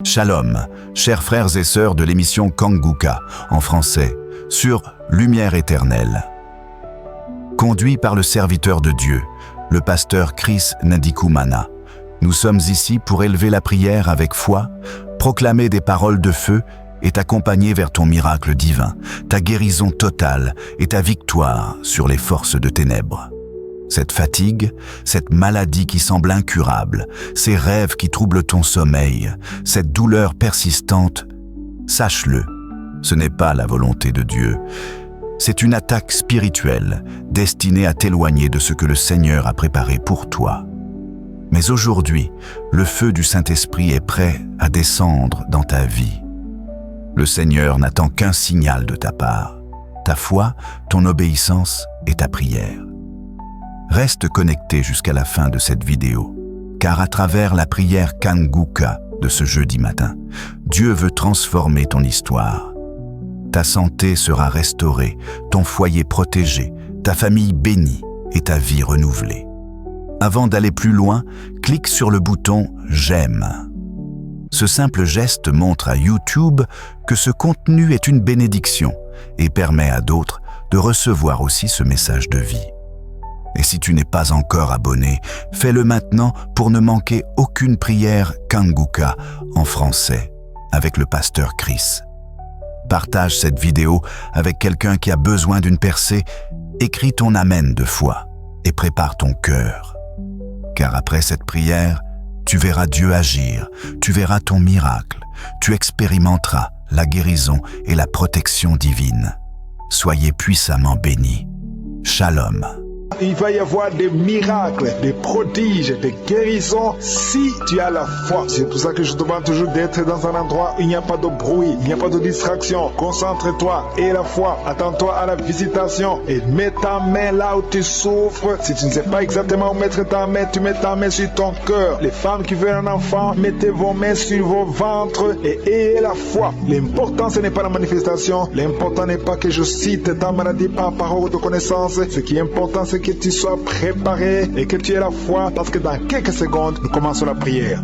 Shalom, chers frères et sœurs de l'émission Kanguka, en français, sur Lumière éternelle. Conduit par le serviteur de Dieu, le pasteur Chris Ndikumana, nous sommes ici pour élever la prière avec foi, proclamer des paroles de feu et t'accompagner vers ton miracle divin, ta guérison totale et ta victoire sur les forces de ténèbres. Cette fatigue, cette maladie qui semble incurable, ces rêves qui troublent ton sommeil, cette douleur persistante, sache-le, ce n'est pas la volonté de Dieu. C'est une attaque spirituelle destinée à t'éloigner de ce que le Seigneur a préparé pour toi. Mais aujourd'hui, le feu du Saint-Esprit est prêt à descendre dans ta vie. Le Seigneur n'attend qu'un signal de ta part, ta foi, ton obéissance et ta prière. Reste connecté jusqu'à la fin de cette vidéo, car à travers la prière Kanguka de ce jeudi matin, Dieu veut transformer ton histoire. Ta santé sera restaurée, ton foyer protégé, ta famille bénie et ta vie renouvelée. Avant d'aller plus loin, clique sur le bouton « J'aime ». Ce simple geste montre à YouTube que ce contenu est une bénédiction et permet à d'autres de recevoir aussi ce message de vie. Et si tu n'es pas encore abonné, fais-le maintenant pour ne manquer aucune prière Kanguka en français avec le pasteur Chris. Partage cette vidéo avec quelqu'un qui a besoin d'une percée, écris ton Amen de foi et prépare ton cœur. Car après cette prière, tu verras Dieu agir, tu verras ton miracle, tu expérimenteras la guérison et la protection divine. Soyez puissamment bénis. Shalom. Il va y avoir des miracles, des prodiges, des guérisons si tu as la foi. C'est pour ça que je te demande toujours d'être dans un endroit où il n'y a pas de bruit, il n'y a pas de distraction. Concentre-toi et la foi. Attends-toi à la visitation et mets ta main là où tu souffres. Si tu ne sais pas exactement où mettre ta main, tu mets ta main sur ton cœur. Les femmes qui veulent un enfant, mettez vos mains sur vos ventres et ayez la foi. L'important, ce n'est pas la manifestation. L'important n'est pas que je cite ta maladie par parole de connaissance. Ce qui est important, c'est que tu sois préparé et que tu aies la foi, parce que dans quelques secondes, nous commençons la prière.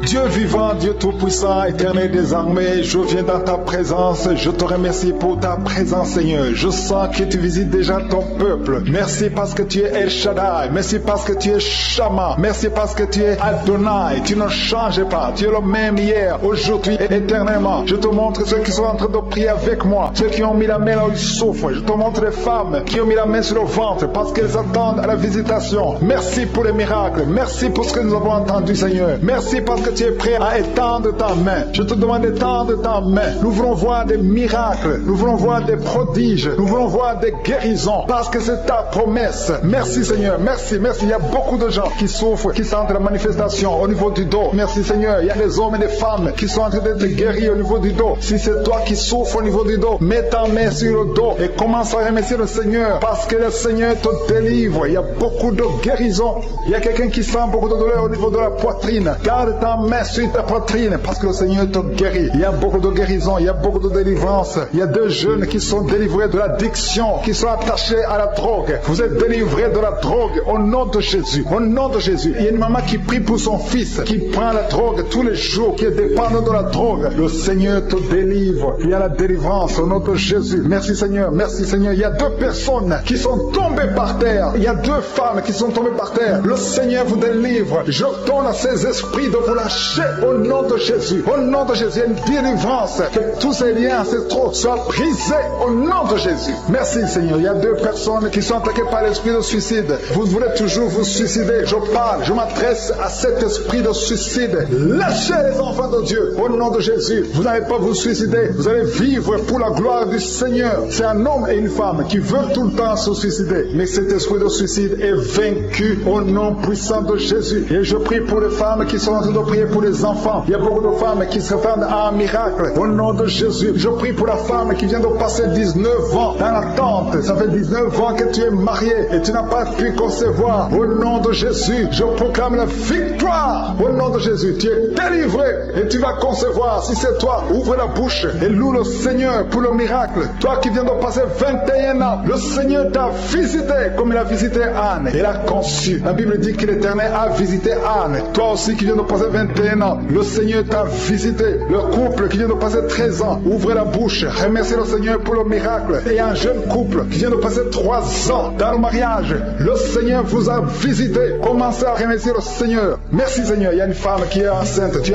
Dieu vivant, Dieu tout-puissant, éternel des armées, je viens dans ta présence, je te remercie pour ta présence, Seigneur. Je sens que tu visites déjà ton peuple. Merci parce que tu es El Shaddai, merci parce que tu es Shama, merci parce que tu es Adonai, tu ne changes pas, tu es le même hier, aujourd'hui et éternellement. Je te montre ceux qui sont en train de prier avec moi, ceux qui ont mis la main là où ils souffrent. Je te montre les femmes qui ont mis la main sur le ventre parce qu'elles attendent à la visitation. Merci pour les miracles, merci pour ce que nous avons entendu, Seigneur. Merci parce que tu es prêt à étendre ta main. Je te demande d'étendre ta main. Nous voulons voir des miracles. Nous voulons voir des prodiges. Nous voulons voir des guérisons. Parce que c'est ta promesse. Merci Seigneur. Merci, merci. Il y a beaucoup de gens qui souffrent, qui sentent la manifestation au niveau du dos. Merci Seigneur. Il y a des hommes et des femmes qui sont en train d'être guéris au niveau du dos. Si c'est toi qui souffres au niveau du dos, mets ta main sur le dos et commence à remercier le Seigneur. Parce que le Seigneur te délivre. Il y a beaucoup de guérisons. Il y a quelqu'un qui sent beaucoup de douleur au niveau de la poitrine. Garde ta main sur ta poitrine parce que le Seigneur te guérit. Il y a beaucoup de guérison, il y a beaucoup de délivrance. Il y a deux jeunes qui sont délivrés de l'addiction, qui sont attachés à la drogue. Vous êtes délivrés de la drogue au nom de Jésus. Au nom de Jésus. Il y a une maman qui prie pour son fils, qui prend la drogue tous les jours, qui est dépendant de la drogue. Le Seigneur te délivre. Il y a la délivrance au nom de Jésus. Merci Seigneur, merci Seigneur. Il y a deux personnes qui sont tombées par terre. Il y a deux femmes qui sont tombées par terre. Le Seigneur vous délivre. Je donne à ces esprits de vous lâcher au nom de Jésus. Au nom de Jésus, il y a une délivrance. Que tous ces liens ancestraux soient brisés au nom de Jésus. Merci Seigneur. Il y a deux personnes qui sont attaquées par l'esprit de suicide. Vous voulez toujours vous suicider. Je parle, je m'adresse à cet esprit de suicide. Lâchez les enfants de Dieu au nom de Jésus. Vous n'allez pas vous suicider. Vous allez vivre pour la gloire du Seigneur. C'est un homme et une femme qui veulent tout le temps se suicider. Mais cet esprit de suicide est vaincu au nom puissant de Jésus. Et je prie pour les femmes qui sont en train de prier prier pour les enfants. Il y a beaucoup de femmes qui s'attendent à un miracle. Au nom de Jésus, je prie pour la femme qui vient de passer 19 ans dans l'attente. Ça fait 19 ans que tu es marié et tu n'as pas pu concevoir. Au nom de Jésus, je proclame la victoire. Au nom de Jésus, tu es délivré et tu vas concevoir. Si c'est toi, ouvre la bouche et loue le Seigneur pour le miracle. Toi qui viens de passer 21 ans, le Seigneur t'a visité comme il a visité Anne. Il a conçu. La Bible dit que l'Éternel a visité Anne. Toi aussi qui viens de passer 21 ans, le Seigneur t'a visité. Le couple qui vient de passer 13 ans, ouvrez la bouche, remerciez le Seigneur pour le miracle. Et un jeune couple qui vient de passer 3 ans dans le mariage, le Seigneur vous a visité. Commencez à remercier le Seigneur. Merci Seigneur. Il y a une femme qui est enceinte, tu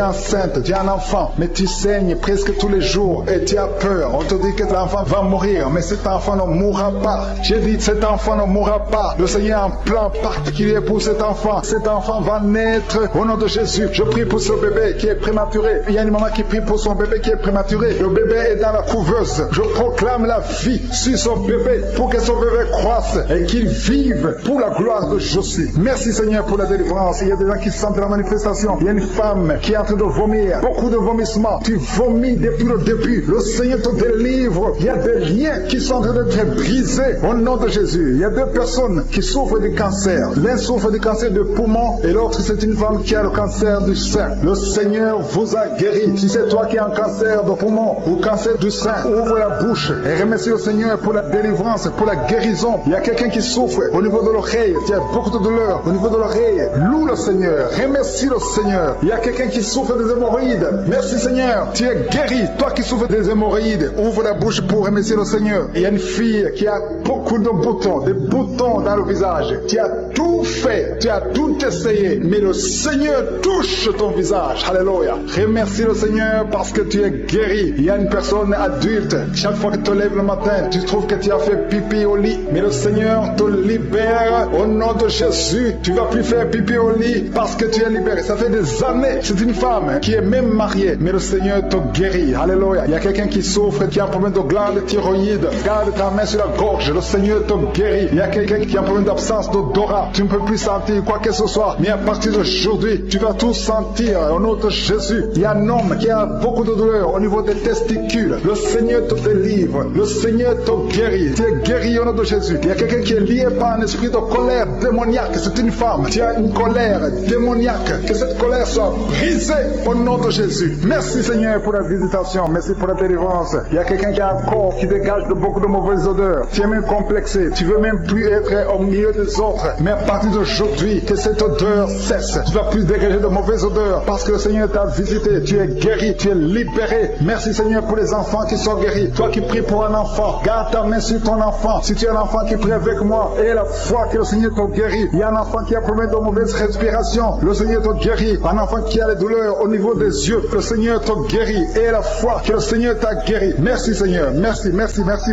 as un enfant, mais tu saignes presque tous les jours et tu as peur. On te dit que l'enfant va mourir, mais cet enfant ne mourra pas. J'ai dit cet enfant ne mourra pas. Le Seigneur a un plan particulier pour cet enfant. Cet enfant va naître au nom de Jésus. Je prie pour ce bébé qui est prématuré. Il y a une maman qui prie pour son bébé qui est prématuré. Le bébé est dans la couveuse. Je proclame la vie sur son bébé pour que son bébé croisse et qu'il vive pour la gloire de Jésus. Merci Seigneur pour la délivrance. Il y a des gens qui sentent la manifestation. Il y a une femme qui est en train de vomir. Beaucoup de vomissements. Tu vomis depuis le début. Le Seigneur te délivre. Il y a des liens qui sont en train d'être brisés au nom de Jésus. Il y a 2 personnes qui souffrent du cancer. L'un souffre du cancer de poumon et l'autre c'est une femme qui a le cancer du sein. Le Seigneur vous a guéri. Si c'est toi qui as un cancer de poumon ou cancer du sein, ouvre la bouche et remercie le Seigneur pour la délivrance, pour la guérison. Il y a quelqu'un qui souffre au niveau de l'oreille. Tu as beaucoup de douleur au niveau de l'oreille. Loue le Seigneur. Remercie le Seigneur. Il y a quelqu'un qui souffre des hémorroïdes. Merci Seigneur. Tu es guéri. Toi qui souffres des hémorroïdes, ouvre la bouche pour remercier le Seigneur. Il y a une fille qui a beaucoup de boutons, des boutons dans le visage. Tu as tout fait. Tu as tout essayé. Mais le Seigneur touche ton visage. Alléluia. Remercie le Seigneur parce que tu es guéri. Il y a une personne adulte. Chaque fois que tu te lèves le matin, tu trouves que tu as fait pipi au lit. Mais le Seigneur te libère au nom de Jésus. Tu vas plus faire pipi au lit parce que tu es libéré. Ça fait des années. C'est une femme qui est même mariée. Mais le Seigneur te guérit. Alléluia. Il y a quelqu'un qui souffre, qui a un problème de glande thyroïde. Garde ta main sur la gorge. Le Seigneur te guérit. Il y a quelqu'un qui a un problème d'absence d'odorat. Tu ne peux plus sentir quoi que ce soit. Mais à partir d'aujourd'hui, tu vas tout sentir au nom de Jésus. Il y a un homme qui a beaucoup de douleur au niveau des testicules. Le Seigneur te délivre. Le Seigneur te guérit. Tu es guéri au nom de Jésus. Il y a quelqu'un qui est lié par un esprit de colère démoniaque. C'est une femme. Tu as une colère démoniaque. Que cette colère soit brisée au nom de Jésus. Merci Seigneur pour la visitation. Merci pour la délivrance. Il y a quelqu'un qui a un corps qui dégage de beaucoup de mauvaises odeurs. Tu es même complexé. Tu veux même plus être au milieu des autres. Mais à partir d'aujourd'hui, que cette odeur cesse. Tu vas plus dégager de mauvaises odeurs parce que le Seigneur t'a visité. Tu es guéri. Tu es libéré. Merci Seigneur pour les enfants qui sont guéris. Toi qui pries pour un enfant, garde ta main sur ton enfant. Si tu as un enfant qui prie avec moi et la foi que le Seigneur te guérit. Il y a un enfant qui a problème de mauvaise respiration. Le Seigneur te guérit. Un enfant qui a les douleurs au niveau des yeux. Le Seigneur te guérit. Et la foi que le Seigneur t'a guéri. Merci Seigneur. Merci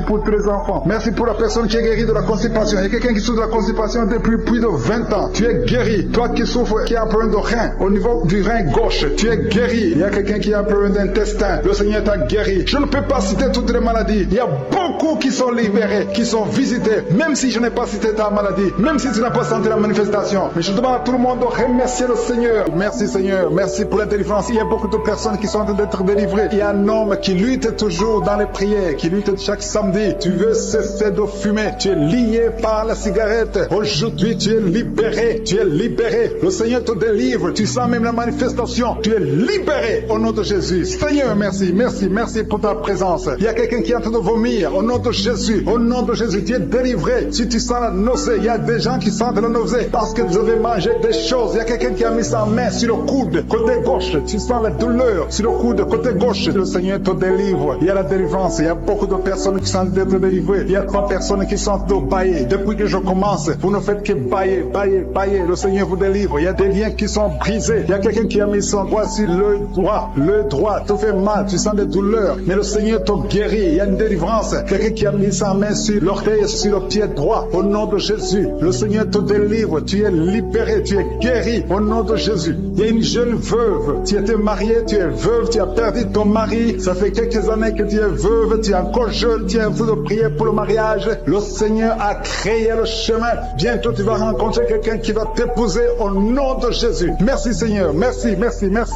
pour tous les enfants. Merci pour la personne qui est guérie de la constipation. Il y a quelqu'un qui souffre de la constipation depuis plus de 20 ans. Tu es guéri. Toi qui souffres, qui a un problème de rein, au niveau du rein gauche, tu es guéri. Il y a quelqu'un qui a un problème d'intestin. Le Seigneur t'a guéri. Je ne peux pas citer toutes les maladies. Il y a beaucoup qui sont libérés, qui sont visités. Même si je n'ai pas cité ta maladie, même si tu n'as pas senti la manifestation. Mais je demande à tout le monde de remercier le Seigneur. Merci Seigneur. Merci pour la délivrance. Il y a beaucoup de personnes qui sont en train d'être délivrées. Il y a un homme qui lutte toujours dans les prières, qui lutte chaque samedi. Tu veux cesser de fumer. Tu es lié par la cigarette. Aujourd'hui, tu es libéré. Tu es libéré. Le Seigneur te délivre. Tu sens même la manifestation. Tu es libéré au nom de Jésus. Seigneur, merci. Merci pour ta présence. Il y a quelqu'un qui est en train de vomir. Au nom de Jésus. Au nom de Jésus, tu es délivré. Si tu sens la nausée, il y a des gens qui sentent la nausée parce que vous avez mangé des choses. Il y a quelqu'un qui a mis sa main sur le coude, côté gauche. Tu sens la douleur sur le coude, côté gauche. Le Seigneur te délivre. Il y a la délivrance. Il y a beaucoup de personnes qui sont d'être délivrées. Il y a 3 personnes qui sont de bailler. Depuis que je commence, vous ne faites que bailler. Le Seigneur vous délivre. Il y a des liens qui sont brisés. Il y a quelqu'un qui a mis son doigt sur le droit te fait mal. Tu sens des douleurs. Mais le Seigneur te guérit. Il y a une délivrance. Quelqu'un qui a mis sa main sur l'orteil, sur le pied droit. Au nom de Jésus, le Seigneur te délivre. Tu es libéré. Tu es guéri. Au nom de Jésus. Il y a une jeune veuve. Tu étais mariée, tu es veuve, tu as perdu ton mari. Ça fait quelques années que tu es veuve, tu es encore jeune, tu es en train de prier pour le mariage. Le Seigneur a créé le chemin. Bientôt tu vas rencontrer quelqu'un qui va t'épouser au nom de Jésus. Merci Seigneur.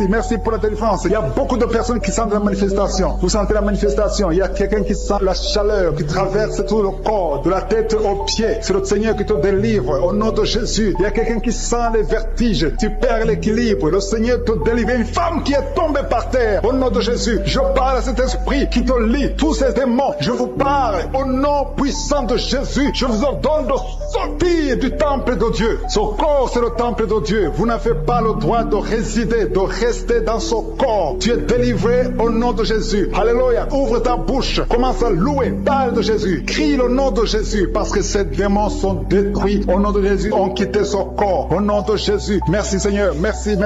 Merci pour la délivrance. Il y a beaucoup de personnes qui sentent la manifestation. Vous sentez la manifestation. Il y a quelqu'un qui sent la chaleur qui traverse tout le corps, de la tête aux pieds. C'est le Seigneur qui te délivre au nom de Jésus. Il y a quelqu'un qui sent les vertiges. Tu perds l'équilibre. Le Seigneur te délivre. Une femme qui est tombée par terre. Au nom de Jésus, je parle à cet esprit qui te lie. Tous ces démons, je vous parle au nom puissant de Jésus. Je vous ordonne de sortir du temple de Dieu. Son corps, c'est le temple de Dieu. Vous n'avez pas le droit de résider, de rester dans son corps. Tu es délivré au nom de Jésus. Alléluia. Ouvre ta bouche. Commence à louer. Parle de Jésus. Crie le nom de Jésus parce que ces démons sont détruits. Au nom de Jésus, ont quitté son corps. Au nom de Jésus. Merci Seigneur. Merci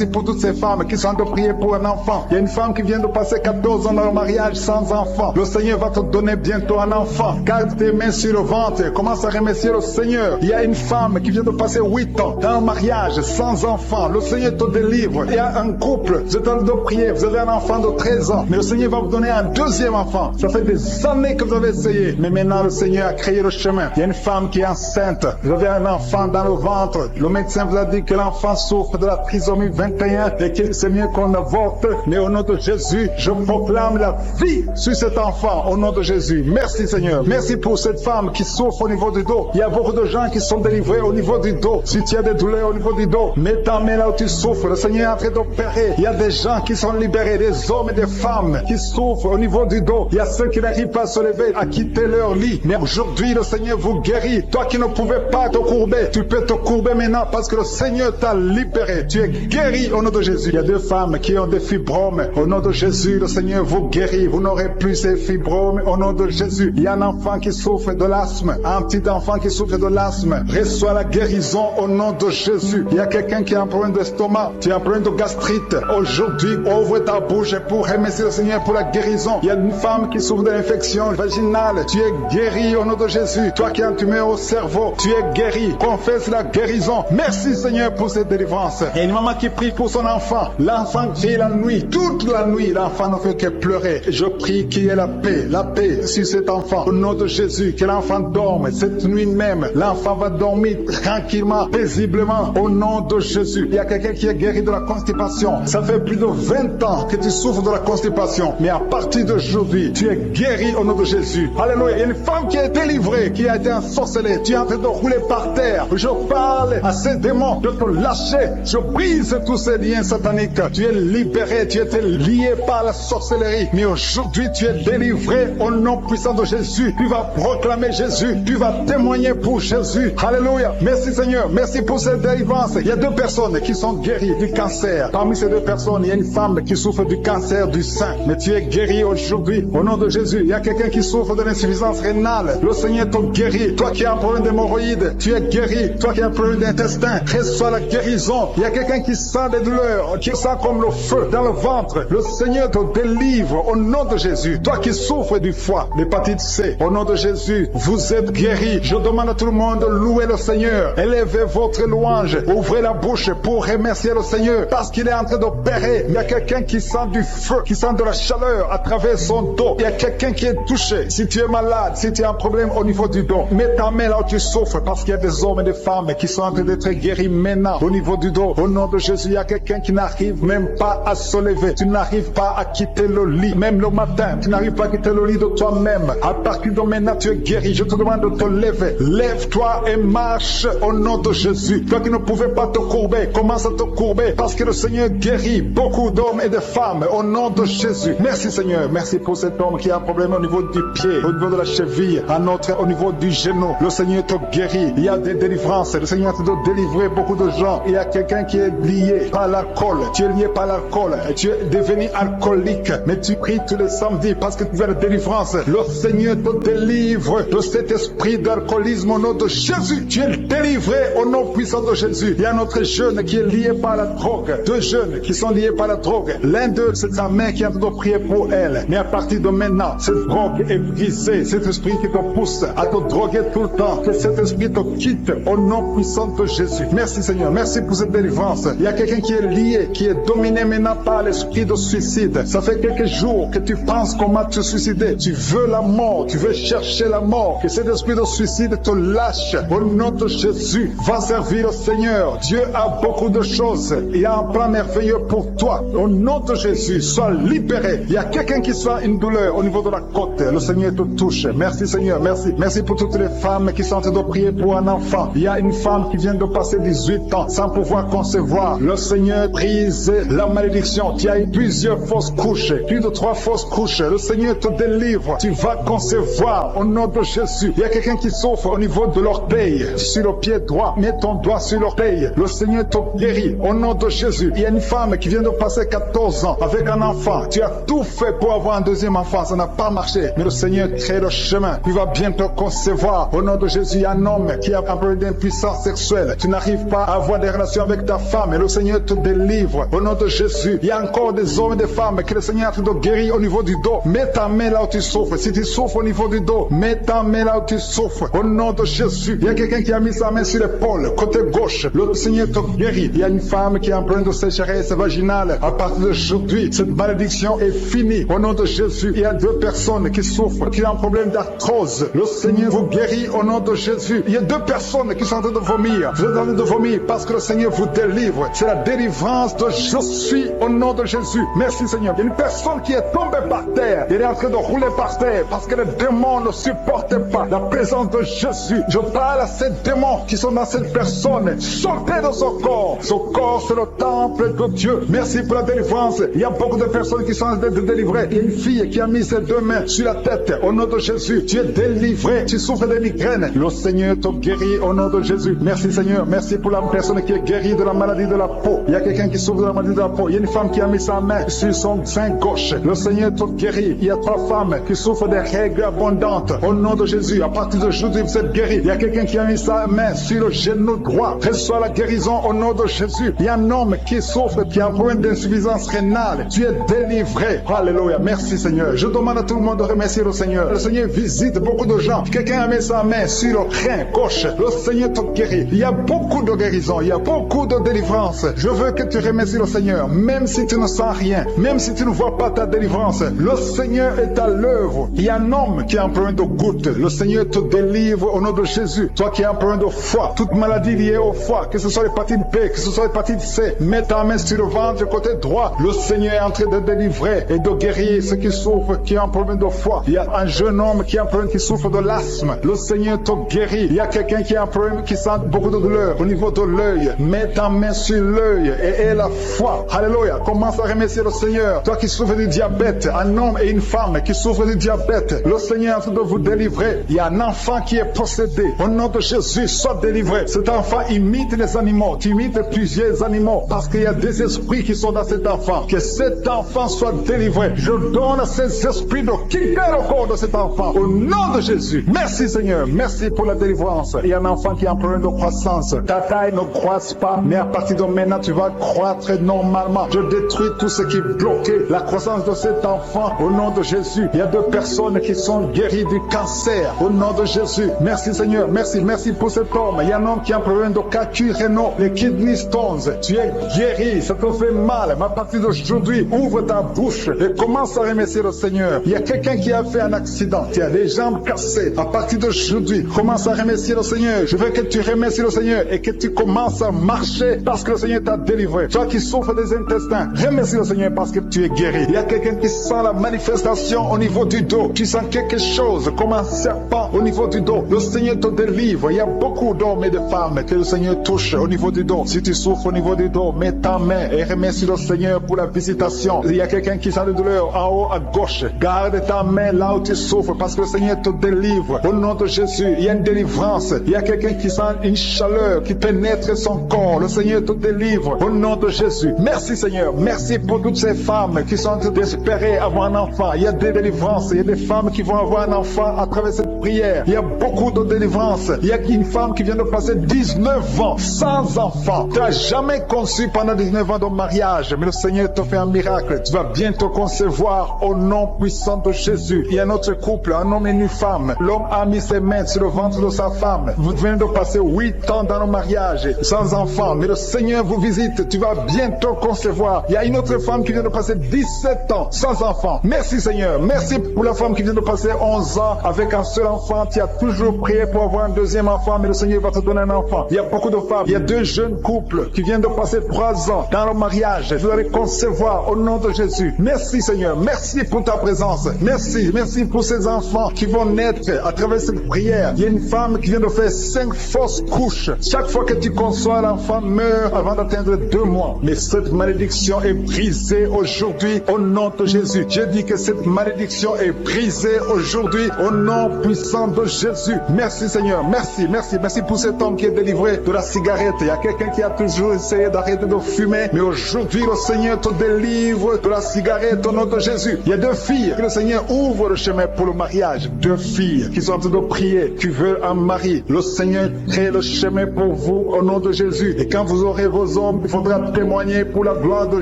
pour toutes ces femmes qui sont de prier pour un enfant. Il y a une femme qui vient de passer 14 ans dans le mariage sans enfant. Le Seigneur va te donner bientôt un enfant. Garde tes mains sur le ventre. Commence à remercier le Seigneur. Il y a une femme qui vient de passer 8 ans dans le mariage sans enfant. Le Seigneur te délivre. Il y a un couple. Vous êtes en train de prier. Vous avez un enfant de 13 ans. Mais le Seigneur va vous donner un deuxième enfant. Ça fait des années que vous avez essayé. Mais maintenant, le Seigneur a créé le chemin. Il y a une femme qui est enceinte. Vous avez un enfant dans le ventre. Le médecin vous a dit que l'enfant souffre de la trisomie 21 et que c'est mieux qu'on avorte. Mais au nom de Jésus, je proclame la vie sur cet enfant. Au nom de Jésus. Merci Seigneur. Merci pour cette femme qui souffre au niveau du dos. Il y a beaucoup de gens qui sont délivrés au niveau du dos. Si tu as des douleurs au niveau du dos, mets ta main là où tu souffres. Le Seigneur est en train d'opérer. Il y a des gens qui sont libérés, des hommes et des femmes qui souffrent au niveau du dos. Il y a ceux qui n'arrivent pas à se lever, à quitter leur lit. Mais aujourd'hui, le Seigneur vous guérit. Toi qui ne pouvais pas te courber, tu peux te courber maintenant parce que le Seigneur t'a libéré. Tu es guéri au nom de Jésus. Il y a 2 femmes qui ont des fibromes. Au nom de Jésus, le Seigneur vous guérit. Vous n'aurez plus ces fibromes au nom de Jésus. Il y a un enfant qui souffre de l'asthme. Un petit enfant qui souffre de l'asthme. Reçois la guérison au nom de Jésus. Il y a quelqu'un qui a un problème d'estomac. Tu as un problème de gastrite. Aujourd'hui, ouvre ta bouche pour remercier le Seigneur pour la guérison. Il y a une femme qui souffre de l'infection vaginale. Tu es guéri au nom de Jésus. Toi qui as un tumeur au cerveau, tu es guéri. Confesse la guérison. Merci Seigneur pour cette délivrance. Il y a une maman qui prie pour son enfant. L'enfant crie la nuit. Toute la nuit, l'enfant ne fait que pleurer. Je prie qu'il y ait la paix sur cet enfant. Au nom de Jésus, que l'enfant dorme. Cette nuit même, l'enfant va dormir tranquillement, paisiblement. Au nom de Jésus. Il y a quelqu'un qui est guéri de la constipation. Ça fait plus de 20 ans que tu souffres de la constipation. Mais à partir d'aujourd'hui, tu es guéri au nom de Jésus. Alléluia. Il y a une femme qui est délivrée, qui a été ensorcelée. Tu es en train de rouler par terre. Je parle à ces démons de te lâcher. Je brise tous ces liens sataniques. Tu es libéré. Tu étais lié par la sorcellerie. Mais aujourd'hui, tu es délivré au nom puissant de Jésus. Tu vas proclamer Jésus. Tu vas témoigner pour Jésus. Alléluia. Merci Seigneur. Merci pour cette délivrance. Il y a 2 personnes qui sont guéries du cancer. Parmi ces 2 personnes, il y a une femme qui souffre du cancer du sein. Mais tu es guéri aujourd'hui au nom de Jésus. Il y a quelqu'un qui souffre de l'insuffisance rénale. Le Seigneur te guérit. Toi qui as un problème d'hémorroïdes, tu es guéri. Toi qui as un problème d'intestin, reçois la guérison. Il y a quelqu'un qui sent des douleurs, qui sent comme le feu dans le ventre. Le Seigneur te délivre au nom de Jésus. Toi qui souffres du foie, l'hépatite C, au nom de Jésus, vous êtes guéri. Je demande à tout le monde de louer le Seigneur. Élevez votre louange. Ouvrez la bouche pour remercier le Seigneur parce qu'il est en train d'opérer. Il y a quelqu'un qui sent du feu, qui sent de la chaleur à travers son dos. Il y a quelqu'un qui est touché. Si tu es malade, si tu as un problème au niveau du dos, mets ta main là où tu souffres parce qu'il y a des hommes et des femmes qui sont en train d'être guéris maintenant au niveau du dos. Au nom de Jésus, il y a quelqu'un qui n'arrive même pas à se lever. Tu n'arrives pas à quitter le lit. Même le matin, tu n'arrives pas à quitter le lit de toi-même. À partir de maintenant, tu es guéri. Je te demande de te lever. Lève-toi et marche au nom de Jésus. Toi qui ne pouvais pas te courber, commence à te courber parce que le Seigneur guérit beaucoup d'hommes et de femmes au nom de Jésus. Merci Seigneur. Merci pour cet homme qui a un problème au niveau du pied, au niveau de la cheville, un autre au niveau du genou. Le Seigneur te guérit. Il y a des délivrances. Le Seigneur te doit délivrer beaucoup de gens. Il y a quelqu'un qui est lié par l'alcool. Tu es lié par l'alcool. Tu es devenu alcoolique. Mais tu pries tous les samedis parce que tu veux la délivrance. Le Seigneur te délivre de cet esprit d'alcoolisme au nom de Jésus. Tu es délivré au nom puissant de Jésus. Il y a un autre jeune qui est lié par la drogue. 2 jeunes qui sont liés par la drogue. L'un d'eux, c'est sa mère qui est en train de prier pour elle. Mais à partir de maintenant, cette drogue est brisée. Cet esprit qui te pousse à te droguer tout le temps. Que cet esprit te quitte au nom puissant de Jésus. Merci Seigneur. Merci pour cette délivrance. Il y a quelqu'un qui est lié, qui est dominé maintenant par l'esprit de suicide. Ça fait quelques jours que tu penses comment te suicider. Tu veux la mort. Tu veux chercher la mort. Que cet esprit de suicide te lâche. Au nom de Jésus, va servir le Seigneur. Dieu a beaucoup de choses chose. Il y a un plan merveilleux pour toi. Au nom de Jésus, sois libéré. Il y a quelqu'un qui sent une douleur au niveau de la côte. Le Seigneur te touche. Merci Seigneur, merci. Merci pour toutes les femmes qui sont en train de prier pour un enfant. Il y a une femme qui vient de passer 18 ans sans pouvoir concevoir. Le Seigneur brise la malédiction. Tu as eu plusieurs fausses couches, plus de 3 fausses couches. Le Seigneur te délivre. Tu vas concevoir au nom de Jésus. Il y a quelqu'un qui souffre au niveau de l'orteil, sur le pied droit. Mets ton doigt sur l'orteil. Le Seigneur te guérit au nom de Jésus. Il y a une femme qui vient de passer 14 ans avec un enfant. Tu as tout fait pour avoir un deuxième enfant. Ça n'a pas marché. Mais le Seigneur crée le chemin. Tu vas bientôt concevoir. Au nom de Jésus, il y a un homme qui a un problème d'impuissance sexuelle. Tu n'arrives pas à avoir des relations avec ta femme et le Seigneur te délivre. Au nom de Jésus, il y a encore des hommes et des femmes que le Seigneur est en train de guérir au niveau du dos. Mets ta main là où tu souffres. Si tu souffres au niveau du dos, mets ta main là où tu souffres. Au nom de Jésus, il y a quelqu'un qui a mis sa main sur l'épaule, côté gauche. Le Seigneur te guérit. Il y a une femme qui est en train de sécheresse vaginale. À partir d'aujourd'hui, cette malédiction est finie. Au nom de Jésus, il y a 2 personnes qui souffrent, qui ont un problème d'arthrose. Le Seigneur vous guérit au nom de Jésus. Il y a 2 personnes qui sont en train de vomir. Vous êtes en train de vomir parce que le Seigneur vous délivre. C'est la délivrance de je suis au nom de Jésus. Merci Seigneur. Il y a une personne qui est tombée par terre. Elle est en train de rouler par terre parce que les démons ne supportent pas la présence de Jésus. Je parle à ces démons qui sont dans cette personne. Sortez de son corps. Son corps, c'est le temple de Dieu. Merci pour la délivrance. Il y a beaucoup de personnes qui sont en train de délivrer. Il y a une fille qui a mis ses 2 mains sur la tête. Au nom de Jésus, tu es délivré. Tu souffres de migraines. Le Seigneur te guérit au nom de Jésus. Merci Seigneur. Merci pour la personne qui est guérie de la maladie de la peau. Il y a quelqu'un qui souffre de la maladie de la peau. Il y a une femme qui a mis sa main sur son sein gauche. Le Seigneur te guérit. Il y a 3 femmes qui souffrent des règles abondantes. Au nom de Jésus, à partir d'aujourd'hui, vous êtes guéris. Il y a quelqu'un qui a mis sa main sur le genou droit. Reçois la guérison au nom de Jésus. Il y a un homme qui souffre, qui a un problème d'insuffisance rénale. Tu es délivré. Alléluia. Merci Seigneur. Je demande à tout le monde de remercier le Seigneur. Le Seigneur visite beaucoup de gens. Quelqu'un a mis sa main sur le rein gauche. Le Seigneur te guérit. Il y a beaucoup de guérison. Il y a beaucoup de délivrance. Je veux que tu remercies le Seigneur. Même si tu ne sens rien. Même si tu ne vois pas ta délivrance. Le Seigneur est à l'œuvre. Il y a un homme qui a un problème de goutte. Le Seigneur te délivre au nom de Jésus. Toi qui as un problème de foie. Toute maladie liée au foie. Que ce soit l'hépatite B. Que ce soit l'hépatite C. Mets ta main sur le ventre côté droit. Le Seigneur est en train de délivrer et de guérir ceux qui souffrent, qui ont un problème de foie. Il y a un jeune homme qui a un problème, qui souffre de l'asthme. Le Seigneur te guérit. Il y a quelqu'un qui a un problème, qui sent beaucoup de douleur au niveau de l'œil. Mets ta main sur l'œil et aie la foi. Alléluia. Commence à remercier le Seigneur. Toi qui souffres du diabète, un homme et une femme qui souffrent du diabète, le Seigneur est en train de vous délivrer. Il y a un enfant qui est possédé. Au nom de Jésus, sois délivré. Cet enfant imite les animaux. Tu imites plusieurs animaux parce qu'il y a des esprits qui sont dans cet enfant. Que cet enfant soit délivré. Je donne à ces esprits de quitter le corps de cet enfant. Au nom de Jésus. Merci Seigneur. Merci pour la délivrance. Il y a un enfant qui a un problème de croissance. Ta taille ne croisse pas. Mais à partir de maintenant, tu vas croître normalement. Je détruis tout ce qui bloquait la croissance de cet enfant. Au nom de Jésus. Il y a 2 personnes qui sont guéries du cancer. Au nom de Jésus. Merci Seigneur. Merci. Merci pour cet homme. Il y a un homme qui a un problème de calcul rénal. Les kidney stones. Tu es guéri. Ça te fait mal. Mais à partir d'aujourd'hui, ouvre ta bouche et commence à remercier le Seigneur. Il y a quelqu'un qui a fait un accident. Tu as les jambes cassées. À partir d'aujourd'hui, commence à remercier le Seigneur. Je veux que tu remercies le Seigneur et que tu commences à marcher parce que le Seigneur t'a délivré. Toi qui souffres des intestins, remercie le Seigneur parce que tu es guéri. Il y a quelqu'un qui sent la manifestation au niveau du dos. Tu sens quelque chose comme un serpent au niveau du dos. Le Seigneur te délivre. Il y a beaucoup d'hommes et de femmes que le Seigneur touche au niveau du dos. Si tu souffres au niveau du dos, mets ta main et remercie le Seigneur pour la visitation. Il y a quelqu'un qui sent de douleur en haut à gauche. Garde ta main là où tu souffres parce que le Seigneur te délivre. Au nom de Jésus, il y a une délivrance. Il y a quelqu'un qui sent une chaleur qui pénètre son corps. Le Seigneur te délivre. Au nom de Jésus. Merci Seigneur. Merci pour toutes ces femmes qui sont en train d'espérer avoir un enfant. Il y a des délivrances. Il y a des femmes qui vont avoir un enfant à travers cette prière. Il y a beaucoup de délivrances. Il y a une femme qui vient de passer 19 ans sans enfant. Tu n'as jamais conçu pendant 19 ans de mariage. Mais le Seigneur te fait un miracle. Tu vas bientôt concevoir au nom puissant de Jésus. Il y a un autre couple, un homme et une femme. L'homme a mis ses mains sur le ventre de sa femme. Vous venez de passer 8 ans dans le mariage sans enfant. Mais le Seigneur vous visite. Tu vas bientôt concevoir. Il y a une autre femme qui vient de passer 17 ans sans enfant. Merci Seigneur. Merci pour la femme qui vient de passer 11 ans avec un seul enfant. Tu as toujours prié pour avoir un deuxième enfant. Mais le Seigneur va te donner un enfant. Il y a beaucoup de femmes. Il y a 2 jeunes couples qui viennent de passer 3 ans dans le mariage. Vous allez concevoir au nom de Jésus. Merci Seigneur. Merci pour ta présence. Merci pour ces enfants qui vont naître à travers cette prière. Il y a une femme qui vient de faire 5 fausses couches. Chaque fois que tu conçois, l'enfant meurt avant d'atteindre 2 mois. Mais cette malédiction est brisée aujourd'hui au nom de Jésus. Je dis que cette malédiction est brisée aujourd'hui au nom puissant de Jésus. Merci Seigneur. Merci pour cet homme qui est délivré de la cigarette. Il y a quelqu'un qui a toujours essayé d'arrêter de fumer, mais aujourd'hui le Seigneur te délivre de la cigarette au nom de Jésus. Il y a 2 filles que le Seigneur ouvre le chemin pour le mariage. 2 filles qui sont en train de prier, qui veulent un mari. Le Seigneur crée le chemin pour vous au nom de Jésus. Et quand vous aurez vos hommes, il faudra témoigner pour la gloire de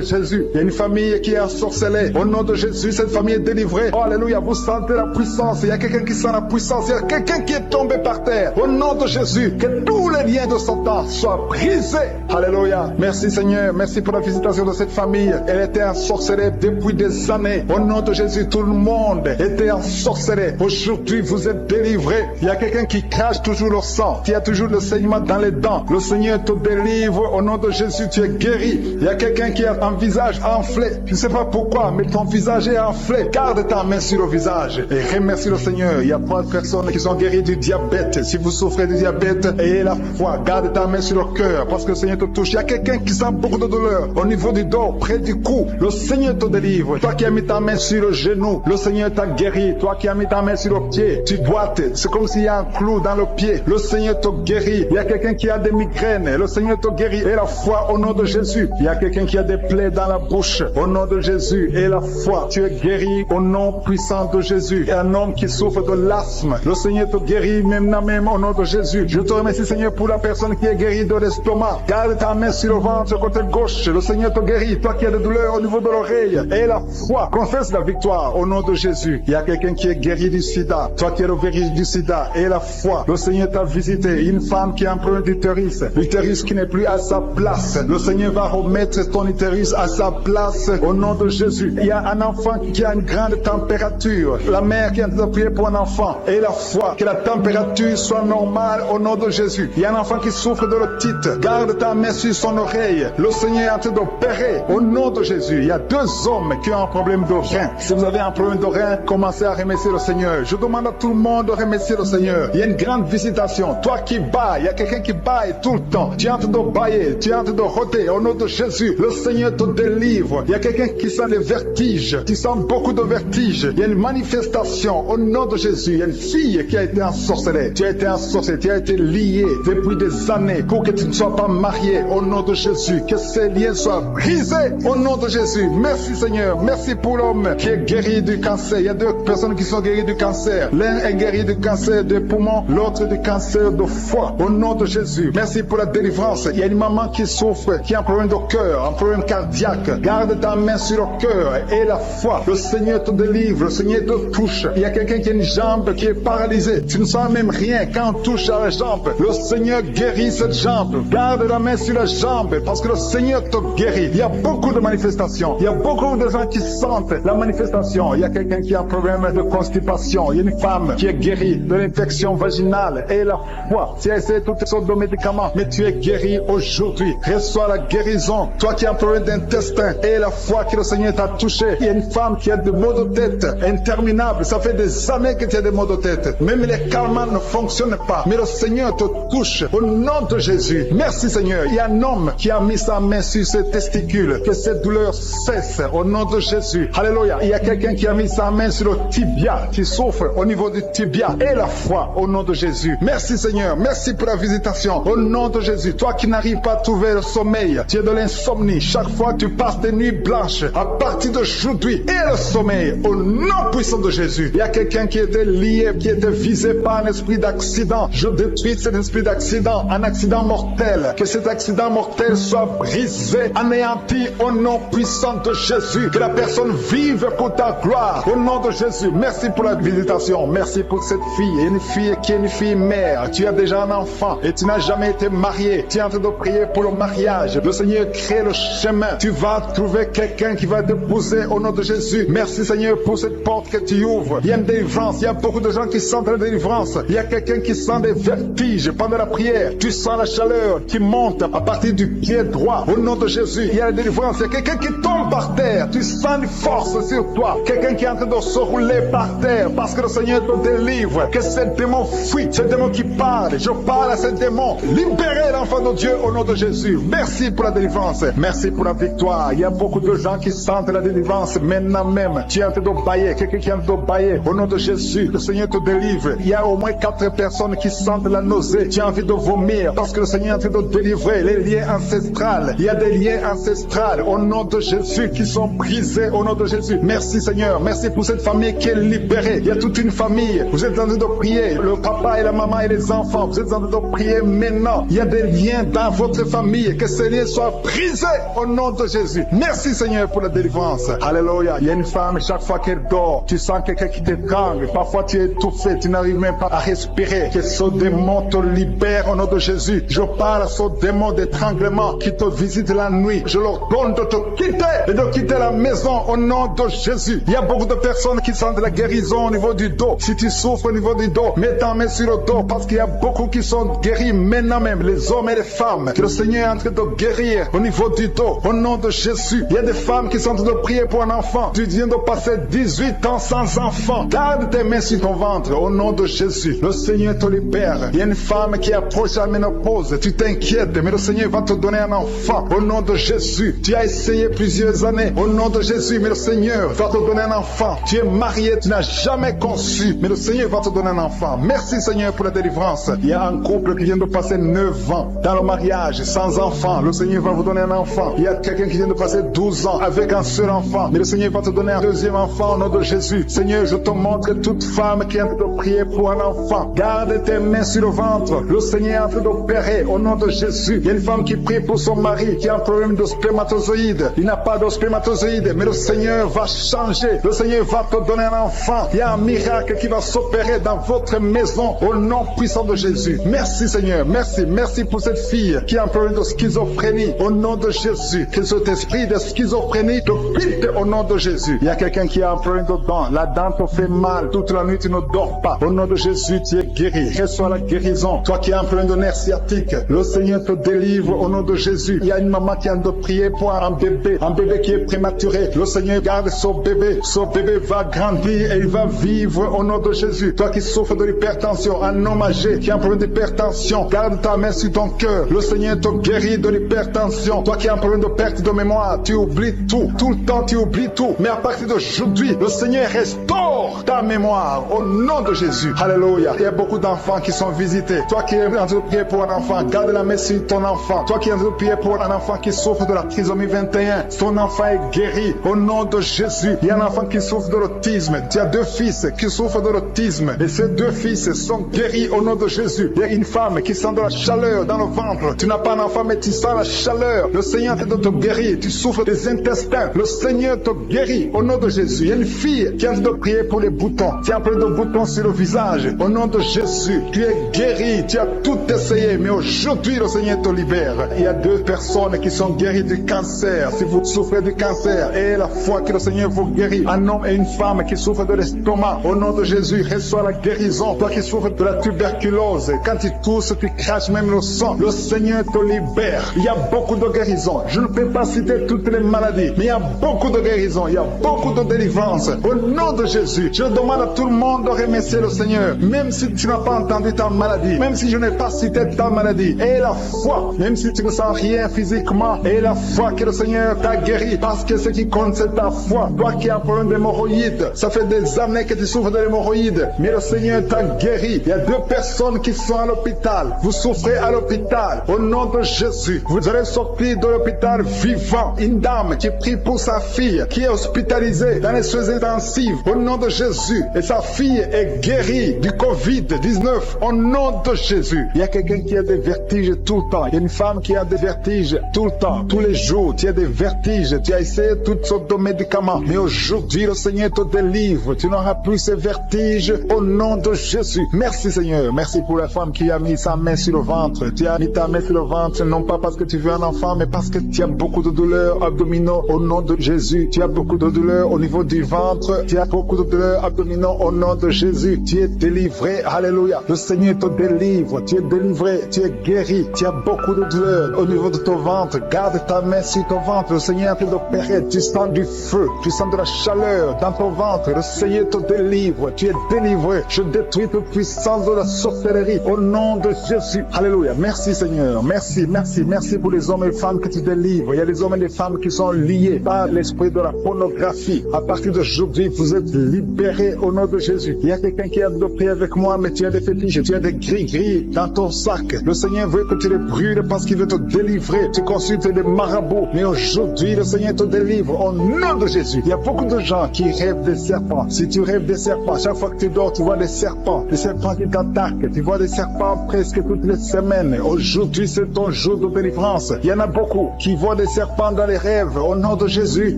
Jésus. Il y a une famille qui est ensorcelée. Au nom de Jésus, cette famille est délivrée. Oh, alléluia, vous sentez la puissance. Il y a quelqu'un qui sent la puissance. Il y a quelqu'un qui est tombé par terre. Au nom de Jésus, que tous les liens de Satan soient brisés. Alléluia. Merci Seigneur. Merci pour la visitation de cette famille. Elle était ensorcelée depuis des années. Au nom de Jésus, tout le monde était ensorcelé. Aujourd'hui, vous êtes délivrés. Il y a quelqu'un qui crache toujours le sang, qui a toujours le saignement dans les dents. Le Seigneur te délivre. Au nom de Jésus, tu es guéri. Il y a quelqu'un qui a un visage enflé. Je ne sais pas pourquoi, mais ton visage est enflé. Garde ta main sur le visage et remercie le Seigneur. Il y a 3 personnes qui sont guéries du diabète. Si vous souffrez du diabète, ayez la foi. Garde ta main sur le cœur parce que le Seigneur te touche. Il y a quelqu'un qui sent beaucoup de douleur au niveau du dos, près du cou. Le Seigneur te délivre. Toi qui as mis ta main sur le genou, le Seigneur t'a guéri. Toi qui as mis ta main sur le pied, tu boites. C'est comme s'il y a un clou dans le pied. Le Seigneur te guérit. Il y a quelqu'un qui a des migraines. Le Seigneur te guérit. Et la foi au nom de Jésus. Il y a quelqu'un qui a des plaies dans la bouche. Au nom de Jésus. Et la foi. Tu es guéri au nom puissant de Jésus. Et un homme qui souffre de l'asthme. Le Seigneur te guérit même au nom de Jésus. Je te remercie Seigneur pour la personne qui est guérie de l'estomac. Garde ta main sur le ventre côté gauche. Le Seigneur te guérit. Toi qui as des douleurs au niveau de l'oreille. Et la foi. Confesse la victoire au nom de Jésus. Il y a quelqu'un qui est guéri du sida. Toi qui es le virus du sida. Et la foi. Le Seigneur t'a visité. Une femme qui a un problème d'utérus. L'utérus qui n'est plus à sa place. Le Seigneur va remettre ton utérus à sa place au nom de Jésus. Il y a un enfant qui a une grande température. La mère qui a prié pour un enfant. Et la foi. Que la température soit normale au nom de Jésus. Il y a un enfant qui souffre de l'otite. Garde ta main sur son oreille. Le Seigneur est en train d'opérer au nom de Jésus. Il y a 2 hommes qui ont un problème de rein. Si vous avez un problème de rein, commencez à remercier le Seigneur. Je demande à tout le monde de remercier le Seigneur. Il y a une grande visitation. Toi qui bailles, il y a quelqu'un qui baille tout le temps. Tu es en train de bailler, tu es en train de rôter au nom de Jésus. Le Seigneur te délivre. Il y a quelqu'un qui sent les vertiges. Tu sens beaucoup de vertiges. Il y a une manifestation au nom de Jésus. Il y a une fille qui a été ensorcelée. Tu as été ensorcelée, tu as été liée depuis des années pour que tu ne sois pas marié au nom de Jésus. Que ces liens soient brisés au nom de Jésus. Merci Seigneur. Merci pour l'homme qui est guéri du cancer. Il y a 2 personnes qui sont guéries du cancer. L'un est guéri du cancer des poumons, l'autre du cancer de foie. Au nom de Jésus. Merci pour la délivrance. Il y a une maman qui souffre, qui a un problème de cœur, un problème cardiaque. Garde ta main sur le cœur et la foi. Le Seigneur te délivre, le Seigneur te touche. Il y a quelqu'un qui a une jambe qui est paralysée. Tu ne sens même rien quand on touche à la jambe. Le Seigneur guérit cette jambe. Garde la main sur la jambe parce que le Seigneur te guérit. Il y a beaucoup de manifestations. Il y a beaucoup de gens qui sentent la manifestation. Il y a quelqu'un qui a un problème de constipation. Il y a une femme qui est guérie de l'infection vaginale et la foi. Tu as essayé toutes sortes de médicaments, mais tu es guéri aujourd'hui. Reçois la guérison. Toi qui as un problème d'intestin et la foi que le Seigneur t'a touché. Il y a une femme qui a des maux de tête interminables. Ça fait des années que tu as des maux de tête. Même les calmants ne fonctionnent pas. Mais le Seigneur te touche au nom de Jésus. Merci Seigneur. Il y a un homme qui a mis sa main sur ses testicules. Que cette douleur cesse au nom de Jésus. Alléluia. Il y a quelqu'un qui a mis sa main sur le tibia, qui souffre au niveau du tibia et la foi au nom de Jésus. Merci Seigneur. Merci pour la visitation au nom de Jésus. Toi qui n'arrives pas à trouver le sommeil, tu es de l'insomnie. Chaque fois tu passes des nuits blanches. À partir d'aujourd'hui, et le sommeil au nom puissant de Jésus. Il y a quelqu'un qui était lié, qui était visé par un esprit d'accident. Je détruis cet esprit d'accident, un accident mortel. Que cet accident mortel soit brisé, anéanti au nom puissant de Jésus. Que la personne vive pour ta gloire au nom de Jésus. Merci pour la visitation. Merci pour cette fille. Une fille qui est une fille mère. Tu as déjà un enfant et tu n'as jamais été marié. Tu es en train de prier pour le mariage. Le Seigneur crée le chemin. Tu vas trouver quelqu'un qui va t'épouser au nom de Jésus. Merci Seigneur pour cette porte que tu ouvres. Il y a une délivrance. Il y a beaucoup de gens qui sentent la délivrance. Il y a quelqu'un qui sent des vertiges pendant la prière. Tu sens la chaleur qui monte à partir partir du pied droit. Au nom de Jésus, il y a la délivrance. Il y a quelqu'un qui tombe par terre. Tu sens une force sur toi. Quelqu'un qui est en train de se rouler par terre parce que le Seigneur te délivre. Que ce démon fuit, ce démon qui parle. Je parle à ce démon. Libérez l'enfant de Dieu au nom de Jésus. Merci pour la délivrance. Merci pour la victoire. Il y a beaucoup de gens qui sentent la délivrance maintenant même. Tu es en train de bailler. Quelqu'un qui est en train de bailler. Au nom de Jésus, le Seigneur te délivre. Il y a au moins 4 personnes qui sentent la nausée. Tu as envie de vomir parce que le Seigneur est en train de délivrer les liens ancestrales. Il y a des liens ancestrales au nom de Jésus qui sont brisés au nom de Jésus. Merci Seigneur. Merci pour cette famille qui est libérée. Il y a toute une famille. Vous êtes en train de prier. Le papa et la maman et les enfants. Vous êtes en train de prier maintenant. Il y a des liens dans votre famille. Que ces liens soient brisés au nom de Jésus. Merci Seigneur pour la délivrance. Alléluia. Il y a une femme, chaque fois qu'elle dort, tu sens quelqu'un qui t'étrangle. Parfois tu es étouffé. Tu n'arrives même pas à respirer. Que ce démon te libère au nom de Jésus. Je parle à ce démon d'étranglement qui te visite la nuit. Je leur donne de te quitter et de quitter la maison au nom de Jésus. Il y a beaucoup de personnes qui sentent la guérison au niveau du dos. Si tu souffres au niveau du dos, mets ta main sur le dos parce qu'il y a beaucoup qui sont guéris maintenant même, les hommes et les femmes. Que le Seigneur est en train de guérir au niveau du dos au nom de Jésus. Il y a des femmes qui sont en train de prier pour un enfant. Tu viens de passer 18 ans sans enfant. Garde tes mains sur ton ventre au nom de Jésus. Le Seigneur te libère. Il y a une femme qui approche la ménopause. Tu t'inquiètes, mais le Seigneur va te donner un enfant au nom de Jésus. Tu as essayé plusieurs années au nom de Jésus, mais le Seigneur va te donner un enfant. Tu es marié, tu n'as jamais conçu, mais le Seigneur va te donner un enfant. Merci Seigneur pour la délivrance. Il y a un couple qui vient de passer 9 ans dans le mariage sans enfant. Le Seigneur va vous donner un enfant. Il y a quelqu'un qui vient de passer 12 ans avec un seul enfant, mais le Seigneur va te donner un deuxième enfant au nom de Jésus. Seigneur, je te montre toute femme qui est en train de prier pour un enfant. Garde tes mains sur le ventre. Le Seigneur est en train d'opérer au nom de Jésus. Il y a une femme qui prie pour son mari qui a un problème de spermatozoïde. Il n'a pas de spermatozoïde, mais le Seigneur va changer. Le Seigneur va te donner un enfant. Il y a un miracle qui va s'opérer dans votre maison au nom puissant de Jésus. Merci Seigneur. Merci. Merci pour cette fille qui a un problème de schizophrénie au nom de Jésus. Que cet esprit de schizophrénie te quitte au nom de Jésus. Il y a quelqu'un qui a un problème de dent. La dent te fait mal. Toute la nuit tu ne dors pas. Au nom de Jésus, tu es guéri. Reçois la guérison. Toi qui as un problème de nerf sciatique, le Seigneur te délivre au nom de Jésus. Il y a une maman qui a de prier pour un bébé qui est prématuré. Le Seigneur garde son bébé. Son bébé va grandir et il va vivre au nom de Jésus. Toi qui souffres de l'hypertension, un homme âgé qui a un problème d'hypertension, garde ta main sur ton cœur. Le Seigneur te guérit de l'hypertension. Toi qui as un problème de perte de mémoire, tu oublies tout. Tout le temps tu oublies tout. Mais à partir d'aujourd'hui, le Seigneur restaure ta mémoire au nom de Jésus. Alléluia. Il y a beaucoup d'enfants qui sont visités. Toi qui es en train de prier pour un enfant, garde la main sur ton enfant. Toi qui es en train de prier pour un enfant qui souffre de la trisomie 21, ton enfant est guéri au nom de Jésus. Il y a un enfant qui souffre de l'autisme. Tu as 2 fils qui souffrent de l'autisme. Et ces 2 fils sont guéris au nom de Jésus. Il y a une femme qui sent de la chaleur dans le ventre. Tu n'as pas un enfant, mais tu sens la chaleur. Le Seigneur est en train de te guérir. Tu souffres des intestins. Le Seigneur te guérit au nom de Jésus. Il y a une fille qui est en train de prier pour les boutons. Tu as un peu de boutons sur le visage. Au nom de Jésus, tu es guéri. Tu as tout essayé, mais aujourd'hui, le Seigneur te libère. Il y a 2 personnes qui sont guéries du cancer. Si vous souffrez du cancer, et la foi que le Seigneur vous guérit. Un homme et une femme qui souffrent de l'estomac. Au nom de Jésus, reçois la guérison. Toi qui souffres de la tuberculose, quand tu tousses, tu craches même le sang. Le Seigneur te libère. Il y a beaucoup de guérisons. Je ne peux pas citer toutes les maladies, mais il y a beaucoup de guérisons. Il y a beaucoup de délivrance. Au nom de Jésus, je demande à tout le monde de remercier le Seigneur. Même si tu n'as pas entendu ta maladie, même si je n'ai pas cité ta maladie, et la foi, même si tu ne sens rien physiquement, et la foi que le Seigneur t'a guéri, parce que ce qui compte c'est ta foi. Toi qui as un problème d'hémorroïdes, ça fait des années que tu souffres de l'hémorroïde, mais le Seigneur t'a guéri. Il y a 2 personnes qui sont à l'hôpital. Vous souffrez à l'hôpital. Au nom de Jésus, vous allez sortir de l'hôpital vivant. Une dame qui prie pour sa fille, qui est hospitalisée dans les soins intensifs. Au nom de Jésus, et sa fille est guérie du Covid-19. Au nom de Jésus, il y a quelqu'un qui a des vertiges tout le temps. Il y a une femme qui a des vertiges tout le temps, tous les jours. Tu as des vertiges. Tu as essayé toutes sortes de médicaments, mais aujourd'hui le Seigneur te délivre. Tu n'auras plus ces vertiges au nom de Jésus. Merci Seigneur. Merci pour la femme qui a mis sa main sur le ventre. Tu as mis ta main sur le ventre, non pas parce que tu veux un enfant, mais parce que tu as beaucoup de douleurs abdominaux au nom de Jésus. Tu as beaucoup de douleurs au niveau du ventre. Tu as beaucoup de douleurs abdominaux au nom de Jésus. Tu es délivré. Alléluia. Le Seigneur te délivre. Tu es délivré. Tu es guéri. Tu as beaucoup de douleur au niveau de ton ventre. Garde ta main sur ton ventre. Le Seigneur est en train d'opérer. Tu sens du feu. Tu sens de la chaleur dans ton ventre. Le Seigneur te délivre. Tu es délivré. Je détruis toute puissance de la sorcellerie au nom de Jésus. Alléluia. Merci Seigneur. Merci, merci, merci pour les hommes et les femmes que tu délivres. Il y a des hommes et des femmes qui sont liés par l'esprit de la pornographie. À partir d'aujourd'hui, vous êtes libérés au nom de Jésus. Il y a quelqu'un qui a prié avec moi, mais tu as des fétiches, tu as des gris-gris dans ton sac. Le Seigneur veut que tu les brûles parce qu'il veut te délivrer. Tu consultes des marabouts, mais aujourd'hui, le Seigneur te délivre au nom de Jésus. Il y a beaucoup de gens qui rêvent des serpents. Si tu rêves des serpents, chaque fois que tu dors, tu vois des serpents qui t'attaquent. Tu vois des serpents presque toutes les semaines. Aujourd'hui, c'est ton jour de délivrance. Il y en a beaucoup qui voient des serpents dans les rêves. Au nom de Jésus,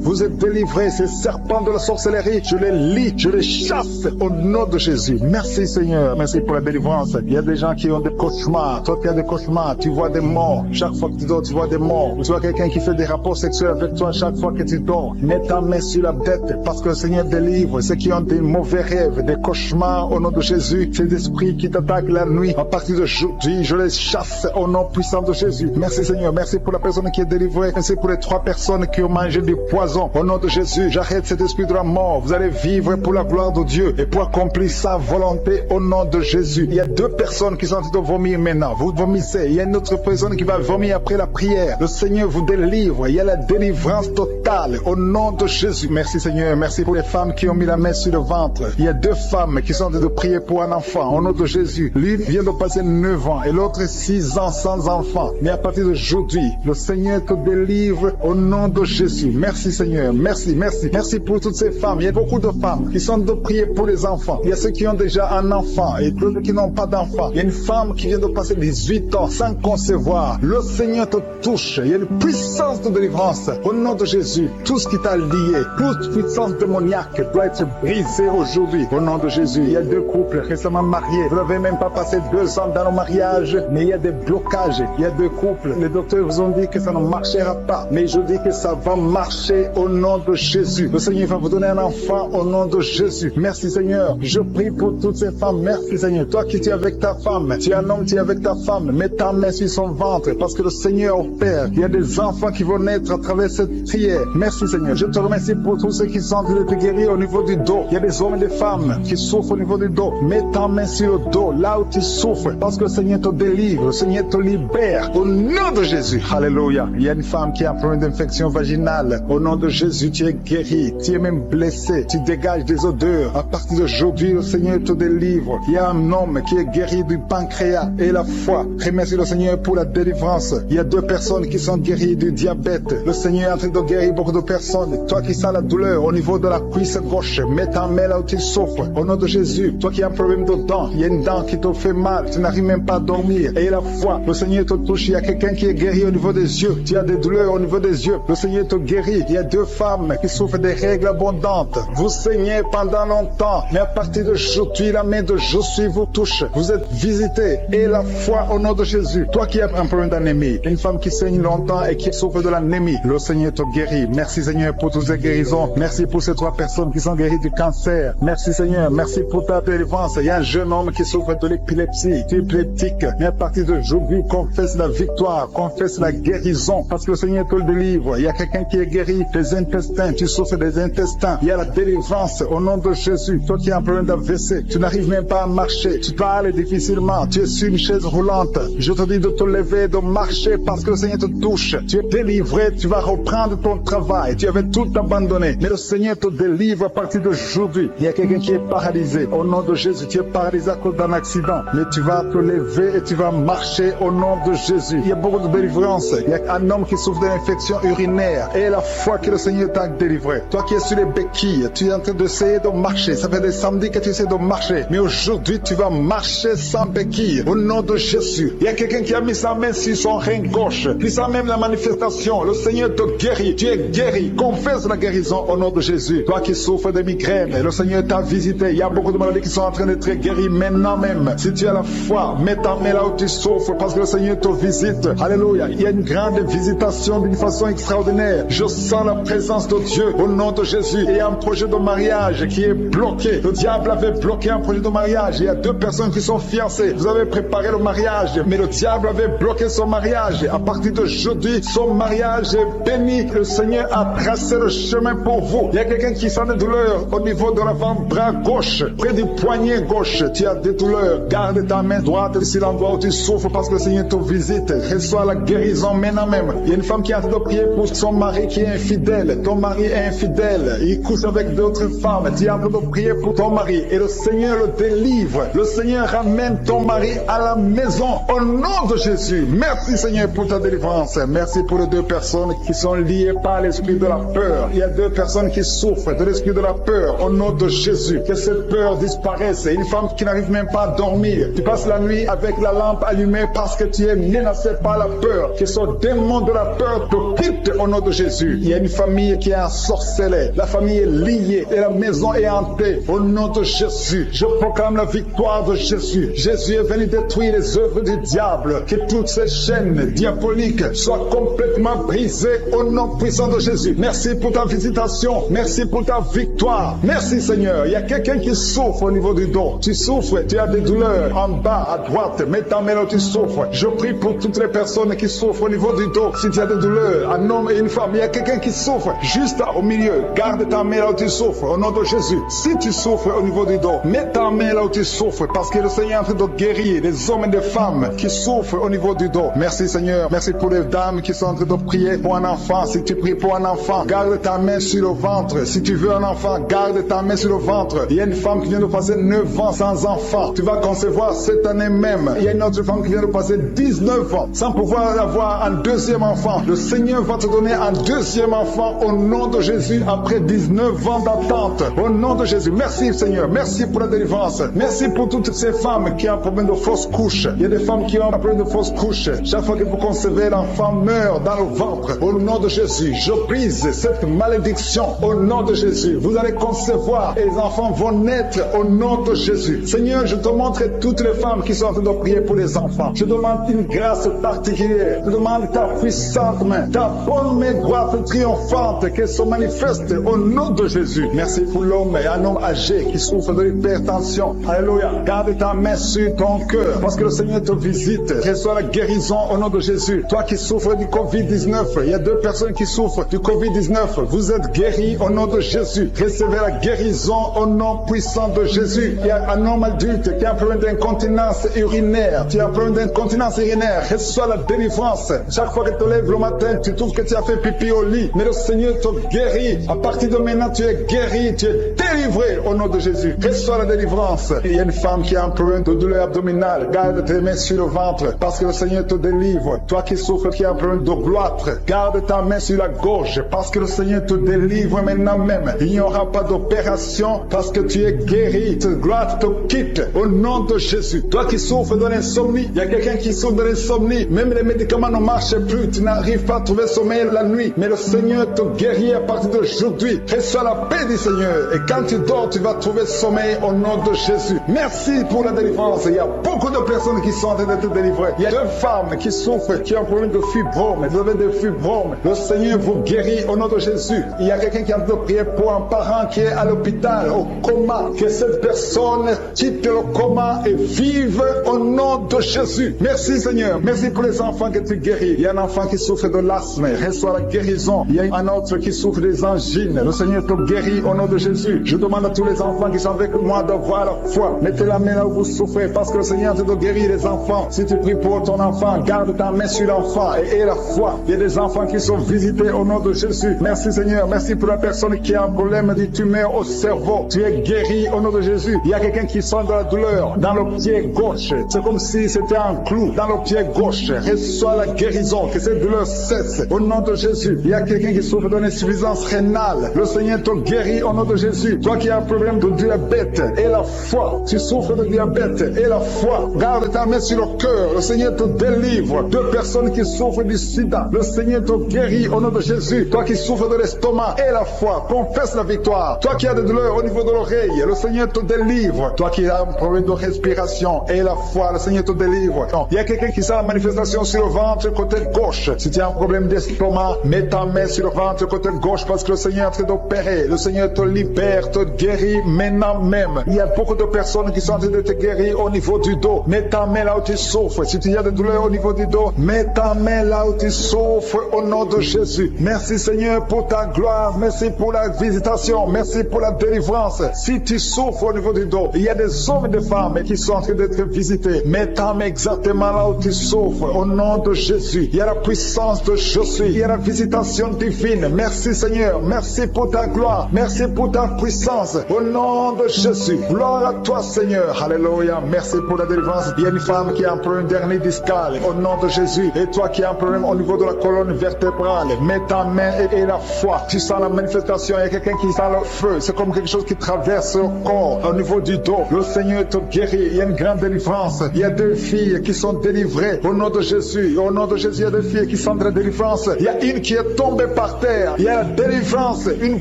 vous êtes délivrés. Ces serpents de la sorcellerie, je les lis, je les chasse au nom de Jésus. Merci Seigneur, merci pour la délivrance. Il y a des gens qui ont des cauchemars. Toi qui as des cauchemars, tu vois des morts. Chaque fois que tu dors, tu vois des morts. Tu vois quelqu'un qui fait des rapports sexuels avec toi chaque fois que tu dors. Mets ta main sur la tête parce que le Seigneur délivre ceux qui ont des mauvais rêves, des cauchemars au nom de Jésus. Ces esprits qui t'attaquent la nuit, à partir d'aujourd'hui, je les chasse au nom puissant de Jésus. Merci Seigneur, merci pour la personne qui est délivrée. Merci pour les 3 personnes qui ont mangé du poison. Au nom de Jésus, j'arrête cet esprit de la mort. Vous allez vivre pour la gloire de Dieu et pour accomplir sa volonté au nom de Jésus. Il y a 2 personnes qui sont en train de vomir maintenant. Vous vomissez. Il y a une autre personne qui va vomir après la prière. Le Seigneur vous délivre. Il y a la délivrance totale au nom de Jésus. Merci Seigneur. Merci pour les femmes qui ont mis la main sur le ventre. Il y a 2 femmes qui sont en train de prier pour un enfant au nom de Jésus. L'une vient de passer 9 ans et l'autre 6 ans sans enfant. Mais à partir d'aujourd'hui, le Seigneur te délivre au nom de Jésus. Merci Seigneur. Merci, merci. Merci pour toutes ces femmes. Il y a beaucoup de femmes qui sont de prier pour les enfants. Il y a ceux qui ont déjà un enfant et d'autres qui n'ont pas d'enfant. Il y a une femme qui vient de passer 18 ans sans concevoir. Le Seigneur te touche. Il y a une puissance de délivrance. Au nom de Jésus, tout ce qui t'a lié, toute puissance démoniaque doit être brisée aujourd'hui. Au nom de Jésus, il y a 2 couples récemment mariés. Vous n'avez même pas passé 2 ans dans le mariage, mais il y a des blocages. Il y a 2 couples. Les docteurs vous ont dit que ça ne marchera pas. Mais je dis que ça va marcher au nom de Jésus. Le Seigneur va vous donner un enfant au nom de Jésus. Merci Seigneur. Je prie pour toutes ces femmes. Merci Seigneur. Toi qui es avec ta femme, tu es un homme, tu es avec ta femme. Mets ta main sur son ventre parce que le Seigneur opère. Il y a des enfants qui vont naître à travers cette prière. Merci Seigneur. Je te remercie pour tous ceux qui sont de te guérir au niveau du dos. Il y a des hommes et des femmes qui souffrent au niveau du dos. Mets ta main sur le dos, là où tu souffres, parce que le Seigneur te délivre, le Seigneur te libère. Au nom de Jésus. Alléluia. Il y a une femme qui a un problème d'infection vaginale. Au nom de Jésus, tu es guéri. Tu es même blessé. Tu dégages des odeurs. À partir d'aujourd'hui, le Seigneur te délivre. Il y a un homme qui est guéri du pancréas et la foi. Remercie le Seigneur pour la délivrance. Il y a 2 personnes qui sont guéries du diabète. Le Seigneur est en train de guérir beaucoup de personnes. Toi qui sens la douleur au niveau de la cuisse gauche, mets ta main là où tu souffres. Au nom de Jésus, toi qui as un problème de dents, il y a une dent qui te fait mal, tu n'arrives même pas à dormir. Et la foi, le Seigneur te touche. Il y a quelqu'un qui est guéri au niveau des yeux. Tu as des douleurs au niveau des yeux. Le Seigneur te guérit. Il y a 2 femmes qui souffrent des règles abondantes. Vous saignez pendant longtemps, mais à partir d'aujourd'hui, la main de Jésus vous touche. Vous êtes visités. Et la foi au nom de Jésus. Toi qui as un problème d'anémie, une femme qui saigne longtemps et qui souffre de l'anémie, le Seigneur te guérit. Merci Seigneur pour toutes ces guérisons. Merci pour ces 3 personnes qui sont guéries du cancer. Merci Seigneur. Merci pour ta délivrance. Il y a un jeune homme qui souffre de l'épilepsie. Tu es épileptique. Mais à partir d'aujourd'hui, confesse la victoire, confesse la guérison, parce que le Seigneur te le délivre. Il y a quelqu'un qui est guéri des intestins. Tu souffres des intestins. Il y a la délivrance au nom de Jésus. Toi qui as un problème d'AVC, tu n'arrives même pas à marcher. Tu parles difficilement. Tu es sur une chaise roulante. Je te dis de te lever, de marcher, parce que le Seigneur te touche. Tu es délivré. Tu vas reprendre ton travail. Tu avais tout abandonné. Mais le Seigneur te délivre à partir d'aujourd'hui. Il y a quelqu'un qui est paralysé. Au nom de Jésus, tu es paralysé à cause d'un accident. Mais tu vas te lever et tu vas marcher au nom de Jésus. Il y a beaucoup de délivrance. Il y a un homme qui souffre d'une infection urinaire. Et la foi que le Seigneur t'a délivré. Toi qui es sur les béquilles, tu es en train d'essayer de marcher. Ça fait des samedis que tu essaies de marcher. Mais aujourd'hui, tu vas marcher sans béquilles. Au nom de Jésus. Il y a quelqu'un qui a mis sa main sur son rein gauche. Tu sens même la manifestation. Le Seigneur te guérit. Tu es guéri. Confesse la guérison au nom de Jésus. Toi qui souffres de migraines, le Seigneur t'a visité. Il y a beaucoup de maladies qui sont en train d'être guéries maintenant même. Si tu as la foi, mets ta main là où tu souffres parce que le Seigneur te visite. Alléluia. Il y a une grande visitation d'une façon extraordinaire. Je sens la présence de Dieu au nom de Jésus. Il y a un projet de mariage qui est bloqué. Le diable avait bloqué un projet de mariage. Il y a 2 personnes qui sont fiancées. Vous avez préparé le mariage, mais le diable avait bloqué son mariage. À partir d'aujourd'hui, son mariage est béni. Le Seigneur a tracé le chemin pour vous. Il y a quelqu'un qui sent des douleurs au niveau de l'avant-bras gauche, près du poignet gauche. Tu as des douleurs. Garde ta main droite ici l'endroit où tu souffres parce que le Seigneur te visite. Reçois la guérison maintenant même. Il y a une femme qui est en train de prier pour son mari qui est infidèle. Ton mari est infidèle. Il couche avec d'autres femmes. Tu es en train de prier pour ton mari et le Seigneur le délivre. Le Seigneur ramène ton mari à la maison au nom de Jésus. Merci Seigneur pour ta délivrance. Merci pour les deux personnes qui sont liées par l'esprit de la peur. Il y a deux personnes qui souffrent de l'esprit de la peur au nom de Jésus. Que cette peur disparaisse. Une femme qui n'arrive même pas à dormir. Tu passes la nuit avec la lampe allumée parce que tu es menacé par la peur. Que ce démon de la peur te quitte au nom de Jésus. Il y a une famille qui est ensorcelée. La famille est liée et la maison est hantée au nom de Jésus. Je proclame la victoire de Jésus. Jésus est venu détruire les œuvres du diable. Que toutes ces chaînes diaboliques soient complètement brisées au nom puissant de Jésus. Merci pour ta visitation. Merci pour ta victoire. Merci Seigneur. Il y a quelqu'un qui souffre au niveau du dos. Tu souffres, tu as des douleurs en bas, à droite. Mets ta main là où tu souffres. Je prie pour toutes les personnes qui souffrent au niveau du dos. Si tu as des douleurs, un homme et une femme, il y a quelqu'un qui souffre juste au milieu. Garde ta main là où tu souffres au nom de Jésus. Si tu souffres au niveau du dos, mets ta main là où tu souffres parce que le Seigneur est en train de guérir des hommes et des femmes qui souffrent au niveau du dos. Merci Seigneur. Merci pour les dames qui sont en train de prier pour un enfant. Si tu pries pour un enfant, garde ta main sur le ventre. Si tu veux un enfant, garde ta main sur le ventre. Il y a une femme qui vient de passer 9 ans sans enfant. Tu vas concevoir cette année même. Il y a une autre femme qui vient de passer 19 ans sans pouvoir avoir un deuxième enfant. Le Seigneur va te donner un deuxième enfant au nom de Jésus après 19 ans d'attente. Au nom de Jésus. Merci Seigneur. Merci pour la délivrance. Merci pour toutes ces femmes qui ont un problème de fausse couche. Il y a des femmes qui ont un problème de fausse couche. Chaque fois que vous concevez, l'enfant meurt dans le ventre. Au nom de Jésus, je brise cette malédiction. Au nom de Jésus, vous allez concevoir et les enfants vont naître au nom de Jésus. Seigneur, je te montre toutes les femmes qui sont en train de prier pour les enfants. Je demande une grâce particulière. Je demande ta puissante main, ta bonne main droite triomphante qu'elle se manifeste au nom de Jésus. Merci pour l'homme et un homme âgé qui souffre de l'hypertension. Alléluia. Garde ta main sur ton cœur parce que le Seigneur te visite. Reçois la guérison au nom de Jésus. Toi qui souffres du Covid-19, il y a deux personnes qui souffrent du Covid-19. Vous êtes guéris au nom de Jésus. Recevez la guérison au nom puissant de Jésus. Il y a un homme adulte qui a un problème d'incontinence urinaire. Tu as un problème d'incontinence urinaire. Reçois la délivrance. Chaque fois que tu te lèves le matin, tu trouves que tu as fait pipi au lit. Mais le Seigneur te guérit. À partir de maintenant, tu es guéri. Tu es délivré au nom de Jésus. Reçois la délivrance. Il y a une femme qui a un problème de douleur abdominale. Garde tes mains sur le ventre parce que le Seigneur te délivre. Toi qui souffres, qui a un problème de gloître, garde ta main sur la gorge parce que le Seigneur te délivre maintenant même. Il n'y aura pas d'opération parce que tu es guéri. Cette gloire te quitte au nom de Jésus. Toi qui souffres de l'insomnie, il y a quelqu'un qui souffre de l'insomnie. Même les médicaments ne marchent plus. Tu n'arrives pas à trouver sommeil la nuit. Mais le Seigneur te guérit à partir d'aujourd'hui. Reçois la paix du Seigneur. Et quand tu dors, tu vas trouver sommeil au nom de Jésus. Merci pour la délivrance. Il y a beaucoup de personnes qui sont en train d'être délivrées. Il y a deux femmes qui souffrent, qui ont un problème de fibrome. Vous avez des fibromes. Le Seigneur vous guérit au nom de Jésus. Il y a quelqu'un qui est en train de prier pour un parent qui est à l'hôpital, au coma. Que cette personne quitte le coma et vive au nom de Jésus. Merci Seigneur. Merci pour les enfants que tu guéris. Il y a un enfant qui souffre de l'asthme. Reçois la guérison. Il y a un autre qui souffre des angines. Le Seigneur te guérit au nom de Jésus. Je demande à tous les enfants qui sont avec moi d'avoir la foi. Mettez la main là où vous souffrez parce que le Seigneur te guérit les enfants. Si tu pries pour ton enfant, garde ta main sur l'enfant et aie la foi. Il y a des enfants qui sont visités au nom de Jésus. Merci Seigneur. Merci pour la personne qui a un problème de tumeur au cerveau. Tu es guéri au nom de Jésus. Il y a quelqu'un qui sent de la douleur dans le pied gauche. C'est comme si c'était un clou dans le pied gauche. Reçois la guérison. Que cette douleur cesse au nom de Jésus. Il y a quelqu'un qui souffre d'une insuffisance rénale. Le Seigneur te guérit au nom de Jésus. Toi qui as un problème de diabète et la foi. Tu souffres de diabète et la foi. Garde ta main sur le cœur. Le Seigneur te délivre. Deux personnes qui souffrent du sida. Le Seigneur te guérit au nom de Jésus. Toi qui souffres de l'estomac et la foi. Confesse la victoire. Toi qui as des douleurs au niveau de l'oreille. Le Seigneur te délivre. Toi qui as un problème de respiration et la foi. Le Seigneur te délivre. Non. Il y a quelqu'un qui sent la manifestation sur le ventre côté gauche. Si tu as un problème d'estomac, mets ta main sur le ventre côté gauche parce que le Seigneur est en train d'opérer. Le Seigneur te libère, te guérit maintenant même. Il y a beaucoup de personnes qui sont en train de te guérir au niveau du dos. Mets ta main là où tu souffres. Si tu as des douleurs douleur au niveau du dos, mets ta main là où tu souffres au nom de Jésus. Merci Seigneur pour ta gloire, merci pour la visitation, merci pour la délivrance. Si tu souffres au niveau du dos, il y a des hommes et des femmes qui sont en train d'être visités. Mets ta main exactement là où tu souffres au nom de Jésus. Il y a la puissance de je suis, il y a la visitation divine. Merci Seigneur, merci pour ta gloire, merci pour ta puissance au nom de Jésus. Gloire à toi Seigneur, alléluia. Merci pour la délivrance. Il y a une femme qui a un problème dernier discal au nom de Jésus. Et toi qui as un problème au niveau de la colonne vertébrale, mets ta main et la foi. Tu sens la manifestation, il y a quelqu'un qui sent le feu. C'est comme quelque chose qui traverse le corps au niveau du dos. Le Seigneur te guérit. Il y a une grande délivrance. Il y a 2 filles qui sont délivrées au nom de Jésus. Au nom de Jésus, il y a 2 filles qui sont de la délivrance. Il y a une qui est tombée par terre. Il y a la délivrance, une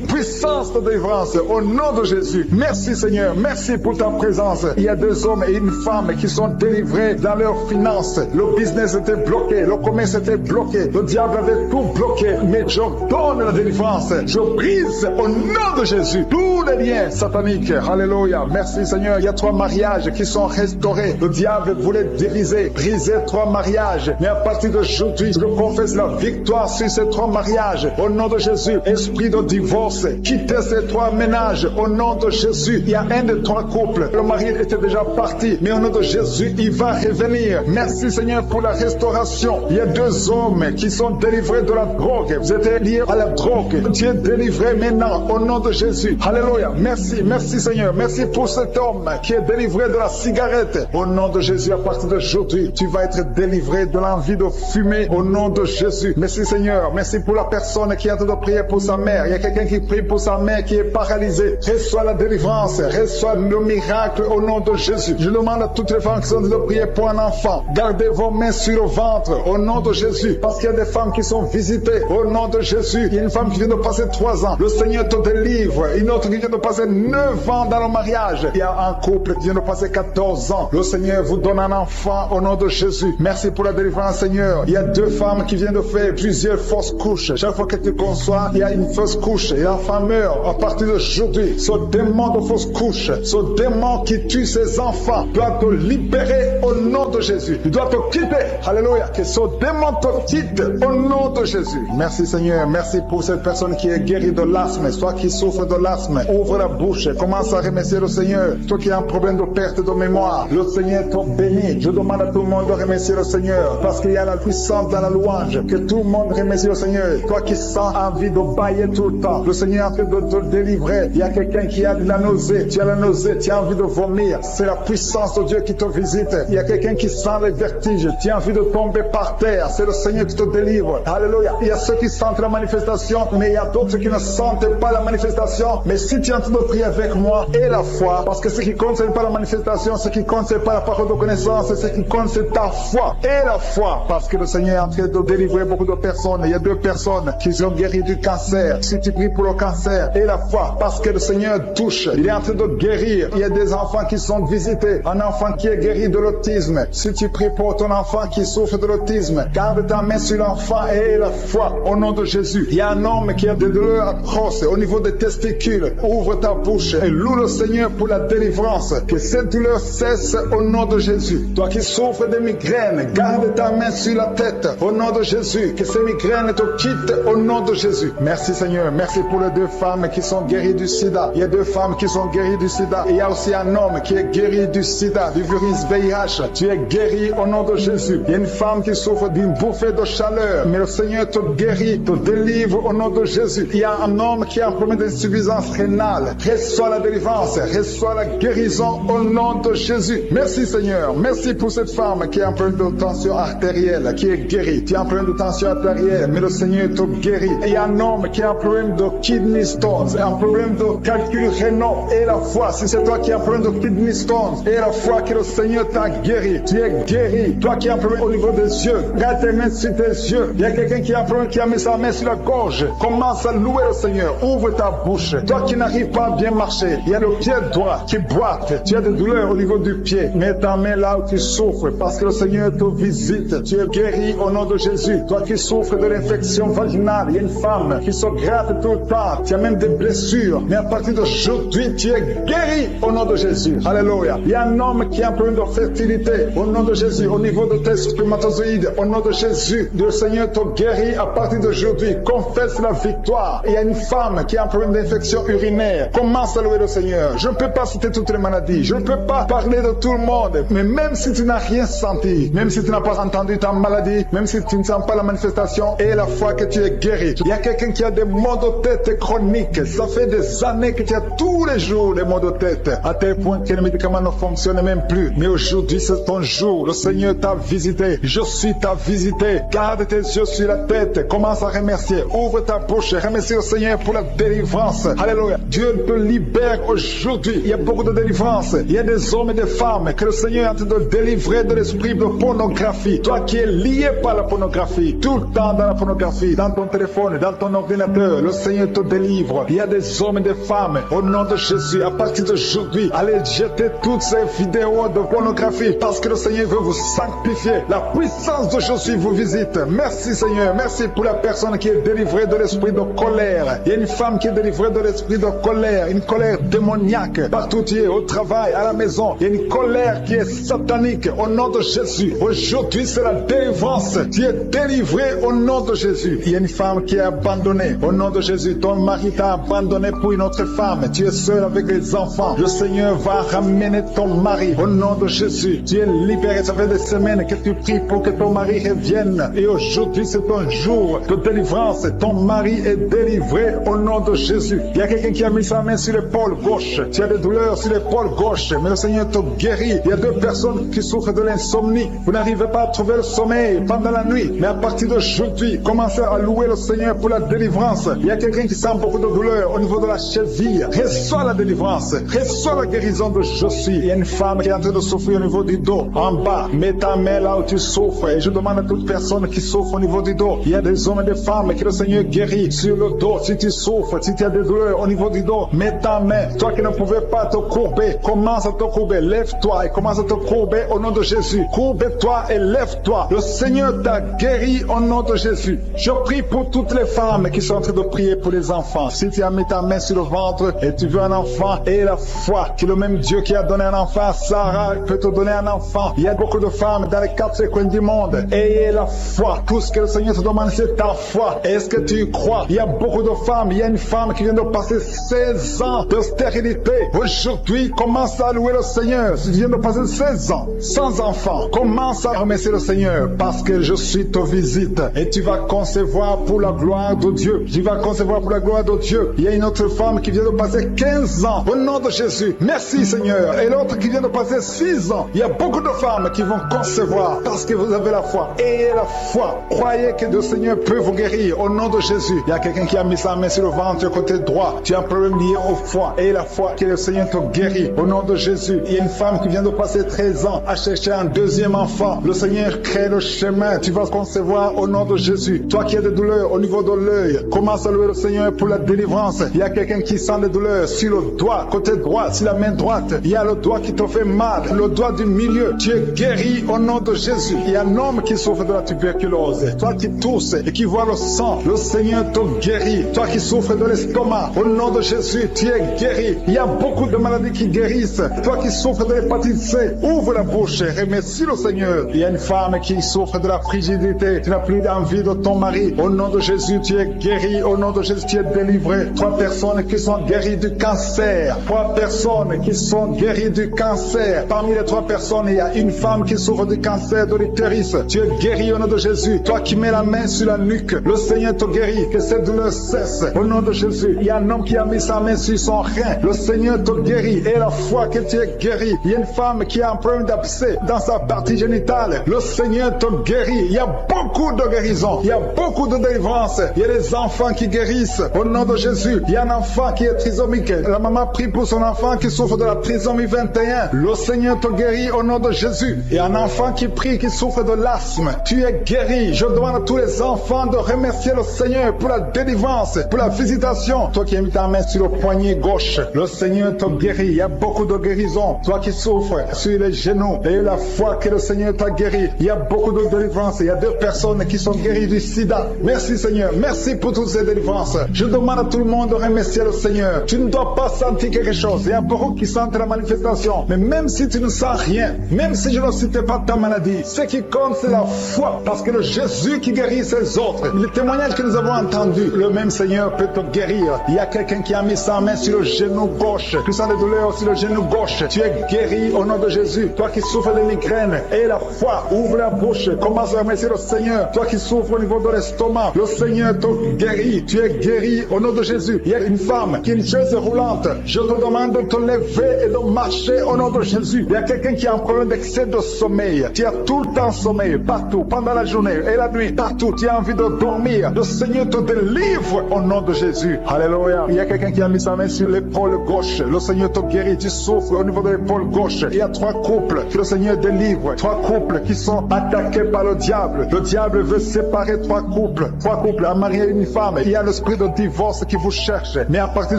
puissance de délivrance au nom de Jésus. Merci Seigneur, merci pour ta présence. Il y a 2 hommes et une femme qui sont délivrés dans leurs finances. Le business était bloqué, le commerce était bloqué, le diable avait tout bloqué. Mais je donne la délivrance. Je brise au nom de Jésus tous les liens sataniques. Alléluia. Merci Seigneur. Il y a 3 mariages qui sont restaurés. Le diable voulait briser 3 mariages. Mais à partir d'aujourd'hui, je confesse la victoire sur ces 3 mariages. Au nom de Jésus, esprit de divorce, quittez ces 3 ménages. Au nom de Jésus, il y a un des 3 couples. Le mari était déjà parti, mais au nom de Jésus, il va revenir. Merci Seigneur pour la restauration. Il y a 2 hommes qui sont délivrés de la drogue. Vous êtes liés à la drogue. Tu es délivré maintenant au nom de Jésus. Alléluia. Merci, merci Seigneur. Merci pour cet homme qui est délivré de la cigarette. Au nom de Jésus, à partir d'aujourd'hui, tu vas être délivré de l'envie de fumer au nom de Jésus. Merci Seigneur. Merci pour la personne qui est en train de prier pour sa mère. Il y a quelqu'un qui prie pour sa mère qui est paralysée. Reçois la délivrance. Reçois le miracle au nom de Jésus. Je demande à toutes les femmes qui sont en train de prier pour un enfant. Gardez vos mains sur le ventre au nom de Jésus. Parce qu'il y a des femmes qui sont visitées au nom de Jésus. Il y a une femme qui vient de passer 3 ans. Le Seigneur te délivre. Une autre qui vient de passer 9 ans dans le mariage. Il y a un couple qui vient de passer 14 ans. Le Seigneur vous donne un enfant au nom de Jésus. Merci pour la délivrance Seigneur. Il y a 2 femmes qui viennent de faire plusieurs fausses couches. Chaque fois que tu conçois, il y a une fausse couche et l'enfant meurt. À partir d'aujourd'hui, ce démon de fausse couche, ce démon qui tue ses enfants doit te libérer au nom de Jésus. Il doit te quitter. Alléluia. Que ce démon te quitte au nom de Jésus. Merci Seigneur. Merci pour cette personne qui est guérie de l'asthme. Toi qui souffres de l'asthme, ouvre la bouche. Commence à remercier le Seigneur. Toi qui as un problème de perte de mémoire, le Seigneur te bénit. Je demande à tout le monde de remercier le Seigneur parce qu'il y a la puissance dans la louange. Que tout le monde remercie le Seigneur. Toi qui sens envie de bailler tout le temps, le Seigneur est en train de te délivrer. Il y a quelqu'un qui a de la nausée. Tu as la nausée, tu as envie de vomir. C'est la puissance de Dieu qui te visite. Il y a quelqu'un qui sent les vertiges. Tu as envie de tomber par terre. C'est le Seigneur qui te délivre. Alléluia. Il y a ceux qui sentent la manifestation, mais il y a d'autres qui ne sentent pas la manifestation. Mais si tu es en train de prier avec moi et la foi, parce que ce qui compte, ce n'est pas la manifestation, ce qui compte, ce n'est pas la parole de connaissance, ce qui compte, c'est ta foi et la foi. Parce que le Seigneur est en train de délivrer beaucoup de personnes. Il y a 2 personnes qui sont guéries du cancer. Si tu pries pour le cancer et la foi, parce que le Seigneur touche, il est en train de guérir. Il y a des enfants qui sont visités. Un enfant qui est guéri de l'autisme. Si tu pries pour ton enfant qui souffre de l'autisme, garde ta main sur l'enfant et la foi au nom de Jésus. Il y a un homme qui a des douleurs atroces au niveau des testicules. Ouvre ta bouche et loue le Seigneur pour la délivrance. Que cette douleur cesse au nom de Jésus. Toi qui souffres de migraines, garde ta main sur la tête au nom de Jésus. Que ces migraines te quittent au nom de Jésus. Merci Seigneur. Merci pour les 2 femmes qui sont guéries du sida. Il y a 2 femmes qui sont guéries du sida. Et il y a aussi un homme qui est guéri du sida, du virus VIH. Tu es guéri au nom de Jésus. Il y a une femme qui souffre d'une bouffée de chaleur. Mais le Seigneur te guérit, te délivre au nom de Jésus. Il y a un homme qui a un problème d'insuffisance rénale. Reçois la délivrance, reçois la guérison au nom de Jésus. Merci Seigneur. Merci pour cette femme qui a un problème de tension artérielle, qui est guérie. Tu as un problème de tension artérielle, mais le Seigneur te guérit. Et il y a un homme qui a un problème de kidney stones, un problème de calcul rénal et la foi. Si c'est toi qui as un problème de kidney stones et la foi que le Seigneur t'a guéri, tu es guéri. Toi qui as un problème au niveau des yeux, garde tes mains sur tes yeux. Il y a quelqu'un qui a un problème qui a mis sa main sur la gorge. Commence à louer le Seigneur. Ouvre ta bouche. Toi qui n'arrives pas à bien marcher, il y a le pied droit qui boite. Tu as des douleurs au niveau du pied. Mets ta main là où tu souffres parce que le Seigneur te visite. Tu es guéri au nom de Jésus. Toi qui souffres de l'infection vaginale, il y a une femme qui se gratte tout le temps. Tu as même des blessures. Mais à partir d'aujourd'hui, tu es guéri au nom de Jésus. Alléluia. Il y a un homme qui a un problème de fertilité au nom de Jésus. Au niveau niveau de tes spermatozoïdes. Au nom de Jésus, le Seigneur te guérit à partir d'aujourd'hui. Confesse la victoire. Il y a une femme qui a un problème d'infection urinaire. Commence à louer le Seigneur. Je ne peux pas citer toutes les maladies. Je ne peux pas parler de tout le monde. Mais même si tu n'as rien senti, même si tu n'as pas entendu ta maladie, même si tu ne sens pas la manifestation et la foi que tu es guéri. Il y a quelqu'un qui a des maux de tête chroniques. Ça fait des années que tu as tous les jours des maux de tête. À tel point que les médicaments ne fonctionnent même plus. Mais aujourd'hui, c'est ton jour. Le Seigneur t'a visité. Je suis t'a visité. Garde tes yeux sur la tête. Commence à remercier. Ouvre ta bouche. Remercie le Seigneur pour la délivrance. Alléluia. Dieu te libère aujourd'hui. Il y a beaucoup de délivrance. Il y a des hommes et des femmes que le Seigneur est en train de délivrer de l'esprit de pornographie. Toi qui es lié par la pornographie, tout le temps dans la pornographie, dans ton téléphone, dans ton ordinateur, le Seigneur te délivre. Il y a des hommes et des femmes, au nom de Jésus, à partir d'aujourd'hui, allez jeter toutes ces vidéos de pornographie parce que le Seigneur veut vous sanctifier. La puissance de Jésus vous visite. Merci Seigneur. Merci pour la personne qui est délivrée de l'esprit de colère. Il y a une femme qui est délivrée de l'esprit de colère, une colère démoniaque. Partout tu es, au travail, à la maison, il y a une colère qui est satanique. Au nom de Jésus, aujourd'hui c'est la délivrance. Tu es délivré au nom de Jésus. Il y a une femme qui est abandonnée. Au nom de Jésus, ton mari t'a abandonné pour une autre femme. Tu es seul avec les enfants. Le Seigneur va ramener ton mari. Au nom de Jésus, tu es libéré. Ça fait des semaines que tu pries pour que ton mari revienne. Et aujourd'hui, c'est ton jour de délivrance. Ton mari est délivré au nom de Jésus. Il y a quelqu'un qui a mis sa main sur l'épaule gauche. Tu as des douleurs sur l'épaule gauche, mais le Seigneur te guérit. Il y a deux personnes qui souffrent de l'insomnie. Vous n'arrivez pas à trouver le sommeil pendant la nuit. Mais à partir d'aujourd'hui, commencez à louer le Seigneur pour la délivrance. Il y a quelqu'un qui sent beaucoup de douleur au niveau de la cheville. Reçois la délivrance. Reçois la guérison de Jésus. Il y a une femme qui est en train de souffrir au niveau du dos. En bas, mets ta main là où tu souffres. Et je demande à toute personne qui souffre au niveau du dos. Il y a des hommes et des femmes que le Seigneur guérit sur le dos. Si tu souffres, si tu as des douleurs au niveau du dos, mets ta main. Toi qui ne pouvais pas te courber, commence à te courber. Lève-toi et commence à te courber au nom de Jésus. Courbe-toi et lève-toi. Le Seigneur t'a guéri au nom de Jésus. Je prie pour toutes les femmes qui sont en train de prier pour les enfants. Si tu as mis ta main sur le ventre et tu veux un enfant, et la foi que le même Dieu qui a donné un enfant à Sarah peut te donner un enfant. Il y a beaucoup de femmes dans les quatre coins du monde. Ayez la foi. Tout ce que le Seigneur te demande, c'est ta foi. Est-ce que tu y crois? Il y a beaucoup de femmes. Il y a une femme qui vient de passer 16 ans de stérilité. Aujourd'hui, commence à louer le Seigneur. Si tu viens de passer 16 ans sans enfant, commence à remercier le Seigneur parce que je suis te visite et tu vas concevoir pour la gloire de Dieu. Tu vas concevoir pour la gloire de Dieu. Il y a une autre femme qui vient de passer 15 ans au nom de Jésus. Merci Seigneur. Et l'autre qui vient de passer 6 ans. Il y a beaucoup de femmes qui vont concevoir parce que vous avez la foi. Ayez la foi. Croyez que le Seigneur peut vous guérir au nom de Jésus. Il y a quelqu'un qui a mis sa main sur le ventre côté droit. Tu as un problème lié au foie. Ayez la foi que le Seigneur te guérit au nom de Jésus. Il y a une femme qui vient de passer 13 ans à chercher un deuxième enfant. Le Seigneur crée le chemin. Tu vas concevoir au nom de Jésus. Toi qui as des douleurs au niveau de l'œil, commence à louer le Seigneur pour la délivrance. Il y a quelqu'un qui sent des douleurs sur le doigt, côté droit, sur la main droite. Il y a le doigt qui te fait mal, le doigt du milieu. Tu es guéri au nom de Jésus. Il y a un homme qui souffre de la tuberculose. Toi qui tousses et qui vois le sang, le Seigneur te guérit. Toi qui souffres de l'estomac, au nom de Jésus, tu es guéri. Il y a beaucoup de maladies qui guérissent. Toi qui souffres de l'hépatite C, ouvre la bouche et remercie le Seigneur. Il y a une femme qui souffre de la frigidité. Tu n'as plus envie de ton mari. Au nom de Jésus, tu es guéri. Au nom de Jésus, tu es délivré. 3 personnes qui sont guéries du cancer. 3 personnes qui sont guéries du cancer. Parmi les 3 personnes, il y a une femme qui souffre du cancer de l'utérus. Tu es guéri au nom de Jésus. Toi qui mets la main sur la nuque, le Seigneur te guérit. Que cette douleur cesse. Au nom de Jésus. Il y a un homme qui a mis sa main sur son rein. Le Seigneur te guérit. Et la foi que tu es guéri. Il y a une femme qui a un problème d'abcès dans sa partie génitale. Le Seigneur te guérit. Il y a beaucoup de guérisons. Il y a beaucoup de délivrance. Il y a des enfants qui guérissent. Au nom de Jésus. Il y a un enfant qui est trisomique. La maman prie pour son enfant qui souffre de la trisomie 21. Le Seigneur te guérit au nom de Jésus. Il y a un enfant qui prie, qui souffre de l'asthme. Tu es guéri. Je demande à tous les enfants de remercier le Seigneur pour la délivrance, pour la visitation. Toi qui as mis ta main sur le poignet gauche, le Seigneur te guérit. Il y a beaucoup de guérisons. Toi qui souffres sur les genoux, et la foi que le Seigneur t'a guéri. Il y a beaucoup de délivrance. Il y a 2 personnes qui sont guéries du sida. Merci Seigneur. Merci pour toutes ces délivrances. Je demande à tout le monde de remercier le Seigneur. Tu ne dois pas sentir quelque chose. Il y a beaucoup qui sentent la manifestation. Mais même si tu ne sens rien, même si je ne citais pas ta ta maladie. Ce qui compte, c'est la foi. Parce que le Jésus qui guérit ses autres. Le témoignage que nous avons entendu, le même Seigneur peut te guérir. Il y a quelqu'un qui a mis sa main sur le genou gauche. Tu sens des douleurs sur le genou gauche. Tu es guéri au nom de Jésus. Toi qui souffres de migraine, et la foi, ouvre la bouche. Commence à remercier le Seigneur. Toi qui souffres au niveau de l'estomac, le Seigneur te guérit. Tu es guéri au nom de Jésus. Il y a une femme qui a une chaise roulante. Je te demande de te lever et de marcher au nom de Jésus. Il y a quelqu'un qui a un problème d'excès de sommeil. Tu as tout le temps sommeil, partout, pendant la journée et la nuit, partout. Tu as envie de dormir. Le Seigneur te délivre au nom de Jésus. Alléluia. Il y a quelqu'un qui a mis sa main sur l'épaule gauche. Le Seigneur te guérit. Tu souffres au niveau de l'épaule gauche. Il y a 3 couples que le Seigneur délivre. 3 couples qui sont attaqués par le diable. Le diable veut séparer 3 couples. 3 couples à marier une femme. Il y a l'esprit de divorce qui vous cherche. Mais à partir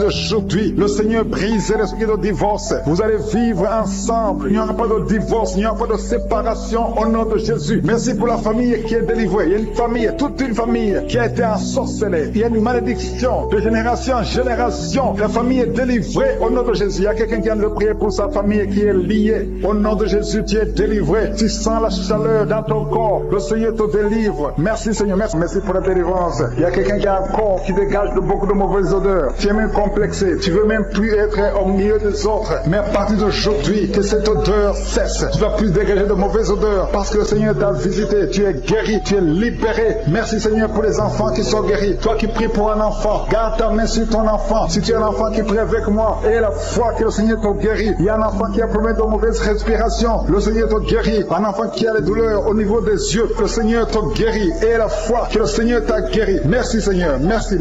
d'aujourd'hui, le Seigneur brise l'esprit de divorce. Vous allez vivre ensemble. Il n'y aura pas de divorce. Il n'y aura pas de séparation au nom de Jésus. Merci pour la famille qui est délivrée. Il y a une famille, toute une famille qui a été ensorcelée. Il y a une malédiction de génération en génération. La famille est délivrée au nom de Jésus. Il y a quelqu'un qui vient de prier pour sa famille qui est liée. Au nom de Jésus, tu es délivré. Tu sens la chaleur dans ton corps. Le Seigneur te délivre. Merci Seigneur. Merci pour la délivrance. Il y a quelqu'un qui a un corps qui dégage de beaucoup de mauvaises odeurs. Tu es même complexé. Tu veux même plus être au milieu des autres. Mais à partir d'aujourd'hui, que cette odeur cesse. Tu ne vas plus dégager de mauvaises odeurs parce que le Seigneur t'a visité. Tu es guéri. Tu es libéré. Merci Seigneur pour les enfants qui sont guéris. Toi qui pries pour un enfant, garde ta main sur ton enfant. Si tu es un enfant qui prie avec moi, et la foi que le Seigneur te guérit. Il y a un enfant qui a problème de mauvaise respiration. Le Seigneur te guérit. Un enfant qui a les douleurs au niveau des yeux. Le Seigneur te guérit. Et la foi que le Seigneur t'a guéri. Merci Seigneur. Merci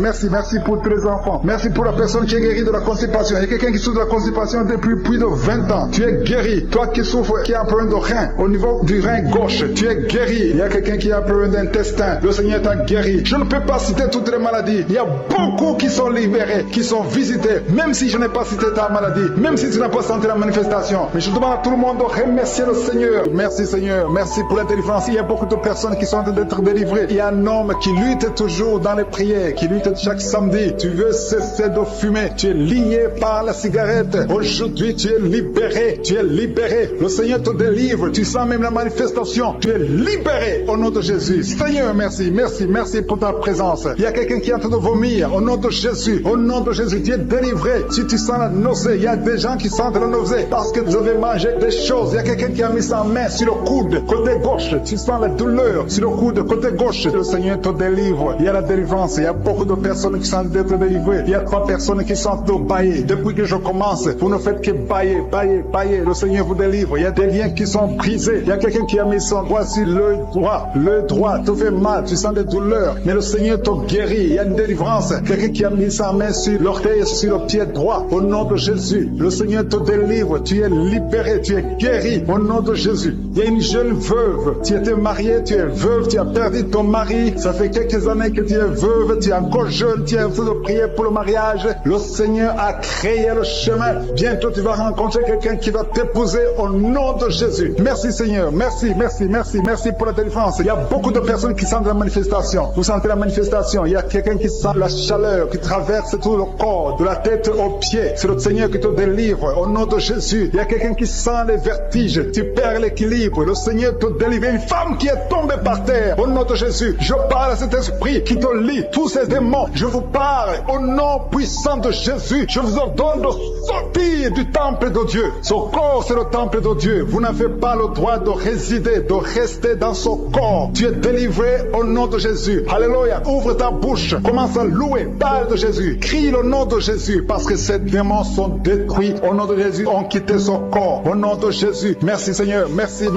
pour tous les enfants. Merci pour la personne qui est guérie de la constipation. Il y a quelqu'un qui souffre de la constipation depuis plus de 20 ans. Tu es guéri. Toi qui souffres, qui a un problème de rein, au niveau du rein gauche, tu es guéri. Il y a quelqu'un qui a un problème d'intestin. Le Seigneur t'a guéri. Je ne peux pas citer toutes les maladies. Il y a beaucoup qui sont libérés, qui sont visités. Même si je n'ai pas cité ta maladie, même si tu n'as pas senti la manifestation. Mais je demande à tout le monde de remercier le Seigneur. Merci Seigneur. Merci pour la délivrance. Il y a beaucoup de personnes qui sont en train d'être délivrées. Il y a un homme qui lutte toujours dans les prières, qui lutte chaque samedi. Tu veux cesser de fumer. Tu es lié par la cigarette. Aujourd'hui, tu es libéré. Tu es libéré. Le Seigneur te délivre. Tu sens même la manifestation. Tu es libéré au nom de Jésus. Seigneur, merci pour ta présence. Il y a quelqu'un qui est en train de vomir. Au nom de Jésus. Au nom de Jésus, tu es délivré. Si tu sens la nausée, il y a des gens qui sentent la nausée parce que vous avez mangé des choses. Il y a quelqu'un qui a mis sa main sur le coude, côté gauche. Tu sens la douleur sur le coude, côté gauche. Le Seigneur te délivre. Il y a la délivrance. Il y a beaucoup de personnes qui sont d'être délivrées. Il y a 3 personnes qui sont de bailler. Depuis que je commence, vous ne faites que bailler. Le Seigneur vous délivre. Il y a des liens qui sont brisés. Il y a quelqu'un qui a mis son doigt sur le droit. Te fait mal. Tu sens des douleurs. Mais le Seigneur te guérit. Il y a une délivrance. Quelqu'un qui a mis sa main sur l'orteil, sur le pied droit. Au nom de Jésus. Le Seigneur te délivre. Tu es libéré. Tu es guéri. Au nom de Jésus. Il y a une jeune veuve. Tu étais mariée. Tu es veuve. Tu as perdu ton mari. Ça fait quelques années que tu es veuve. Tu es encore jeune. Tu es en train de prier pour le mariage. Le Seigneur a créé le chemin. Bientôt tu vas rencontrer quelqu'un qui va t'épouser au nom de Jésus. Merci Seigneur. Merci pour la délivrance. Il y a beaucoup de personnes qui sentent la manifestation. Vous sentez la manifestation. Il y a quelqu'un qui sent la chaleur qui traverse tout le corps, de la tête aux pieds. C'est le Seigneur qui te délivre au nom de Jésus. Il y a quelqu'un qui sent les vertiges. Tu perds l'équilibre. Le Seigneur te délivre. Une femme qui est tombée par terre au nom de Jésus. Je parle à cet esprit qui te lie. Tous ces démons, je vous parle au nom puissant de Jésus. Je vous ordonne de sortir du temple de Dieu. Son corps, c'est le temple de Dieu. Vous n'avez pas le droit de résider, de rester dans son corps. Tu es délivré au nom de Jésus. Alléluia. Ouvre ta bouche. Commence à louer. Parle de Jésus. Crie le nom de Jésus parce que ces démons sont détruits. Au nom de Jésus, ont quitté son corps. Au nom de Jésus. Merci Seigneur. Merci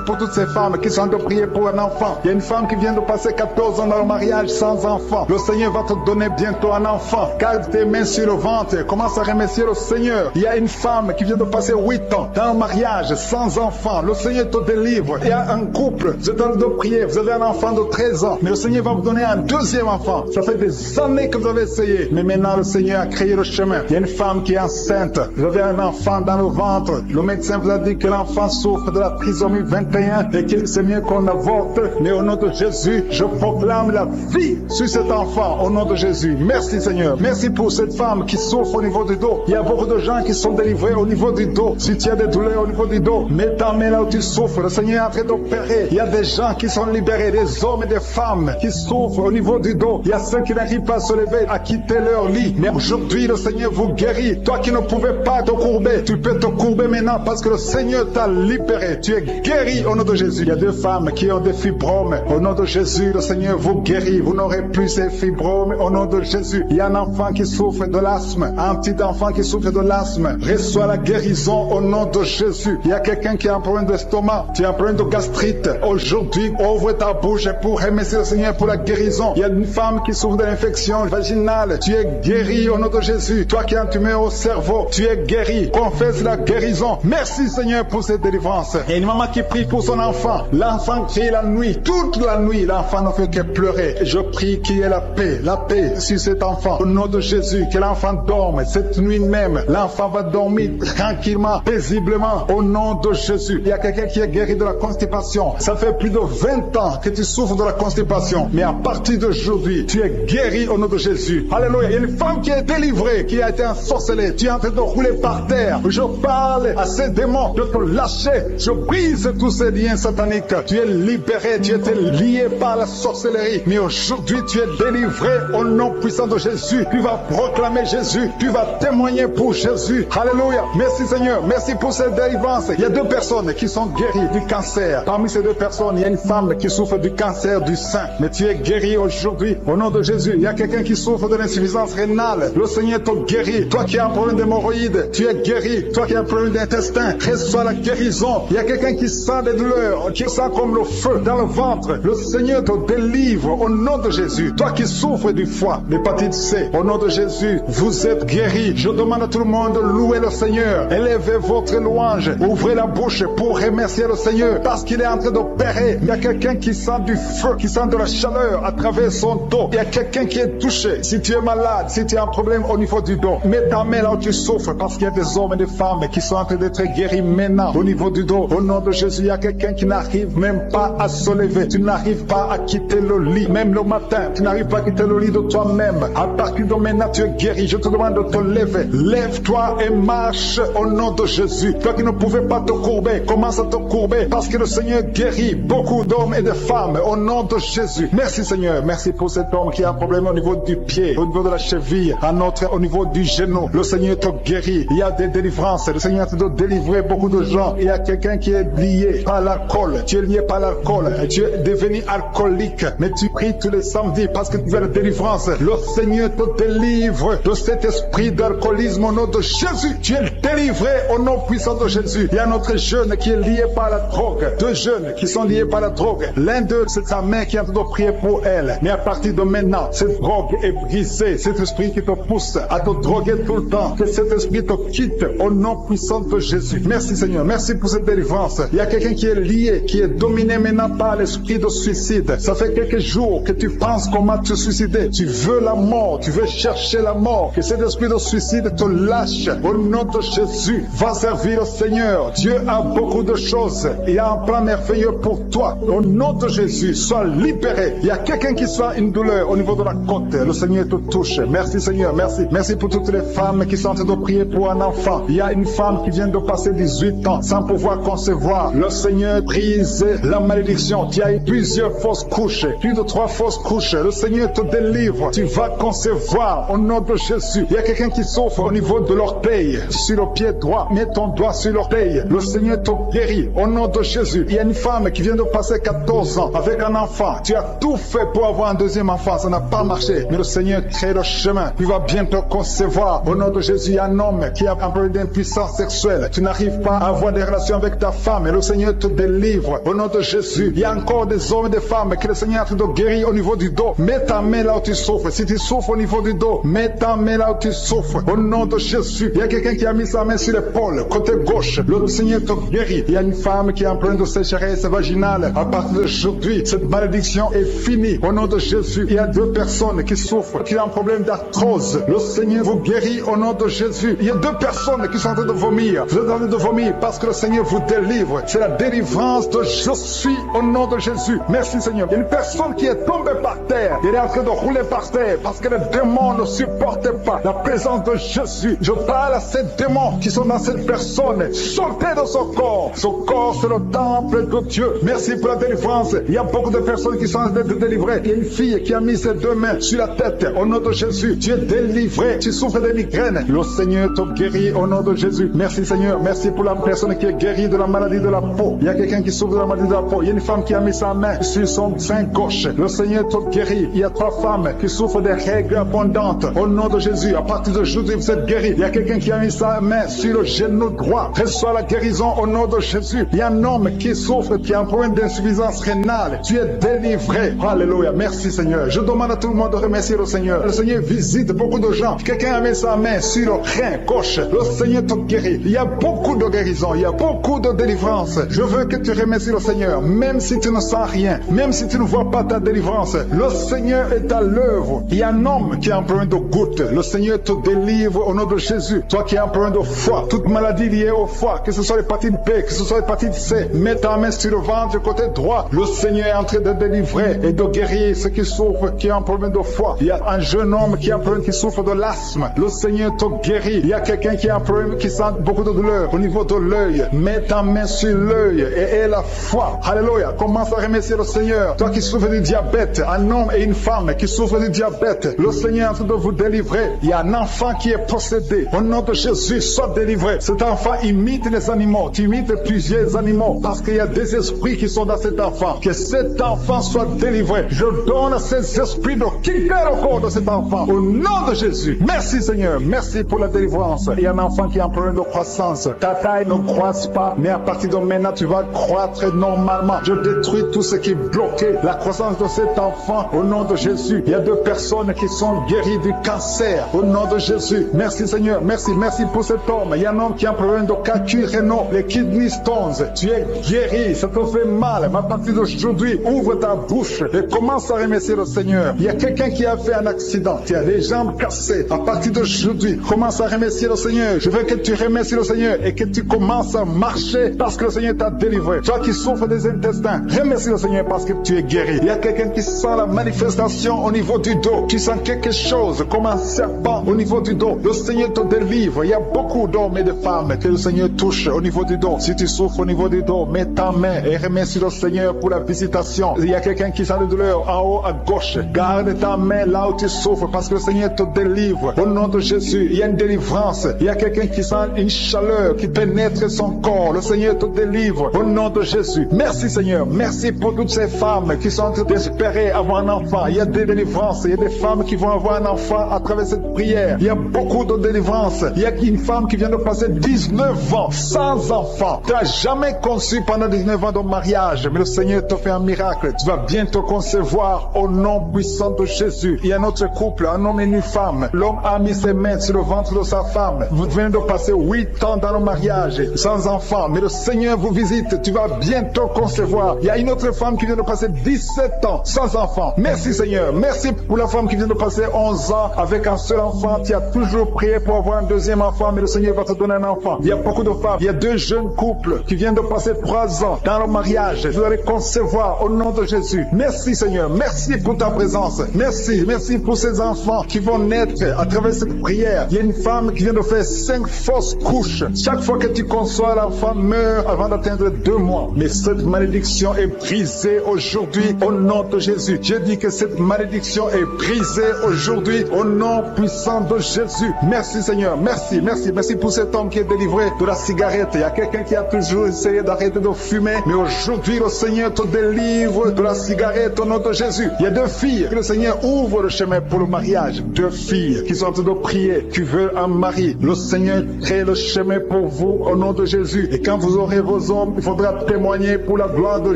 pour toutes ces femmes qui sont en train de prier pour un enfant. Il y a une femme qui vient de passer 14 ans dans le mariage sans enfant. Le Seigneur va te donner bientôt un enfant. Garde tes mains sur le ventre. Commence à remercier le Seigneur. Il y a une femme qui vient de passer 8 ans dans le mariage sans enfant. Le Seigneur te délivre. Il y a un couple. Vous êtes en train de prier. Vous avez un enfant de 13 ans. Mais le Seigneur va vous donner un deuxième enfant. Ça fait des années que vous avez essayé. Mais maintenant le Seigneur a créé le chemin. Il y a une femme qui est enceinte. Vous avez un enfant dans le ventre. Le médecin vous a dit que l'enfant souffre de la trisomie 21 et que c'est mieux qu'on avorte. Mais au nom de Jésus, je proclame la vie sur cet enfant. Au nom de Jésus. Merci Seigneur. Merci pour cette femme qui souffre au niveau du dos. Il y a beaucoup de gens qui sont délivrés au niveau du dos. Si tu as des douleurs au niveau du dos, mets ta main là où tu souffres. souffrent, le Seigneur est en train d'opérer. Il y a des gens qui sont libérés, des hommes et des femmes qui souffrent au niveau du dos. Il y a ceux qui n'arrivent pas à se lever, à quitter leur lit. Mais aujourd'hui, le Seigneur vous guérit. Toi qui ne pouvais pas te courber, tu peux te courber maintenant parce que le Seigneur t'a libéré. Tu es guéri au nom de Jésus. Il y a deux femmes qui ont des fibromes. Au nom de Jésus, le Seigneur vous guérit. Vous n'aurez plus ces fibromes au nom de Jésus. Il y a un enfant qui souffre de l'asthme, un petit enfant qui souffre de l'asthme. Reçois la guérison au nom de Jésus. Il y a quelqu'un qui a un problème d'estomac, tu as un problème de gastrite. Aujourd'hui, ouvre ta bouche pour remercier le Seigneur pour la guérison. Il y a une femme qui souffre de l'infection vaginale. Tu es guéri au nom de Jésus. Toi qui as un tumeur au cerveau, tu es guéri. Confesse la guérison. Merci Seigneur pour cette délivrance. Il y a une maman qui prie pour son enfant. L'enfant crie la nuit. Toute la nuit, l'enfant ne fait que pleurer. Je prie qu'il y ait la paix sur cet enfant. Au nom de Jésus, que l'enfant dorme. Cette nuit même, l'enfant va dormir tranquillement, paisiblement. Au nom de Jésus. Il y a quelqu'un qui est guéri de la constipation. Ça fait plus de 20 ans que tu souffres de la constipation. Mais à partir d'aujourd'hui, tu es guéri au nom de Jésus. Alléluia. Il y a une femme qui est délivrée, qui a été ensorcelée. Tu es en train de rouler par terre. Je parle à ces démons de te lâcher. Je brise tous ces liens sataniques. Tu es libéré. Tu étais lié par la sorcellerie. Mais aujourd'hui, tu es délivré au nom puissant de Jésus. Tu vas proclamer Jésus. Tu vas témoigner pour Jésus. Alléluia. Merci Seigneur. Merci pour cette délivrance. Il y a deux personnes qui sont guéries du cancer. Parmi ces deux personnes, il y a une femme qui souffre du cancer du sein. Mais tu es guéri aujourd'hui au nom de Jésus. Il y a quelqu'un qui souffre de l'insuffisance rénale. Le Seigneur te guérit. Toi qui as un problème d'hémorroïdes, tu es guéri. Toi qui as un problème d'intestin, reçois la guérison. Il y a quelqu'un qui sent des douleurs, qui sent comme le feu dans le ventre. Le Seigneur te délivre au nom de Jésus. Toi qui souffres du foie, l'hépatite C, au nom de Jésus, vous êtes guéri. Je demande à tout le monde de louer le Seigneur. Élevez votre louange. Ouvrez la bouche pour remercier le Seigneur parce qu'il est en train d'opérer. Il y a quelqu'un qui sent du feu, qui sent de la chaleur à travers son dos. Il y a quelqu'un qui est touché. Si tu es malade, si tu as un problème au niveau du dos, mets ta main là où tu souffres parce qu'il y a des hommes et des femmes qui sont en train d'être guéris maintenant au niveau du dos. Au nom de Jésus, il y a quelqu'un qui n'arrive même pas à se lever. Tu n'arrives pas à quitter le lit. Même le matin, tu n'arrives pas à quitter le lit de toi-même. À partir de maintenant, tu es guéri. Je te demande de te lever. Lève-toi et marche au nom de Jésus. Toi qui ne pouvais pas te courber, commence à te courber parce que le Seigneur guérit beaucoup d'hommes et de femmes au nom de Jésus. Merci Seigneur. Merci pour cet homme qui a un problème au niveau du pied, au niveau de la cheville, un autre au niveau du genou. Le Seigneur te guérit. Il y a des délivrances. Le Seigneur te doit délivrer beaucoup de gens. Il y a quelqu'un qui est lié par l'alcool. Tu es lié par l'alcool. Tu es devenu alcoolique. Mais tu pries tous les samedis parce que tu veux la délivrance. Le Seigneur te délivre de cet esprit d'alcoolisme au nom de Jésus. Tu es délivré au nom puissant de Jésus. Il y a un autre jeune qui est lié par la drogue. Deux jeunes qui sont liés par la drogue. L'un d'eux, c'est sa mère qui est en train de prier pour elle. Mais à partir de maintenant, cette drogue est brisée. Cet esprit qui te pousse à te droguer tout le temps. Que cet esprit te quitte au nom puissant de Jésus. Merci Seigneur. Merci pour cette délivrance. Il y a quelqu'un qui est lié, qui est dominé maintenant par l'esprit de suicide. Ça fait quelques jours que tu penses comment te suicider. Tu veux la mort. Tu veux chercher la mort. Que cet esprit de suicide te lâche. Au nom de Jésus, va servir le Seigneur. Dieu a beaucoup de choses. Il y a un plan merveilleux pour toi. Au nom de Jésus, sois libéré. Il y a quelqu'un qui sent une douleur au niveau de la côte. Le Seigneur te touche. Merci Seigneur. Merci. Merci pour toutes les femmes qui sont en train de prier pour un enfant. Il y a une femme qui vient de passer 18 ans sans pouvoir concevoir. Le Seigneur brise la malédiction. Tu as eu plusieurs fausses couches. Plus de 3 fausses couches. Le Seigneur te délivre. Tu vas concevoir au nom de Jésus. Il y a quelqu'un qui souffre au niveau de l'orteil. Sur le pied droit. Mets ton doigt sur l'orteil. Le Seigneur te guérit au nom de Jésus. Il y a une femme qui vient de passer 14 ans avec un enfant. Tu as tout fait pour avoir un deuxième enfant. Ça n'a pas marché. Mais le Seigneur crée le chemin. Tu vas bientôt concevoir. Au nom de Jésus, il y a un homme qui a un problème d'impuissance sexuelle. Tu n'arrives pas à avoir des relations avec ta femme. Et le Seigneur te délivre. Au nom de Jésus, il y a encore des hommes et des femmes que le Seigneur te guérit au niveau du dos. Mets ta main là où tu souffres. Si tu souffres au niveau du dos, mets ta main là où tu souffres. Au nom de Jésus, il y a quelqu'un qui a mis sa main sur l'épaule, côté gauche. Le Seigneur te guérit. Il y a une femme qui a un problème de sécheresse vaginale. À partir d'aujourd'hui, cette malédiction est finie. Au nom de Jésus, il y a 2 personnes qui souffrent, qui ont un problème d'arthrose. Le Seigneur vous guérit au nom de Jésus. Il y a 2 personnes qui sont en train de vomir. Vous êtes en train de vomir parce que le Seigneur vous délivre. C'est la délivrance de je suis au nom de Jésus. Merci Seigneur. Il y a une personne qui est tombée par terre. Elle est en train de rouler par terre parce que les démons ne supportent pas la présence de Jésus. Je parle à ces démons qui sont dans cette personne. Sortez de son corps. Son corps, c'est le temple de Dieu. Merci pour la délivrance. Il y a beaucoup de personnes qui sont en train d'être délivrées. Il y a une fille qui a mis ses 2 mains sur la tête. Au nom de Jésus, tu es délivré. Tu souffres de migraines. Le Seigneur te guérit au nom de Jésus. Merci Seigneur. Merci pour la personne qui est guérie de la maladie de la peau. Il y a quelqu'un qui souffre de la maladie de la peau. Il y a une femme qui a mis sa main sur son sein gauche. Le Seigneur te guérit. Il y a 3 femmes qui souffrent des règles abondantes. Au nom de Jésus, à partir d'aujourd'hui, vous êtes guéris. Il y a quelqu'un qui a mis sa main sur le genou droit. Reçois la guérison au nom de Jésus. Il y a un homme qui souffre, qui a un problème d'insuffisance rénale. Tu es délivré. Alléluia. Merci Seigneur. Je demande à tout le monde de remercier le Seigneur. Le Seigneur visite beaucoup de gens. Quelqu'un a mis sa main sur le rein gauche. Le Seigneur te guérit. Il y a beaucoup de guérison. Il y a beaucoup de délivrance. Je veux que tu remercies le Seigneur. Même si tu ne sens rien. Même si tu ne vois pas ta délivrance. Le Seigneur est à l'œuvre. Il y a un homme qui a un problème de goutte. Le Seigneur te délivre au nom de Jésus. Toi qui as un problème de foie. Toute maladie liée au foie. Que ce soit l'hépatite B. Que ce soit l'hépatite C. Mets ta main sur le ventre côté droit. Le Seigneur est en train de délivrer et de guérir ceux qui souffrent, qui ont un problème de foie. Il y a un jeune homme qui a un problème, qui souffre de l'asthme. Le Seigneur te guérit. Il y a quelqu'un qui a un problème, qui sent beaucoup de douleur au niveau de l'œil. Mets ta main sur l'œil et aie la foi. Alléluia. Commence à remercier le Seigneur. Toi qui souffres du diabète, un homme et une femme qui souffrent du diabète, le Seigneur est en train de vous délivrer. Il y a un enfant qui est possédé. Au nom de Jésus, sois délivré. Cet enfant imite les animaux. Tu imites plusieurs animaux parce qu'il y a des esprits qui sont dans cet enfant. Que cet enfant soit délivré. Je donne à ces esprits de quitter le corps de cet enfant. Au nom de Jésus. Merci Seigneur. Merci pour la délivrance. Il y a un enfant qui a un problème de croissance. Ta taille ne croisse pas, mais à partir de maintenant, tu vas croître normalement. Je détruis tout ce qui bloquait la croissance de cet enfant. Au nom de Jésus. Il y a 2 personnes qui sont guéries du cancer. Au nom de Jésus. Merci Seigneur. Merci. Merci pour cet homme. Il y a un homme qui a un problème de calcul rénal, les kidney stones. Tu es guéri. Ça te fait mal. Mais à partir d'aujourd'hui, ouvre ta bouche et commence à remercier le Seigneur. Il y a quelqu'un qui a fait un accident. Tu as les jambes cassées. À partir d'aujourd'hui, commence à remercier le Seigneur. Je veux que tu remercies le Seigneur et que tu commences à marcher parce que le Seigneur t'a délivré. Toi qui souffres des intestins, remercie le Seigneur parce que tu es guéri. Il y a quelqu'un qui sent la manifestation au niveau du dos. Tu sens quelque chose comme un serpent au niveau du dos. Le Seigneur te délivre. Il y a beaucoup d'hommes et de femmes que le Seigneur touche au niveau du dos. Si tu souffres au niveau du dos, mets ta main et remercie le Seigneur pour la visitation. Il y a quelqu'un qui sent la douleur en haut à gauche. Garde ta main là où tu souffres parce que le Seigneur te délivre. Au nom de Jésus, il y a une délivrance. Il y a quelqu'un qui sent une chaleur qui pénètre son corps. Le Seigneur te délivre. Au nom de Jésus. Merci Seigneur. Merci pour toutes ces femmes qui sont en train d'espérer avoir un enfant. Il y a des délivrances. Il y a des femmes qui vont avoir un enfant à travers cette prière. Il y a beaucoup de délivrances. Il y a une femme qui vient de passer 19 ans sans enfant. Tu n'as jamais conçu pendant 19 ans de mariage, mais le Seigneur te fait un miracle. Tu vas bientôt concevoir au nom puissant de Jésus. Il y a un autre couple, un homme et une femme. L'homme a mis ses mains sur le ventre de sa femme. Vous venez de passer 8 ans dans le mariage sans enfant, mais le Seigneur vous visite. Tu vas bientôt concevoir. Il y a une autre femme qui vient de passer 17 ans sans enfant. Merci Seigneur. Merci pour la femme qui vient de passer 11 ans avec un seul enfant. Tu as toujours prié pour avoir un deuxième enfant, mais le Seigneur va te donner un enfant. Il y a beaucoup de femmes. Il y a 2 jeunes couples qui viennent de passer 3 ans dans le mariage. Vous allez concevoir au nom de Jésus. Merci Seigneur. Merci pour ta présence. Merci. Merci pour ces enfants qui vont naître à travers cette prière. Il y a une femme qui vient de faire 5 fausses couches. Chaque fois que tu conçois, l'enfant meurt avant d'atteindre 2 mois. Mais cette malédiction est brisée aujourd'hui au nom de Jésus. Je dis que cette malédiction est brisée aujourd'hui au nom puissant de Jésus. Merci Seigneur. Merci. Merci. Merci pour cet homme qui est délivré de la cigarette. Il y a quelqu'un qui a toujours essayé d'arrêter de fumer. Mais aujourd'hui, le Seigneur te délivre de la cigarette au nom de Jésus. Il y a 2 filles que le Seigneur ouvre le chemin pour le mariage. 2 filles qui sont en train de prier, qui veulent un mari. Le Seigneur crée le chemin pour vous au nom de Jésus. Et quand vous aurez vos hommes, il faudra témoigner pour la gloire de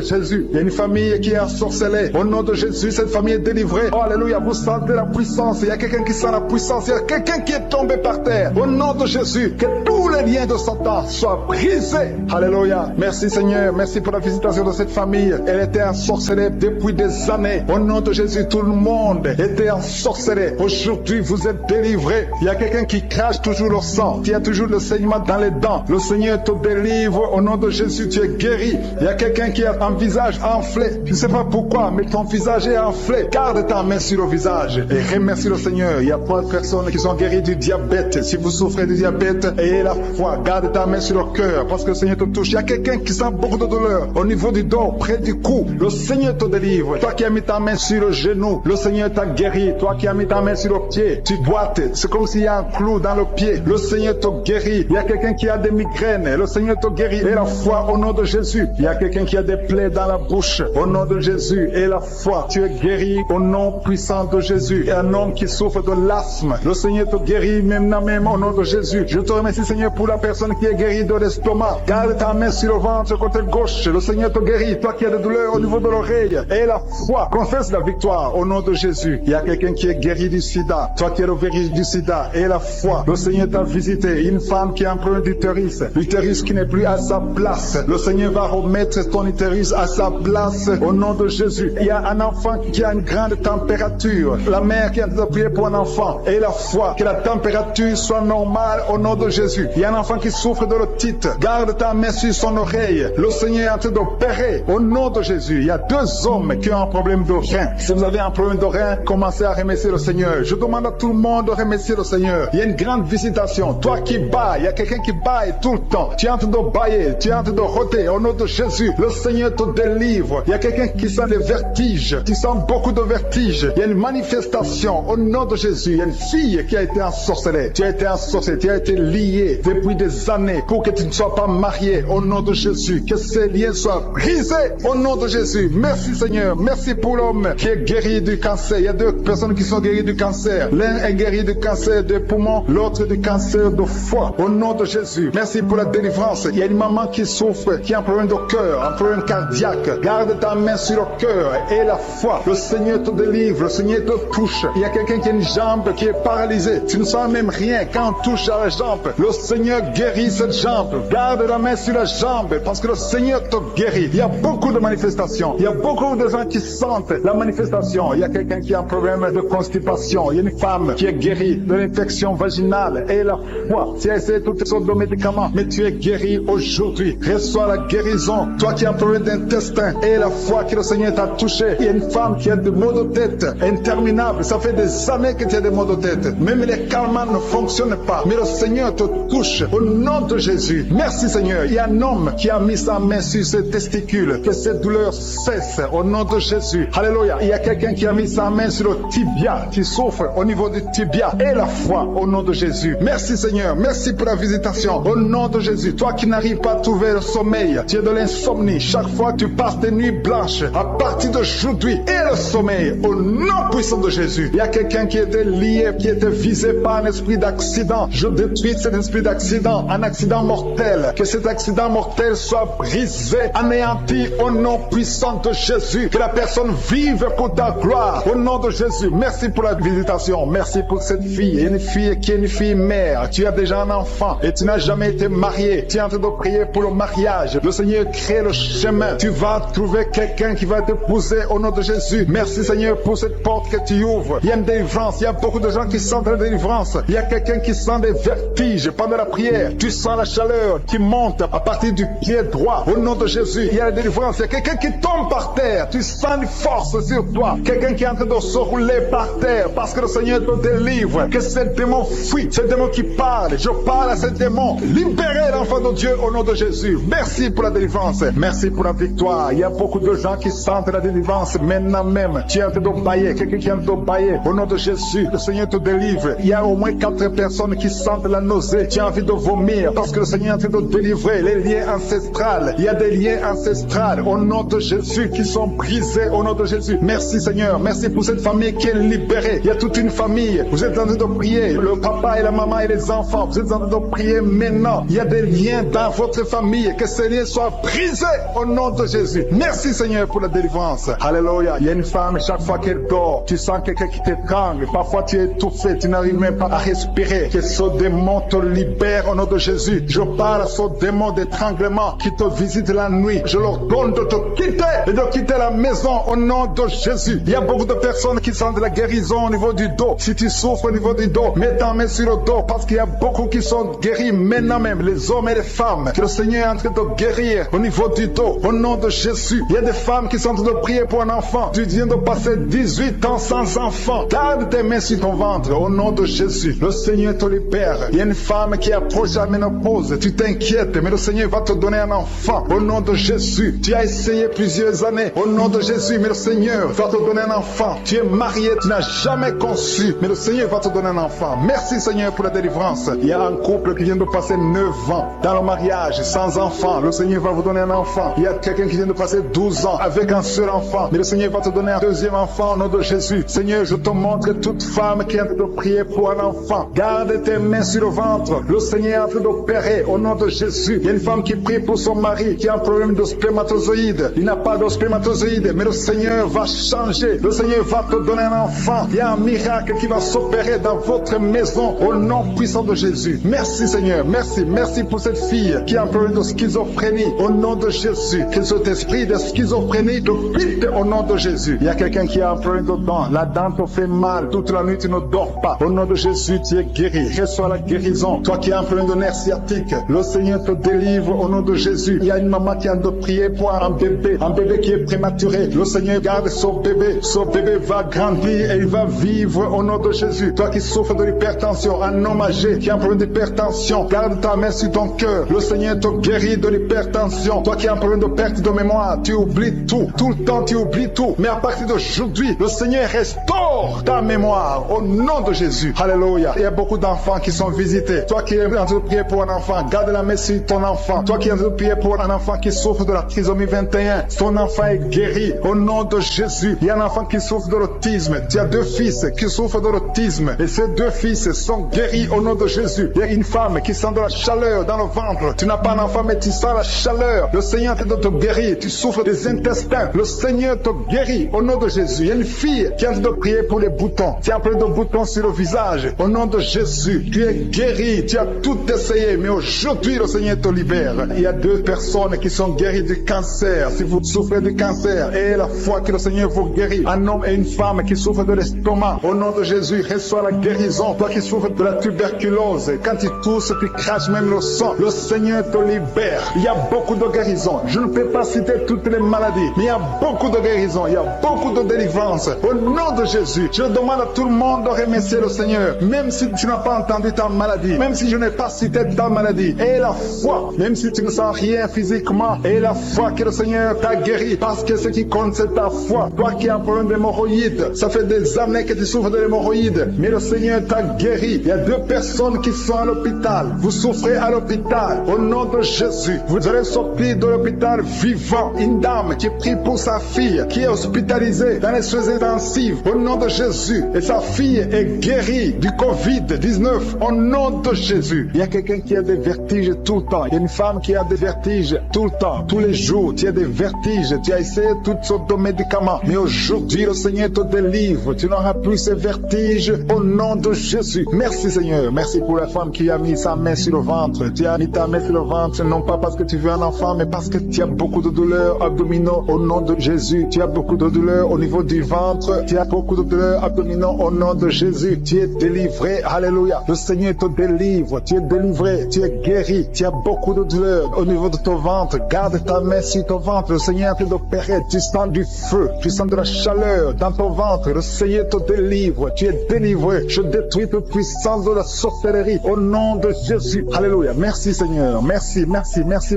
Jésus. Il y a une famille qui est ensorcelée. Au nom de Jésus, cette famille est délivrée. Oh, alléluia, vous sentez la puissance. Il y a quelqu'un qui sent la puissance. Il y a quelqu'un qui est tombé par terre. Au nom de Jésus, que tous les liens de Satan soient brisés. Alléluia. Merci Seigneur. Merci pour la visitation de cette famille. Elle était ensorcelée depuis des années. Au nom de Jésus, tout le monde était ensorcelé. Aujourd'hui, vous êtes délivrés. Il y a quelqu'un qui crache toujours le sang. Il y a toujours le saignement dans les dents. Le Seigneur te délivre. Au nom de Jésus, tu es guéri. Il y a quelqu'un qui a un visage enflé. Je ne sais pas pourquoi, mais ton visage est enflé. Garde ta main sur le visage et remercie le Seigneur. Il y a 3 personnes qui sont guéries du diabète. Si vous souffrez du diabète, ayez la foi. Garde ta main sur le cœur parce que le Seigneur te touche. Il y a quelqu'un qui sent beaucoup de douleur au niveau du dos, près du cou. Le Seigneur te délivre. Toi qui as mis ta main sur le genou, le Seigneur t'a guéri. Toi qui as mis ta main sur le pied, tu boites. C'est comme s'il y a un clou dans le pied. Le Seigneur te guérit. Il y a quelqu'un qui a des migraines. Le Seigneur te guérit. Et la foi au nom de Jésus. Il y a quelqu'un qui a des plaies dans la bouche. Au nom de Jésus. Et la foi. Tu es guéri au nom puissant de Jésus. Et un homme qui souffre de l'asthme. Le Seigneur te guérit maintenant même au nom de Jésus. Je te remercie Seigneur pour la personne qui est guérie de l'estomac. Garde ta main sur le ventre côté gauche. Le Seigneur te guérit. Toi qui as des douleurs au niveau de l'oreille. Et la foi. Confesse la victoire au nom de Jésus. Il y a quelqu'un qui est guéri du sida. Toi qui es le virus du sida. Et la foi. Le Seigneur t'a visité. Une femme qui a un problème d'utérus. L'utérus qui n'est plus à sa place. Le Seigneur va remettre ton utérus à sa place au nom de Jésus. Il y a un enfant qui a une grande température. La mère qui a prié pour un enfant. Et la foi. Que la température soit normale au nom de Jésus. Il y a un enfant qui souffre de l'otite. Garde ta main sur son oreille. Le Seigneur est en train d'opérer au nom de Jésus. Il y a 2 hommes qui ont un problème de rein. Si vous avez un problème de rein, commencez à remercier le Seigneur. Je demande à tout le monde de remercier le Seigneur. Il y a une grande visitation. Toi qui bailles, il y a quelqu'un qui baille tout le temps. Tu es en train de bailler, tu es en train de rôter au nom de Jésus. Le Seigneur te délivre. Il y a quelqu'un qui sent des vertiges. Tu sens beaucoup de vertiges. Il y a une manifestation au nom de Jésus. Il y a une fille qui a été ensorcelée. Tu as été ensorcelée, tu as été liée depuis des années pour que tu ne sois pas marié au nom de Jésus. Que ces liens soient brisés au nom de Jésus. Merci Seigneur. Merci pour l'homme qui est guéri du cancer. Il y a 2 personnes qui sont guéries du cancer. L'un est guéri du cancer des poumons, l'autre du cancer de foie. Au nom de Jésus. Merci pour la délivrance. Il y a une maman qui souffre, qui a un problème de cœur, un problème cardiaque. Garde ta main sur le cœur et la foi. Le Seigneur te délivre, le Seigneur te touche. Il y a quelqu'un qui a une jambe qui est paralysée. Tu ne sens même rien quand on touche à la jambe. Le Seigneur guérit cette jambe. Garde la main sur la jambe parce que le Seigneur te guérit. Il y a beaucoup de manifestations. Il y a beaucoup de gens qui sentent la manifestation. Il y a quelqu'un qui a un problème de constipation. Il y a une femme qui est guérie de l'infection vaginale et la foi. Tu as essayé toutes sortes de médicaments, mais tu es guéri aujourd'hui. Reçois la guérison. Toi qui as un problème d'intestin et la foi que le Seigneur t'a touché. Il y a une femme qui a des maux de tête interminables. Ça fait des années que tu as des maux de tête. Même les calmants ne fonctionnent pas. Mais le Seigneur te touche au nom de Jésus. Merci Seigneur. Il y a un homme qui a mis sa main sur ses testicules. Que cette douleur cesse au nom de Jésus. Alléluia. Il y a quelqu'un qui a mis sa main sur le tibia. Qui souffre au niveau du tibia. Et la foi au nom de Jésus. Merci Seigneur. Merci pour la visitation. Au nom de Jésus. Toi qui n'arrives pas à trouver le sommeil. Tu es de l'insomnie. Chaque fois que tu passes des nuits blanches. À partir d'aujourd'hui. Et le sommeil. Au nom puissant de Jésus. Il y a quelqu'un qui était lié, qui était visé par un esprit d'accident. Je détruis cet esprit d'accident. Un accident mortel. Que cet accident mortel soit brisé, anéanti au nom puissant de Jésus. Que la personne vive pour ta gloire. Au nom de Jésus. Merci pour la visitation. Merci pour cette fille. Une fille qui est une fille mère. Tu as déjà un enfant et tu n'as jamais été marié. Tu es en train de prier pour le mariage. Le Seigneur crée le chemin. Tu vas trouver quelqu'un qui va t'épouser au nom de Jésus. Merci Seigneur pour cette porte que tu ouvres. Il y a une délivrance. Il y a beaucoup de gens qui sentent la délivrance. Il y a quelqu'un qui sent des vertiges pendant la prière. Tu sens la chaleur qui monte à partir du pied droit. Au nom de Jésus, il y a la délivrance. Il y a quelqu'un qui tombe par terre. Tu sens une force sur toi. Quelqu'un qui est en train de se rouler par terre parce que le Seigneur te délivre. Que ce démon fuit. Ce démon qui parle. Je parle à ce démon. Libérez l'enfant de Dieu au nom de Jésus. Merci pour la délivrance. Merci pour la victoire. Il y a beaucoup de gens qui sentent la délivrance maintenant même. Tu es en train de bailler. Quelqu'un qui est en train de bailler. Au nom de Jésus, le Seigneur te délivre. Il y a au moins 4 personnes qui sentent la nausée. Tu as envie de vomir parce que le Seigneur est en train de délivrer les liens ancestrales. Il y a des liens ancestrales au nom de Jésus qui sont brisés au nom de Jésus. Merci Seigneur. Merci pour cette famille qui est libérée. Il y a toute une famille. Vous êtes en train de prier. Le papa et la maman et les enfants. Vous êtes en train de prier maintenant. Il y a des liens dans votre famille. Que ces liens soient brisés au nom de Jésus. Merci Seigneur pour la délivrance. Alléluia. Il y a une femme, chaque fois qu'elle dort, tu sens quelqu'un qui t'étrangle. Parfois tu es étouffé. Tu n'arrives même pas à respirer. Que ce démon te libère au nom de Jésus. Je parle à ce démon d'étranglement qui te visite la nuit. Je leur donne de te quitter et de quitter la maison au nom de Jésus. Il y a beaucoup de personnes qui sentent la guérison au niveau du dos. Si tu souffres au niveau du dos, mets ta main sur le dos parce qu'il y a beaucoup qui sont guéris maintenant même, les hommes et les femmes. Que le Seigneur est en train de guérir au niveau du dos au nom de Jésus. Il y a des femmes qui sont en train de prier pour un enfant. Tu viens de passer 18 ans sans enfant. Garde tes mains sur ton ventre au nom de Jésus. Le Seigneur te libère. Il y a une femme qui approche la ménopause. Tu t'inquiètes, mais le Seigneur va te donner un enfant. Au nom de Jésus, tu as essayé plusieurs années. Au nom de Jésus, mais le Seigneur va te donner un enfant. Tu es marié, tu n'as jamais conçu, mais le Seigneur va te donner un enfant. Merci Seigneur pour la délivrance. Il y a un couple qui vient de passer 9 ans dans le mariage sans enfant. Le Seigneur va vous donner un enfant. Il y a quelqu'un qui vient de passer 12 ans avec un seul enfant, mais le Seigneur va te donner un deuxième enfant au nom de Jésus. Seigneur, je te montre toute femme qui est en train de prier pour un enfant. Garde tes mains sur le ventre. Le Seigneur est en train d'opérer au nom de Jésus. Il y a une femme qui prie pour son mari qui a un problème de spermatozoïde. Il n'a pas de spermatozoïde, mais le Seigneur va changer. Le Seigneur va te donner un enfant. Il y a un miracle qui va s'opérer dans votre maison au nom puissant de Jésus. Merci Seigneur, merci pour cette fille qui a un problème de schizophrénie au nom de Jésus. Que cet esprit de schizophrénie te quitte au nom de Jésus. Il y a quelqu'un qui a un problème de dent. La dent te fait mal. Toute la nuit tu ne dors pas. Au nom de Jésus, tu es guéri. Reçois la guérison. Toi qui as un problème de nerf sciatique, le Seigneur te délivre au nom de Jésus. Il y a une maman qui a de prier pour un bébé qui est prématuré. Le Seigneur garde son bébé. Son bébé va grandir et il va vivre au nom de Jésus. Toi qui souffres de l'hypertension, un homme âgé qui a un problème d'hypertension, garde ta main sur ton cœur. Le Seigneur te guérit de l'hypertension. Toi qui as un problème de perte de mémoire, tu oublies tout. Tout le temps tu oublies tout. Mais à partir d'aujourd'hui, le Seigneur restaure ta mémoire au nom de Jésus. Alléluia. Il y a beaucoup d'enfants qui sont visités. Toi qui es en train de prier pour un enfant, garde la main sur ton enfant. Toi qui es en train de prier pour un enfant qui souffre de la trisomie 21, ton enfant est guéri au nom de Jésus. Il y a un enfant qui souffre de l'autisme. Tu as 2 fils qui souffrent de l'autisme et ces 2 fils sont guéris au nom de Jésus. Il y a une femme qui sent de la chaleur dans le ventre. Tu n'as pas un enfant mais tu sens la chaleur. Le Seigneur est en train de te guérir. Tu souffres des intestins. Le Seigneur te guérit au nom de Jésus. Il y a une fille qui est en train de prier pour les boutons. Tu as plein de boutons sur le visage. Au nom de Jésus, tu es guéri. Tu as tout essayé mais aujourd'hui le Seigneur te libère. Il y a 2 personnes qui sont guéries du cancer. Si vous souffrez du cancer et la foi que le Seigneur vous guérit, un homme et une femme qui souffrent de l'estomac, au nom de Jésus, reçois la guérison. Toi qui souffres de la tuberculose, quand tu tousses, tu craches même le sang, le Seigneur te libère. Il y a beaucoup de guérisons. Je ne peux pas citer toutes les maladies, mais il y a beaucoup de guérisons, il y a beaucoup de délivrance. Au nom de Jésus, je demande à tout le monde de remercier le Seigneur, même si tu n'as pas entendu ta maladie, même si je n'ai pas cité ta maladie. Et la foi, même si tu ne sens rien physiquement, et la foi que le Seigneur t'a guéri, parce que ce qui compte c'est ta foi. Toi qui as un problème d'hémorroïdes, ça fait des années que tu souffres de l'hémorroïde, mais le Seigneur t'a guéri. Il y a 2 personnes qui sont à l'hôpital. Vous souffrez à l'hôpital. Au nom de Jésus, vous allez sortir de l'hôpital vivant. Une dame qui prie pour sa fille, qui est hospitalisée dans les soins intensifs. Au nom de Jésus. Et sa fille est guérie du Covid-19. Au nom de Jésus. Il y a quelqu'un qui a des vertiges tout le temps. Il y a une femme qui a des vertiges tout le temps. Tous les jours, tu as des vertiges. Tu as essayé toutes sortes de médicaments. Mais aujourd'hui, le Seigneur te délivre. Tu n'auras plus ces vertiges. Au nom de Jésus. Merci Seigneur. Merci pour la femme qui a mis sa main sur le ventre. Tu as mis ta main sur le ventre, non pas parce que tu veux un enfant, mais parce que tu as beaucoup de douleurs abdominaux au nom de Jésus. Tu as beaucoup de douleurs au niveau du ventre. Tu as beaucoup de douleurs abdominaux au nom de Jésus. Tu es délivré. Alléluia. Le Seigneur te délivre. Tu es délivré. Tu es guéri. Tu as beaucoup de douleurs au niveau de ton ventre. Garde ta main sur ton ventre. Le Seigneur est en train d'opérer. Tu sens du feu. Tu sens de la chaleur dans ton ventre. Le Seigneur te délivre. Tu es délivré. Je détruis toute puissance de la sorcellerie au nom de Jésus. Alléluia. Merci Seigneur. Merci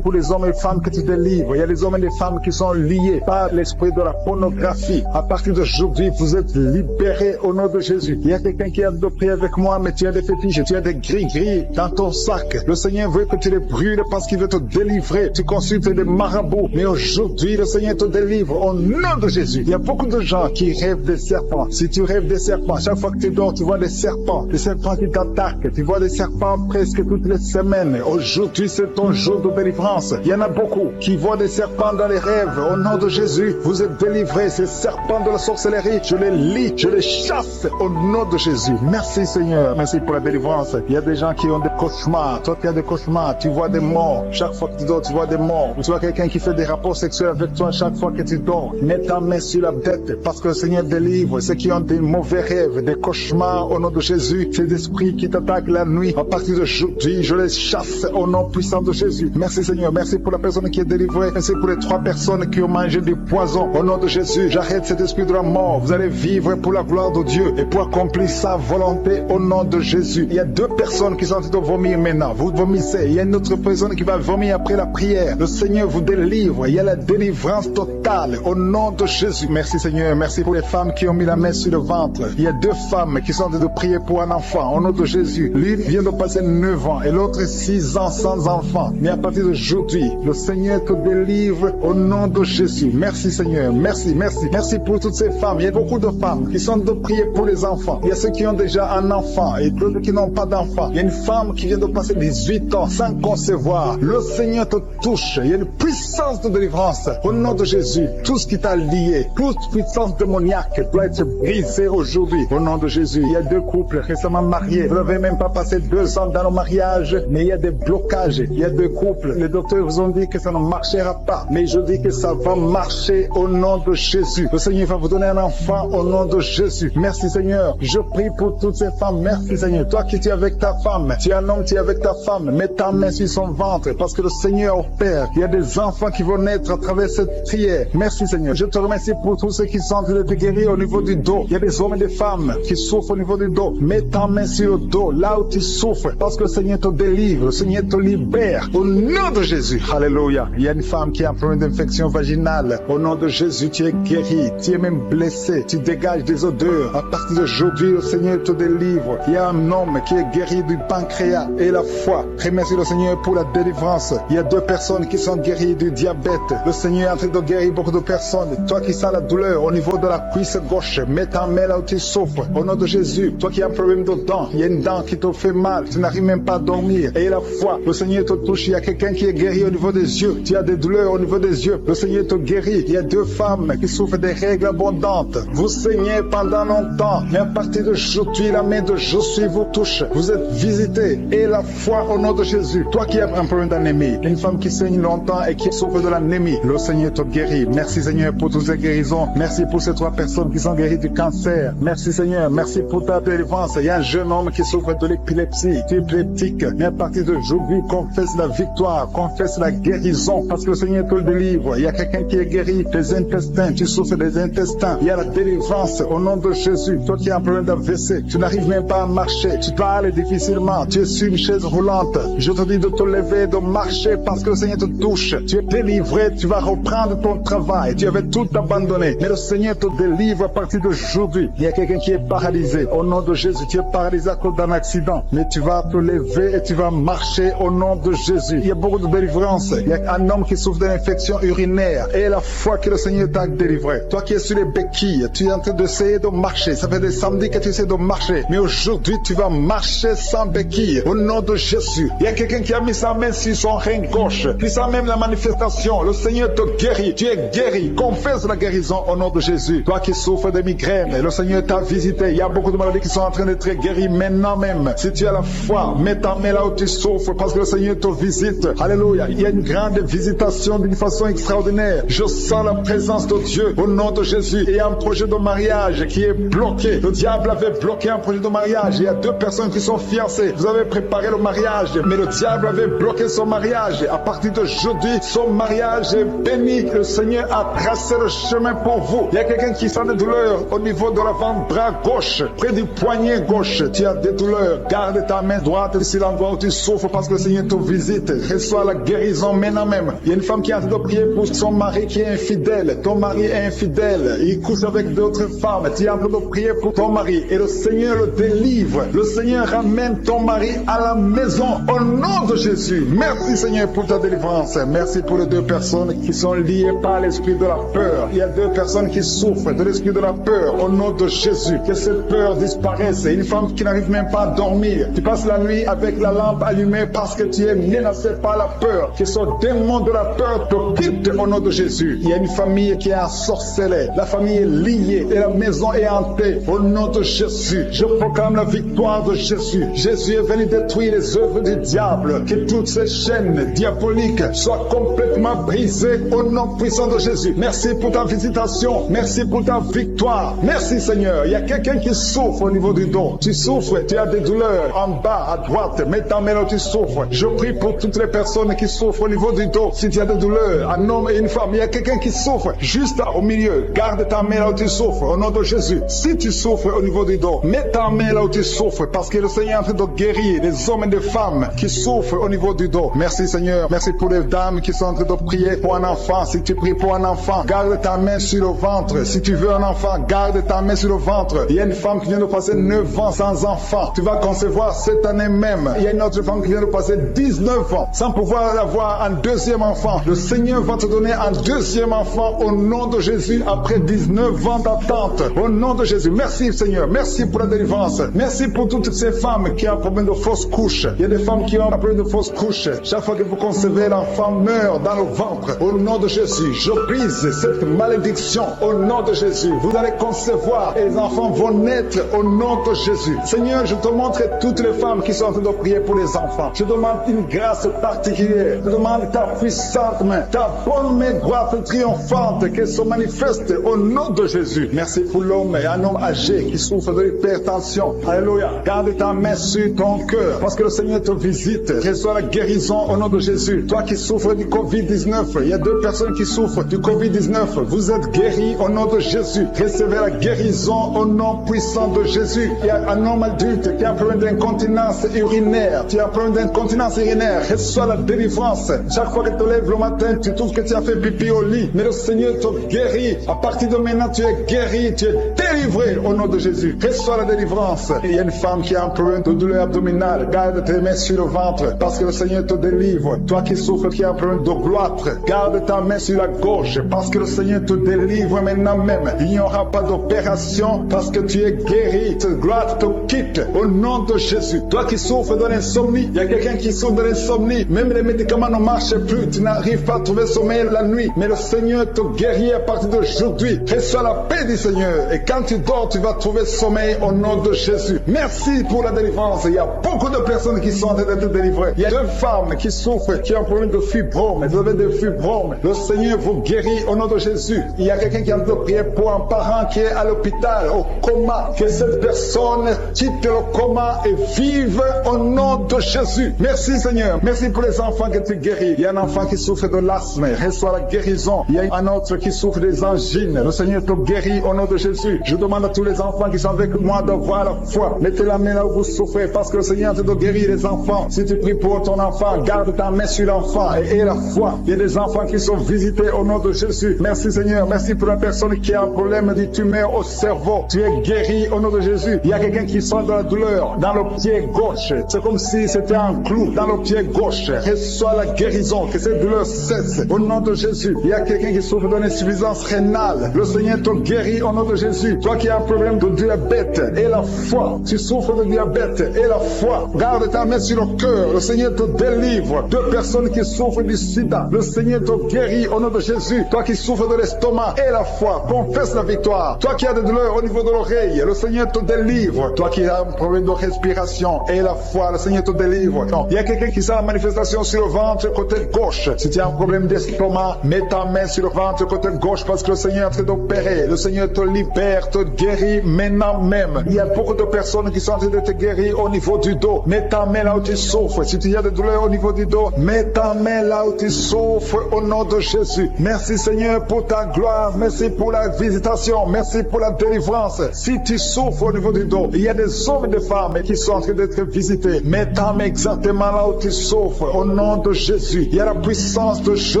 pour les hommes et les femmes que tu délivres. Il y a des hommes et des femmes qui sont liés par l'esprit de la pornographie. À partir d'aujourd'hui, vous êtes libérés au nom de Jésus. Il y a quelqu'un qui a de prier avec moi, mais tu as des fétiches, tu as des gris-gris dans ton sac. Le Seigneur veut que tu les brûles parce qu'il veut te délivrer. Tu consultes des marabouts, mais aujourd'hui, le Seigneur te délivre au nom de Jésus. Il y a beaucoup de gens qui rêvent des serpents. Si tu rêves des serpents, chaque fois que tu dors, tu vois des serpents qui t'attaquent. Tu vois des serpents presque toutes les semaines. Aujourd'hui, c'est ton jour de délivrance. Il y en a beaucoup qui voient des serpents dans les rêves. Au nom de Jésus, vous êtes délivrés. Ces serpents de la sorcellerie, je les lis, je les chasse au nom de Jésus. Merci Seigneur. Merci pour la délivrance. Il y a des gens qui ont des cauchemars. Toi qui as des cauchemars, tu vois des morts. Chaque fois que tu dors, tu vois des morts. Tu vois quelqu'un qui fait des rapports sexuels avec toi chaque fois que tu dors. Mets ta main sur la tête parce que le Seigneur délivre ceux qui ont des mauvais rêves, des cauchemars au nom de Jésus. Ces esprits qui t'attaquent la nuit, à partir d'aujourd'hui, je les chasse au nom puissant de Jésus. Merci Seigneur. Merci pour la personne qui est délivrée. Merci pour les 3 personnes qui ont mangé du poison. Au nom de Jésus, j'arrête cet esprit de la mort. Vous allez vivre pour pour la gloire de Dieu et pour accomplir sa volonté au nom de Jésus. Il y a 2 personnes qui sont en train de vomir maintenant. Vous vomissez. Il y a une autre personne qui va vomir après la prière. Le Seigneur vous délivre. Il y a la délivrance totale au nom de Jésus. Merci Seigneur. Merci pour les femmes qui ont mis la main sur le ventre. Il y a 2 femmes qui sont en train de prier pour un enfant au nom de Jésus. L'une vient de passer 9 ans et l'autre 6 ans sans enfant. Mais à partir d'aujourd'hui, le Seigneur te délivre au nom de Jésus. Merci Seigneur. Merci, merci. Merci pour toutes ces femmes. Il y a beaucoup de femmes qui sont en train de prier pour les enfants. Il y a ceux qui ont déjà un enfant et d'autres qui n'ont pas d'enfant. Il y a une femme qui vient de passer 18 ans sans concevoir. Le Seigneur te touche. Il y a une puissance de délivrance au nom de Jésus. Tout ce qui t'a lié, toute puissance démoniaque doit être brisée aujourd'hui au nom de Jésus. Il y a 2 couples récemment mariés. Vous n'avez même pas passé 2 ans dans le mariage, mais il y a des blocages. Il y a 2 couples. Les docteurs vous ont dit que ça ne marchera pas. Mais je dis que ça va marcher au nom de Jésus. Le Seigneur va vous donner un enfant au nom de Jésus. Merci Seigneur. Je prie pour toutes ces femmes. Merci Seigneur. Toi qui es avec ta femme, tu es un homme, tu es avec ta femme. Mets ta main sur son ventre parce que le Seigneur opère. Il y a des enfants qui vont naître à travers cette prière. Merci Seigneur. Je te remercie pour tous ceux qui sont en train de te guérir au niveau du dos. Il y a des hommes et des femmes qui souffrent au niveau du dos. Mets ta main sur le dos, là où tu souffres, parce que le Seigneur te délivre, le Seigneur te libère. Au nom de Jésus. Alléluia. Il y a une femme qui a un problème d'infection vaginale. Au nom de Jésus, tu es guéri. Tu es même blessé. Tu dégages des odeurs. À partir d'aujourd'hui, le Seigneur te délivre. Il y a un homme qui est guéri du pancréas et la foi. Remercie le Seigneur pour la délivrance. Il y a 2 personnes qui sont guéries du diabète. Le Seigneur est en train de guérir beaucoup de personnes. Toi qui sens la douleur au niveau de la cuisse gauche, mets ta main là où tu souffres. Au nom de Jésus, toi qui as un problème de dents, il y a une dent qui te fait mal. Tu n'arrives même pas à dormir. Et la foi, le Seigneur te touche. Il y a quelqu'un qui est guéri au niveau des yeux. Tu as des douleurs au niveau des yeux. Le Seigneur te guérit. Il y a 2 femmes qui souffrent des règles abondantes. Vous saignez pendant longtemps. Mais à partir d'aujourd'hui, la main de Jésus vous touche. Vous êtes visités. Et la foi au nom de Jésus. Toi qui as un problème d'anémie, une femme qui saigne longtemps et qui souffre de l'anémie, le Seigneur te guérit. Merci Seigneur pour toutes ces guérisons. Merci pour ces 3 personnes qui sont guéries du cancer. Merci Seigneur. Merci pour ta délivrance. Il y a un jeune homme qui souffre de l'épilepsie. Tu es épileptique. Mais à partir d'aujourd'hui, confesse la victoire. Confesse la guérison. Parce que le Seigneur te délivre. Il y a quelqu'un qui est guéri des intestins. Tu souffres des intestins. Il y a la délivrance au nom de Jésus. Toi qui as un problème d'AVC, tu n'arrives même pas à marcher. Tu parles difficilement. Tu es sur une chaise roulante. Je te dis de te lever, de marcher parce que le Seigneur te touche. Tu es délivré. Tu vas reprendre ton travail. Tu avais tout abandonné. Mais le Seigneur te délivre à partir d'aujourd'hui. Il y a quelqu'un qui est paralysé. Au nom de Jésus, tu es paralysé à cause d'un accident. Mais tu vas te lever et tu vas marcher au nom de Jésus. Il y a beaucoup de délivrance. Il y a un homme qui souffre d'une infection urinaire. Et la foi que le Seigneur t'a délivré. Toi qui es sur les béquilles, tu es en train d'essayer de marcher. Ça fait des samedis que tu essaies de marcher. Mais aujourd'hui, tu vas marcher sans béquilles. Au nom de Jésus. Il y a quelqu'un qui a mis sa main sur son rein gauche. Puis ça même la manifestation. Le Seigneur te guérit. Tu es guéri. Confesse la guérison au nom de Jésus. Toi qui souffres de migraines, le Seigneur t'a visité. Il y a beaucoup de maladies qui sont en train d'être guéries maintenant même. Si tu as la foi, mets ta main là où tu souffres parce que le Seigneur te visite. Alléluia. Il y a une grande visitation d'une façon extraordinaire. Je sens la présence de Dieu au nom de Jésus. Il y a un projet de mariage qui est bloqué. Le diable avait bloqué un projet de mariage. Il y a 2 personnes qui sont fiancées. Vous avez préparé le mariage, mais le diable avait bloqué son mariage. À partir d'aujourd'hui, son mariage est béni. Le Seigneur a tracé le chemin pour vous. Il y a quelqu'un qui sent des douleurs au niveau de l'avant-bras gauche, près du poignet gauche. Tu as des douleurs. Garde ta main droite sur l'endroit où tu souffres parce que le Seigneur te visite. Reçois la guérison maintenant même. Il y a une femme qui est en train de prier pour son mari qui est infidèle. Ton mari est infidèle. Il couche avec d'autres femmes. Tu es en train de prier pour ton mari et le Seigneur le délivre. Le Seigneur ramène ton mari à la maison au nom de Jésus. Merci Seigneur pour ta délivrance. Merci pour les 2 personnes qui sont liées par l'esprit de la peur. Il y a 2 personnes qui souffrent de l'esprit de la peur au nom de Jésus. Que cette peur disparaisse. Une femme qui n'arrive même pas à dormir. Tu passes la nuit avec la lampe allumée parce que tu es menacé par la peur. Que ce démon de la peur te quitte au nom de Jésus. Il y a une famille qui est ensorcelée. La famille est liée et la maison est hantée au nom de Jésus. Je proclame la victoire de Jésus. Jésus est venu détruire les œuvres du diable. Que toutes ces chaînes diaboliques soient complètement brisées au nom puissant de Jésus. Merci pour ta visitation. Merci pour ta victoire. Merci Seigneur. Il y a quelqu'un qui souffre au niveau du dos. Tu souffres, tu as des douleurs en bas, à droite. Mets ta main là où tu souffres. Je prie pour toutes les personnes qui souffrent au niveau du dos. Si tu as des douleurs, un homme et une femme, il y a quelqu'un qui souffre juste au milieu. Garde ta main là où tu souffres. Au nom de de Jésus. Si tu souffres au niveau du dos, mets ta main là où tu souffres, parce que le Seigneur est en train de guérir des hommes et des femmes qui souffrent au niveau du dos. Merci Seigneur. Merci pour les dames qui sont en train de prier pour un enfant. Si tu pries pour un enfant, garde ta main sur le ventre. Si tu veux un enfant, garde ta main sur le ventre. Il y a une femme qui vient de passer 9 ans sans enfant. Tu vas concevoir cette année même. Il y a une autre femme qui vient de passer 19 ans sans pouvoir avoir un deuxième enfant. Le Seigneur va te donner un deuxième enfant au nom de Jésus après 19 ans d'attente. Au nom de Jésus. Merci Seigneur. Merci pour la délivrance. Merci pour toutes ces femmes qui ont un problème de fausse couche. Il y a des femmes qui ont un problème de fausse couche. Chaque fois que vous concevez, l'enfant meurt dans le ventre. Au nom de Jésus, je brise cette malédiction. Au nom de Jésus, vous allez concevoir et les enfants vont naître au nom de Jésus. Seigneur, je te montre toutes les femmes qui sont en train de prier pour les enfants. Je demande une grâce particulière. Je demande ta puissante main, ta bonne main droite triomphante qu'elle se manifeste au nom de Jésus. Merci pour l'homme et un homme âgé qui souffre de l'hypertension. Alléluia. Garde ta main sur ton cœur parce que le Seigneur te visite. Reçois la guérison au nom de Jésus. Toi qui souffres du Covid-19, il y a 2 personnes qui souffrent du Covid-19. Vous êtes guéris au nom de Jésus. Recevez la guérison au nom puissant de Jésus. Il y a un homme adulte qui a un problème d'incontinence urinaire. Tu as un problème d'incontinence urinaire. Reçois la délivrance. Chaque fois que tu te lèves le matin, tu trouves que tu as fait pipi au lit. Mais le Seigneur te guérit. À partir de maintenant, tu es guéri. Tu es délivré au nom de Jésus. Reçois la délivrance. Il y a une femme qui a un problème de douleur abdominale. Garde tes mains sur le ventre parce que le Seigneur te délivre. Toi qui souffres, qui a un problème de gloître, garde ta main sur la gauche parce que le Seigneur te délivre maintenant même. Il n'y aura pas d'opération parce que tu es guéri. Cette gloire te quitte au nom de Jésus. Toi qui souffres de l'insomnie, il y a quelqu'un qui souffre de l'insomnie. Même les médicaments ne marchent plus. Tu n'arrives pas à trouver sommeil la nuit. Mais le Seigneur te guérit à partir d'aujourd'hui. Reçois la paix du Seigneur. Et quand tu dors, tu vas trouver sommeil au nom de Jésus. Merci pour la délivrance. Il y a beaucoup de personnes qui sont en train d'être délivrées. Il y a 2 femmes qui souffrent, qui ont un problème de fibrome. Vous avez des fibromes. Le Seigneur vous guérit au nom de Jésus. Il y a quelqu'un qui a de prier pour un parent qui est à l'hôpital, au coma. Que cette personne quitte le coma et vive au nom de Jésus. Merci Seigneur. Merci pour les enfants que tu guéris. Il y a un enfant qui souffre de l'asthme. Reçois la guérison. Il y a un autre qui souffre des angines. Le Seigneur te guérit au nom de Jésus. Je demande à tous les enfants qui sont avec moi d'avoir la foi. Mettez la main là où vous souffrez parce que le Seigneur te guérit les enfants. Si tu pries pour ton enfant, garde ta main sur l'enfant et aie la foi. Il y a des enfants qui sont visités au nom de Jésus. Merci Seigneur. Merci pour la personne qui a un problème de tumeur au cerveau. Tu es guéri au nom de Jésus. Il y a quelqu'un qui sent de la douleur dans le pied gauche. C'est comme si c'était un clou dans le pied gauche. Reçois la guérison. Que cette douleur cesse au nom de Jésus. Il y a quelqu'un qui souffre d'une insuffisance rénale. Le Seigneur te guérit au nom de Jésus. Toi qui as un problème de diabète et la foi. Tu souffres de diabète et la foi. Garde ta main sur le cœur. Le Seigneur te délivre. 2 personnes qui souffrent du sida. Le Seigneur te guérit au nom de Jésus. Toi qui souffres de l'estomac et la foi. Confesse la victoire. Toi qui as des douleurs au niveau de l'oreille. Le Seigneur te délivre. Toi qui as un problème de respiration et la foi. Le Seigneur te délivre. Non. Il y a quelqu'un qui sent la manifestation sur le ventre côté gauche. Si tu as un problème d'estomac, mets ta main sur le ventre côté gauche parce que le Seigneur est en train d'opérer. Le Seigneur te libère, te guérit maintenant même. Il y a beaucoup de personnes qui sont en train de te guérir au niveau du dos. Mets ta main là où tu souffres. Si tu as des douleurs au niveau du dos, mets ta main là où tu souffres au nom de Jésus. Merci Seigneur pour ta gloire. Merci pour la visitation. Merci pour la délivrance. Si tu souffres au niveau du dos, il y a des hommes et des femmes qui sont en train d'être visités. Mets ta main exactement là où tu souffres au nom de Jésus. Il y a la puissance de je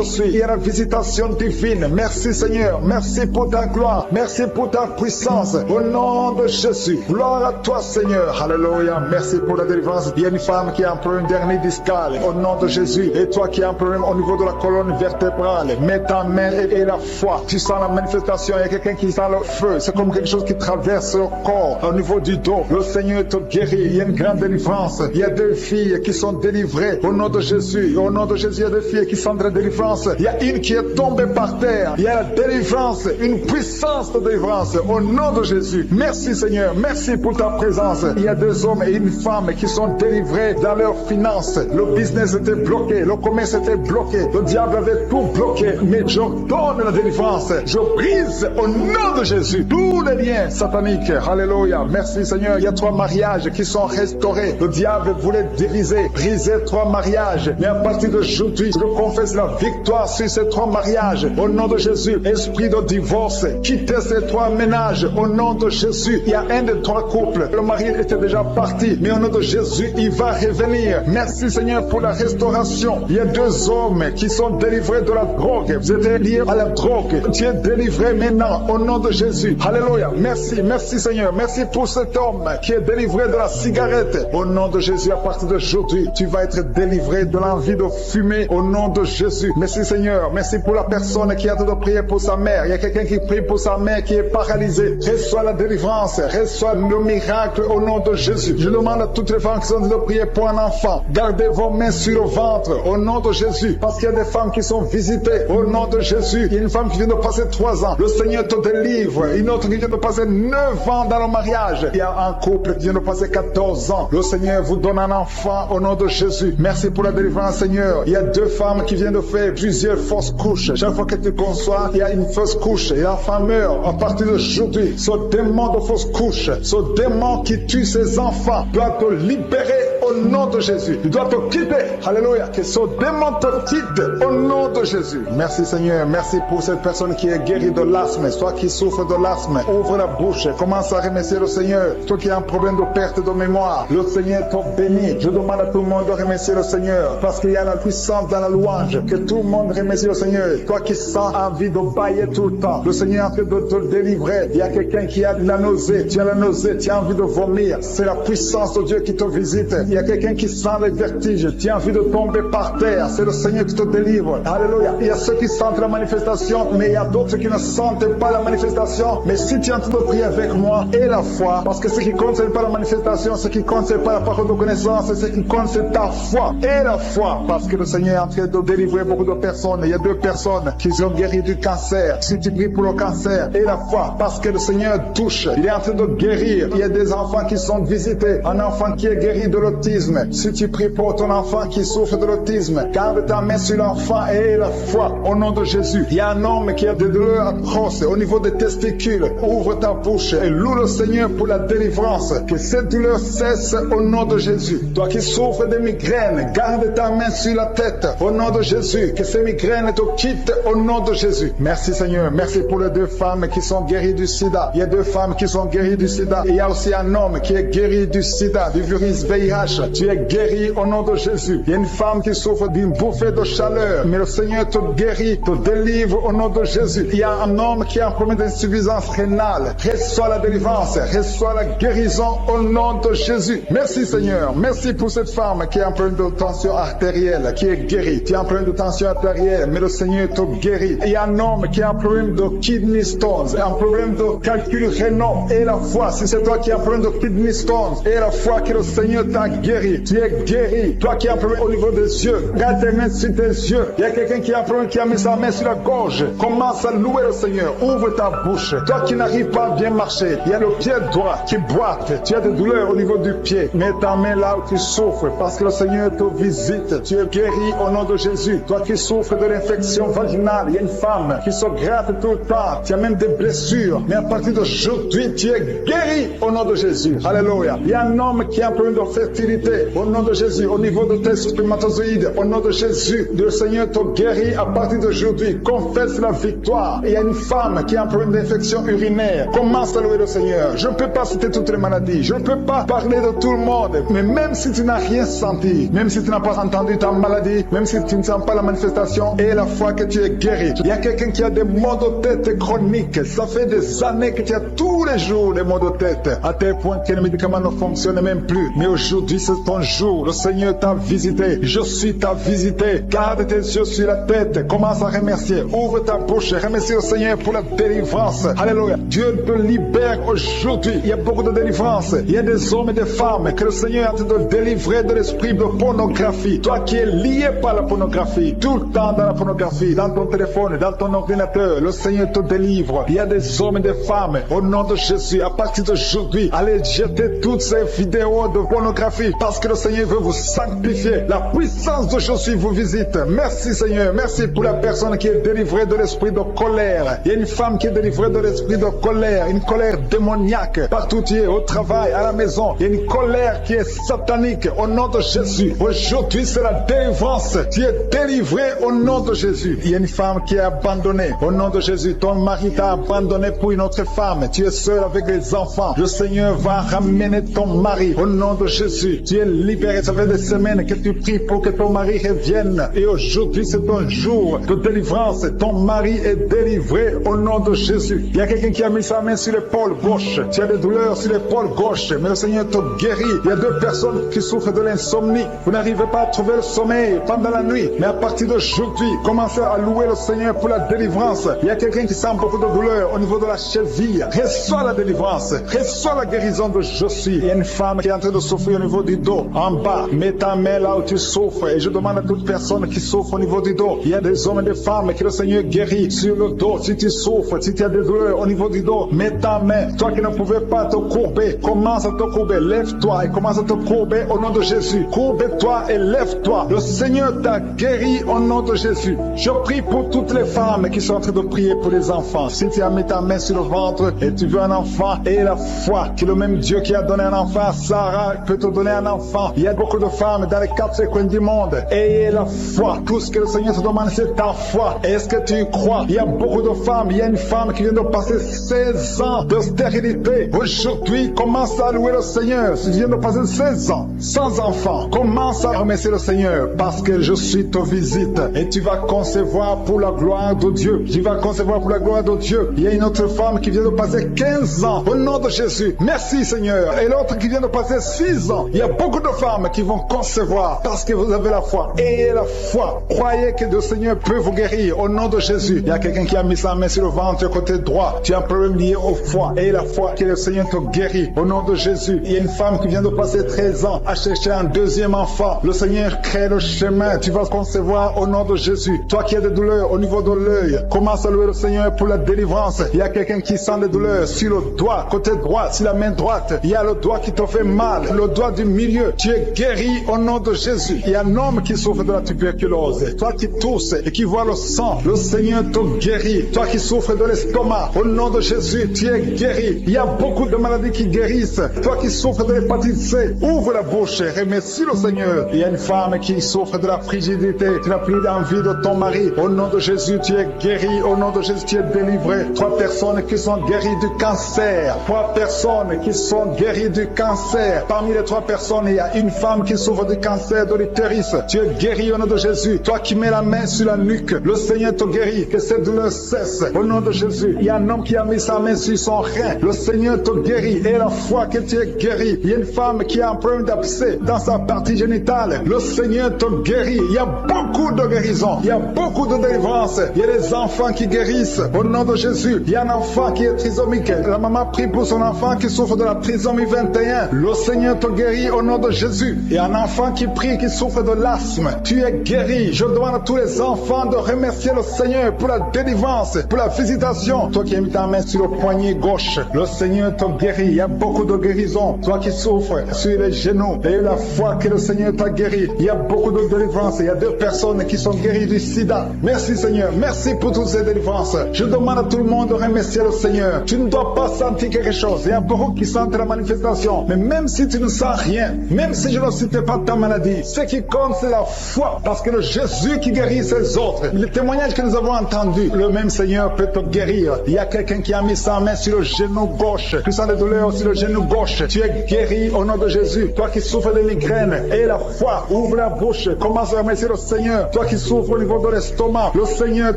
suis. Il y a la visitation divine. Merci Seigneur. Merci pour ta gloire. Merci pour ta puissance. Au nom de Jésus. Gloire à toi Seigneur. Alléluia. Merci pour la délivrance. Il y a une femme qui a un problème d'hernie discale. Au nom de Jésus. Et toi qui as un problème au niveau de la colonne vertébrale. Mets ta main et la foi. Tu sens la manifestation. Il y a quelqu'un qui sent le feu. C'est comme quelque chose qui traverse le corps au niveau du dos. Le Seigneur te guérit. Il y a une grande délivrance. Il y a 2 filles qui sont délivrées. Au nom de Jésus. Au nom de Jésus, il y a 2 filles qui sont de la délivrance. Il y a une qui est tombée par terre. Il y a la délivrance. Une puissance de délivrance. Au nom de Jésus. Merci Seigneur. Merci pour ta présence. Il y a 2 hommes et une femme qui sont délivrés dans leurs finances. Le business était bloqué. Le commerce était bloqué. Le diable avait tout bloqué. Mais je donne la délivrance. Je brise au nom de Jésus tous les liens sataniques. Alléluia. Merci Seigneur. Il y a 3 mariages qui sont restaurés. Le diable voulait diviser, briser 3 mariages. Mais à partir d'aujourd'hui, je confesse la victoire sur ces 3 mariages. Au nom de Jésus, esprit de divorce, quittez ces 3 3 ménages. Au nom de Jésus, il y a un des 3 couples. Le mari était déjà parti, mais au nom de Jésus, il va revenir. Merci Seigneur pour la restauration. Il y a 2 hommes qui sont délivrés de la drogue. Vous êtes liés à la drogue. Tu es délivré maintenant au nom de Jésus. Alléluia. Merci, merci Seigneur. Merci pour cet homme qui est délivré de la cigarette. Au nom de Jésus, à partir d'aujourd'hui, tu vas être délivré de l'envie de fumer au nom de Jésus. Merci Seigneur. Merci pour la personne qui a de prier pour sa mère. Il y a quelqu'un qui prie pour sa mère qui est paralysée. Reçois la délivrance. Reçois le miracle au nom de Jésus. Je demande à toutes les femmes qui sont de prier pour un enfant. Gardez vos mains sur le ventre au nom de Jésus. Parce qu'il y a des femmes qui sont visitées au nom de Jésus. Il y a une femme qui vient de passer 3 ans. Le Seigneur te délivre. Une autre qui vient de passer 9 ans dans le mariage. Il y a un couple qui vient de passer 14 ans. Le Seigneur vous donne un enfant au nom de Jésus. Merci pour la délivrance, Seigneur. Il y a 2 femmes qui viennent de faire plusieurs fausses couches. Chaque fois que tu conçois, il y a une fausse couche et l'enfant meurt. À partir d'aujourd'hui, ce démon de fausse couche, ce démon qui tue ses enfants, doit te libérer au nom de Jésus. Tu dois te quitter. Alléluia. Que ce démon te quitte au nom de Jésus. Merci Seigneur. Merci pour cette personne qui est guérie de l'asthme. Toi qui souffres de l'asthme, ouvre la bouche. Commence à remercier le Seigneur. Toi qui as un problème de perte de mémoire, le Seigneur te bénit. Je demande à tout le monde de remercier le Seigneur parce qu'il y a la puissance dans la louange. Que tout le monde remercie le Seigneur. Toi qui sens envie de bailler tout le temps, le Seigneur est en train de te délivrer. Il y a quelqu'un qui a de la nausée. Tu as la nausée, tu as envie de vomir. C'est la puissance de Dieu qui te visite. Il y a quelqu'un qui sent les vertiges. Tu as envie de tomber par terre. C'est le Seigneur qui te délivre. Alléluia. Il y a ceux qui sentent la manifestation, mais il y a d'autres qui ne sentent pas la manifestation. Mais si tu es en train de prier avec moi et la foi, parce que ce qui compte, ce n'est pas la manifestation, ce qui compte, ce n'est pas la parole de connaissance, ce qui compte, c'est ta foi et la foi. Parce que le Seigneur est en train de délivrer beaucoup de personnes. Il y a 2 personnes qui sont guéries du cancer. Si tu pries pour le cancer et la foi, parce que le Seigneur touche, il est en train de guérir. Il y a des enfants qui sont visités. Un enfant qui est guéri de l'autisme. Si tu pries pour ton enfant qui souffre de l'autisme, garde ta main sur l'enfant et la foi au nom de Jésus. Il y a un homme qui a des douleurs atroces au niveau des testicules. Ouvre ta bouche et loue le Seigneur pour la délivrance. Que cette douleur cesse au nom de Jésus. Toi qui souffres de migraines, garde ta main sur la tête au nom de Jésus. Que ces migraines te quittent au nom de Jésus. Merci Seigneur. Merci pour les 2 femmes qui sont guéries du sida. Il y a 2 femmes qui sont guéries du sida. Et il y a aussi un homme qui est guéri du sida, du virus VIH. Tu es guéri au nom de Jésus. Il y a une femme qui souffre d'une bouffée de chaleur. Mais le Seigneur te guérit, te délivre au nom de Jésus. Il y a un homme qui a un problème d'insuffisance rénale. Reçois la délivrance. Reçois la guérison au nom de Jésus. Merci Seigneur. Merci pour cette femme qui a un problème de tension artérielle, qui est guérie. Tu as un problème de tension artérielle, mais le Seigneur te guérit. Il y a un homme qui a un problème de kidney stones, un problème de calcul rénal et la foi. Si c'est toi qui as un problème de kidney stones et la foi que le Seigneur t'a guéri, tu es guéri. Toi qui as un problème au niveau des yeux, garde tes mains sur tes yeux. Il y a quelqu'un qui a un problème qui a mis sa main sur la gorge. Commence à louer le Seigneur. Ouvre ta bouche. Toi qui n'arrives pas à bien marcher, il y a le pied droit qui boite. Tu as des douleurs au niveau du pied. Mets ta main là où tu souffres parce que le Seigneur te visite. Tu es guéri au nom de Jésus. Toi qui souffres de l'infection vaginale, il y a une femme qui se gratte tout le temps. Tu as même des blessures. Mais à partir d'aujourd'hui, tu es guéri au nom de Jésus. Alléluia. Il y a un homme qui a un problème de fertilité au nom de Jésus. Au niveau de tes spermatozoïdes, au nom de Jésus, le Seigneur te guérit à partir d'aujourd'hui. Confesse la victoire. Il y a une femme qui a un problème d'infection urinaire. Commence à louer le Seigneur. Je ne peux pas citer toutes les maladies. Je ne peux pas parler de tout le monde. Mais même si tu n'as rien senti, même si tu n'as pas entendu ta maladie, même si tu ne sens pas la manifestation et la foi que tu es guéri. Il y a quelqu'un qui a des maux de tête chroniques. Ça fait des années que tu as tous les jours des maux de tête. À tel point que les médicaments ne fonctionnent même plus. Mais aujourd'hui, c'est ton jour. Le Seigneur t'a visité. Je suis ta visité. Garde tes yeux sur la tête. Commence à remercier. Ouvre ta bouche. Remercie le Seigneur pour la délivrance. Alléluia. Dieu te libère aujourd'hui. Il y a beaucoup de délivrance. Il y a des hommes et des femmes que le Seigneur est en train de délivrer de l'esprit de pornographie. Toi qui es lié par la pornographie, tout le temps dans la pornographie, dans ton téléphone, dans ton ordinateur, le Seigneur te délivre. Il y a des hommes et des femmes, au nom de Jésus, à partir d'aujourd'hui, allez jeter toutes ces vidéos de pornographie parce que le Seigneur veut vous sanctifier. La puissance de Jésus vous visite. Merci Seigneur. Merci pour la personne qui est délivrée de l'esprit de colère. Il y a une femme qui est délivrée de l'esprit de colère, une colère démoniaque. Partout tu es, au travail, à la maison, il y a une colère qui est satanique. Au nom de Jésus, aujourd'hui c'est la délivrance. Tu es délivré au nom de Jésus. Il y a une femme qui est abandonnée. Au nom de Jésus, ton mari t'a abandonné pour une autre femme. Tu es seul avec les enfants. Le Seigneur va ramener ton mari. Au nom de Jésus, tu es libéré. Ça fait des semaines que tu pries pour que ton mari revienne. Et aujourd'hui, c'est ton jour de délivrance. Ton mari est délivré au nom de Jésus. Il y a quelqu'un qui a mis sa main sur l'épaule gauche. Tu as des douleurs sur l'épaule gauche, mais le Seigneur te guérit. Il y a deux personnes qui souffrent de l'insomnie. Vous n'arrivez pas à trouver le sommeil pendant la nuit. Mais à partir d'aujourd'hui, commencez à louer le Seigneur pour la délivrance. Il y a quelqu'un qui sent beaucoup de douleur au niveau de la cheville. Reçois la délivrance. Reçois la guérison de Jésus. Il y a une femme qui est en train de souffrir au niveau du dos, en bas. Mets ta main là où tu souffres. Et je demande à toute personne qui souffre au niveau du dos. Il y a des hommes et des femmes que le Seigneur guérit sur le dos. Si tu souffres, si tu as des douleurs au niveau du dos, mets ta main. Toi qui ne pouvais pas te courber, commence à te courber. Lève-toi et commence à te courber au nom de Jésus. Courbe-toi et lève-toi. Le Seigneur t'a guéri au nom de Jésus. Je prie pour toutes les femmes qui sont en train de prier pour les enfants. Si tu as mis ta main sur le ventre et tu veux un enfant, et la foi que le même Dieu qui a donné un enfant à Sarah peut te donner un enfant. Il y a beaucoup de femmes dans les quatre coins du monde. Ayez la foi. Tout ce que le Seigneur te demande, c'est ta foi. Est-ce que tu y crois? Il y a beaucoup de femmes. Il y a une femme qui vient de passer 16 ans de stérilité. Aujourd'hui, commence à louer le Seigneur. Si tu viens de passer 16 ans sans enfant, commence à remercier le Seigneur parce que je suis te visite et tu vas concevoir pour la gloire de Dieu. Tu vas concevoir pour la gloire de Dieu. Il y a une autre femme qui vient de passer 15 ans au nom de Jésus. Merci Seigneur. Et l'autre qui vient de passer 6 ans. Il y a beaucoup de femmes qui vont concevoir parce que vous avez la foi. Ayez la foi. Croyez que le Seigneur peut vous guérir au nom de Jésus. Il y a quelqu'un qui a mis sa main sur le ventre côté droit. Tu as un problème lié au foie. Ayez la foi que le Seigneur te guérit au nom de Jésus. Il y a une femme qui vient de passer 13 ans à chercher un deuxième enfant. Le Seigneur crée le chemin. Tu vas concevoir au nom de Jésus. Toi qui as des douleurs au niveau de l'œil, commence à louer le Seigneur pour la délivrance. Il y a quelqu'un qui sent des douleurs sur le doigt, côté droit, sur la main droite. Il y a le doigt qui te fait mal, le doigt du milieu. Tu es guéri au nom de Jésus. Il y a un homme qui souffre de la tuberculose. Toi qui tousses et qui vois le sang, le Seigneur te guérit. Toi qui souffres de l'estomac, au nom de Jésus, tu es guéri. Il y a beaucoup de maladies qui guérissent. Toi qui souffres de l'hépatite C, ouvre la bouche et remercie le Seigneur. Il y a une femme qui souffre de la frigidité. Tu n'as plus d'envie de ton mari. Au nom de Jésus, tu es guéri. Au nom de Jésus, tu es délivré. 3 personnes qui sont guéries du cancer. 3 personnes qui sont guéries du cancer. Parmi les 3 personnes, il y a une femme qui souffre du cancer de l'utérus. Tu es guéri au nom de Jésus. Toi qui mets la main sur la nuque, le Seigneur te guérit. Que cette douleur cesse. Au nom de Jésus. Il y a un homme qui a mis sa main sur son rein. Le Seigneur te guérit. Et la foi que tu es guéri. Il y a une femme qui a un problème d'abcès dans sa partie génitale. Le Seigneur te guérit. Il y a beaucoup de guérison. Il y a beaucoup de délivrance. Il y a des enfants qui guérissent. Au nom de Jésus. Il y a un enfant qui est trisomique. La maman prie pour son enfant qui souffre de la trisomie 21. Le Seigneur te guérit au nom de Jésus. Il y a un enfant qui prie, qui souffre de l'asthme. Tu es guéri. Je demande à tous les enfants de remercier le Seigneur pour la délivrance, pour la visitation. Toi qui as mis ta main sur le poignet gauche, le Seigneur te guérit. Il y a beaucoup de guérison. Toi qui souffres sur les genoux, et la foi que le Seigneur t'a guéri. Il y a beaucoup de délivrance. Il y a 2 personnes qui sont guéries du sida. Merci Seigneur. Merci pour toutes ces délivrances. Je demande à tout le monde de remercier le Seigneur. Tu ne dois pas sentir quelque chose. Il y a beaucoup qui sentent la manifestation. Mais même si tu ne sens rien, même si je ne citais pas ta maladie, ce qui compte c'est la foi. Parce que le Jésus qui guérit ses autres, le témoignage que nous avons entendu, le même Seigneur peut te guérir. Il y a quelqu'un qui a mis sa main sur le genou gauche. Tu sens des douleurs sur le genou gauche. Tu es guéri au nom de Jésus. Toi qui souffres de migraine, et la foi, ouvre la bouche, commence à remercier le Seigneur. Toi qui souffres au niveau de l'estomac, le Seigneur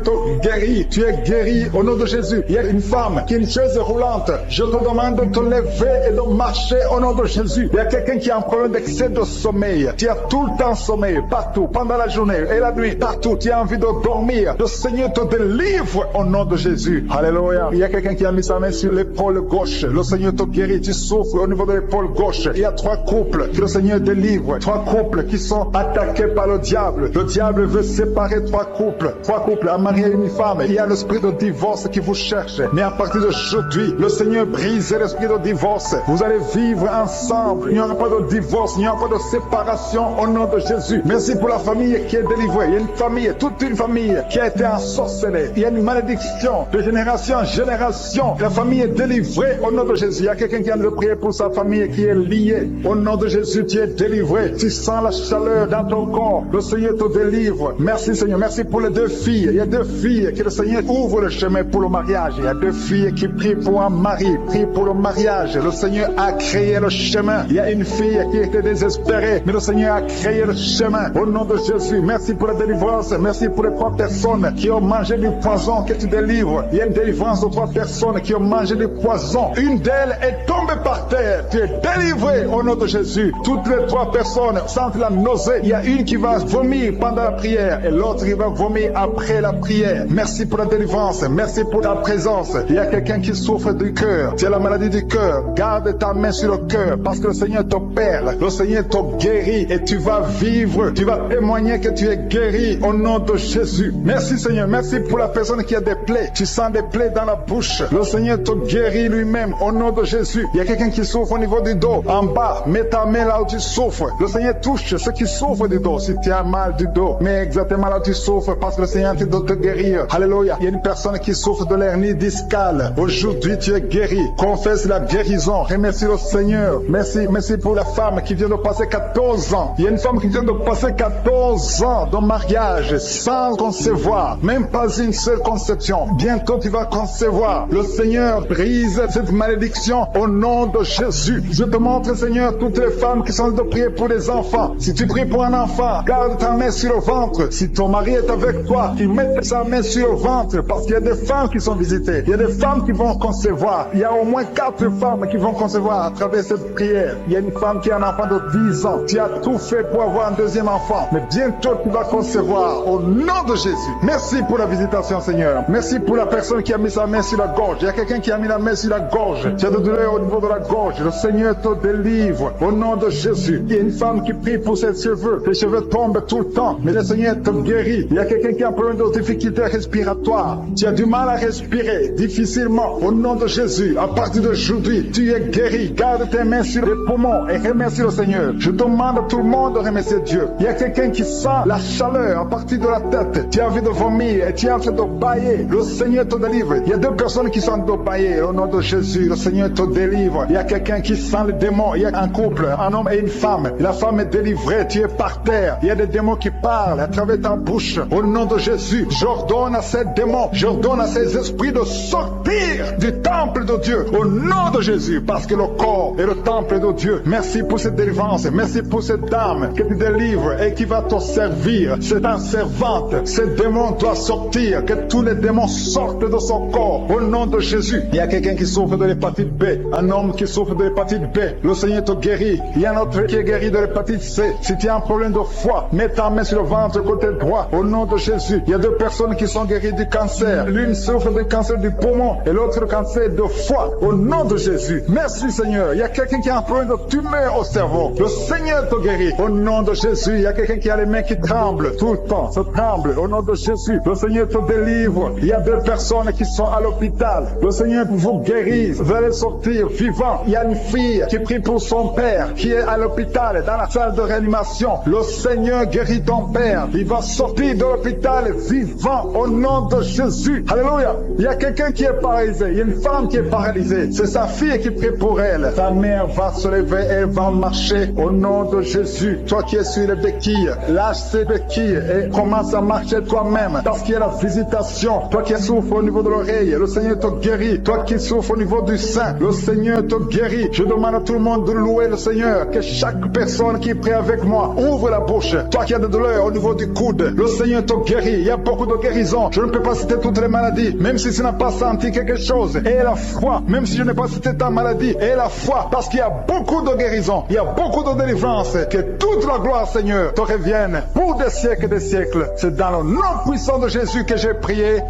te guérit. Tu es guéri au nom de Jésus. Il y a une femme qui a une chaise roulante. Je te demande de te lever et de marcher au nom de Jésus. Il y a quelqu'un qui a un problème d'excès de sommeil. Tu as tout le temps sommeil, partout, pendant la journée et la nuit, partout. Tu as envie de dormir. Le Seigneur te délivre au nom de Jésus. Alléluia. Il y a quelqu'un qui a mis sa main sur l'épaule gauche. Le Seigneur te guérit. Tu souffres au niveau de l'épaule gauche. Il y a 3 couples que le Seigneur délivre. 3 couples qui sont attaqués par le diable. Le diable veut séparer 3 couples. 3 couples, un mari et une femme. Il y a l'esprit de divorce qui vous cherche. Mais à partir d'aujourd'hui, le Seigneur brise l'esprit de divorce. Vous allez vivre ensemble. Il n'y aura pas de divorce, il n'y a pas de séparation au nom de Jésus. Merci pour la famille qui est délivrée. Il y a une famille, toute une famille qui a été ensorcelée. Il y a une malédiction de génération en génération. La famille est délivrée au nom de Jésus. Il y a quelqu'un qui vient de prier pour sa famille qui est liée. Au nom de Jésus, tu es délivré. Tu sens la chaleur dans ton corps. Le Seigneur te délivre. Merci Seigneur. Merci pour les 2 filles. Il y a 2 filles que le Seigneur ouvre le chemin pour le mariage. Il y a 2 filles qui prient pour un mari, prient pour le mariage. Le Seigneur a créé le chemin. Il y a une fille qui était désespérée, mais le Seigneur a créé le chemin. Au nom de Jésus, merci pour la délivrance. Merci pour les 3 personnes qui ont mangé du poison que tu délivres. Il y a une délivrance de 3 personnes qui ont mangé du poison. Une d'elles est tombée par terre. Tu es délivré au nom de Jésus. Toutes les 3 personnes sentent la nausée. Il y a une qui va vomir pendant la prière et l'autre qui va vomir après la prière. Merci pour la délivrance. Merci pour ta présence. Il y a quelqu'un qui souffre du cœur. Tu as la maladie du cœur. Garde ta main sur le cœur parce que le Seigneur t'opère. Le Seigneur te guérit et tu vas vivre. Tu vas témoigner que tu es guéri au nom de Jésus. Merci Seigneur. Merci pour la personne qui a des plaies. Tu sens des plaies dans la bouche. Le Seigneur te guérit lui-même au nom de Jésus. Il y a quelqu'un qui souffre au niveau du dos. En bas, mets ta main là où tu souffres. Le Seigneur touche ceux qui souffrent du dos. Si tu as mal du dos, mets exactement là où tu souffres parce que le Seigneur doit te guérir. Alléluia. Il y a une personne qui souffre de l'hernie discale. Aujourd'hui, tu es guéri. Confesse la guérison. Remercie le Seigneur. Merci pour la femme qui vient de passer 14 ans. Il y a une femme qui vient de passer 14 ans de mariage sans concevoir. Même pas une seule conception. Bientôt, tu vas concevoir. Le Seigneur brise cette malédiction au nom de Jésus. Je te montre, Seigneur, toutes les femmes qui sont de prier pour les enfants. Si tu pries pour un enfant, garde ta main sur le ventre. Si ton mari est avec toi, il met sa main sur le ventre parce qu'il y a des femmes qui sont visitées. Il y a des femmes qui vont concevoir. Il y a au moins 4 femmes qui vont concevoir à travers cette prière. Il y a une femme qui a un enfant de 10 ans. Tu as tout fait pour avoir un 2e enfant. Mais bientôt, tu vas concevoir au nom de Jésus. Merci pour la visitation, Seigneur. Merci pour la personne qui a mis sa main sur la gorge. Il y a quelqu'un qui a mis la main sur la gorge. Tu as de douleur au niveau de la gorge. Le Seigneur te délivre au nom de Jésus. Il y a une femme qui prie pour ses cheveux. Les cheveux tombent tout le temps, mais le Seigneur te guérit. Il y a quelqu'un qui a un problème de difficulté respiratoire. Tu as du mal à respirer difficilement. Au nom de Jésus, à partir d'aujourd'hui, tu es guéri. Garde tes mains sur les poumons et remercie le Seigneur. Je demande à tout le monde de remercier Dieu. Il y a quelqu'un qui sent la chaleur à partir de la tête. Tu as envie de vomir et tu es en train de bailler. Le Seigneur te délivre. Il y a 2 personnes qui sont en train de bailler. Au nom de Jésus, le Seigneur te délivre. Il y a quelqu'un qui sent le démon. Il y a un couple, un homme et une femme. La femme est délivrée. Tu es par terre. Il y a des démons qui parlent à travers ta bouche. Au nom de Jésus, j'ordonne à ces démons, j'ordonne à ces esprits de sortir du temple de Dieu. Au nom de Jésus, parce que le corps est le temple de Dieu. Merci pour cette délivrance. Merci pour cette dame que tu délivres et qui va te servir. C'est ta servante. Ce démon doit sortir. Que tous les démons sortent de son corps. Au nom de Jésus. Il y a quelqu'un qui souffre de l'hépatite B. Un homme qui souffre de l'hépatite B. Le Seigneur te guérit. Il y a un autre qui est guéri de l'hépatite C. Si tu as un problème de foie, mets ta main sur le ventre côté droit. Au nom de Jésus. Il y a 2 personnes qui sont guéries du cancer. L'une souffre du cancer du poumon et l'autre le cancer de foie. Au nom de Jésus. Merci Seigneur. Il y a quelqu'un qui a un problème de tumeur au cerveau. Le Seigneur te guérit. Au nom de Jésus. Il y a quelqu'un qui a les mains qui tremblent tout le temps. Ça tremble. Au nom de Jésus. Le Seigneur te délivre. Il y a 2 personnes qui sont à l'hôpital. Le Seigneur vous guérit. Vous allez sortir vivant. Il y a une fille qui prie pour son père qui est à l'hôpital dans la salle de réanimation. Le Seigneur guérit ton père. Il va sortir de l'hôpital vivant au nom de Jésus. Alléluia. Il y a quelqu'un qui est paralysé. Il y a une femme qui est paralysée. C'est sa fille qui prie pour elle. Ta mère va se lever. Elle va marcher au nom de Jésus. Toi qui es sur les béquilles, lâche ces béquilles et commence à marcher toi-même. Parce qu'il y a la visitation. Toi qui souffres au niveau de l'oreille, le Seigneur te guérit. Toi qui souffres au niveau du sein, le Seigneur te guérit. Je demande à tout le monde de louer le Seigneur. Que chaque personne qui prie avec moi ouvre la bouche. Toi qui as des douleurs au niveau du coude, le Seigneur te guérit. Il y a beaucoup de guérisons. Je ne peux pas citer toutes les maladies, même si tu n'as pas senti quelque chose. Et la foi, même si je n'ai pas cité ta maladie, et la foi, parce qu'il y a beaucoup de guérisons, il y a beaucoup de délivrance. Que toute la gloire, Seigneur, te revienne pour des siècles et des siècles. C'est dans le nom puissant de Jésus que j'ai prié.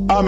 Amen.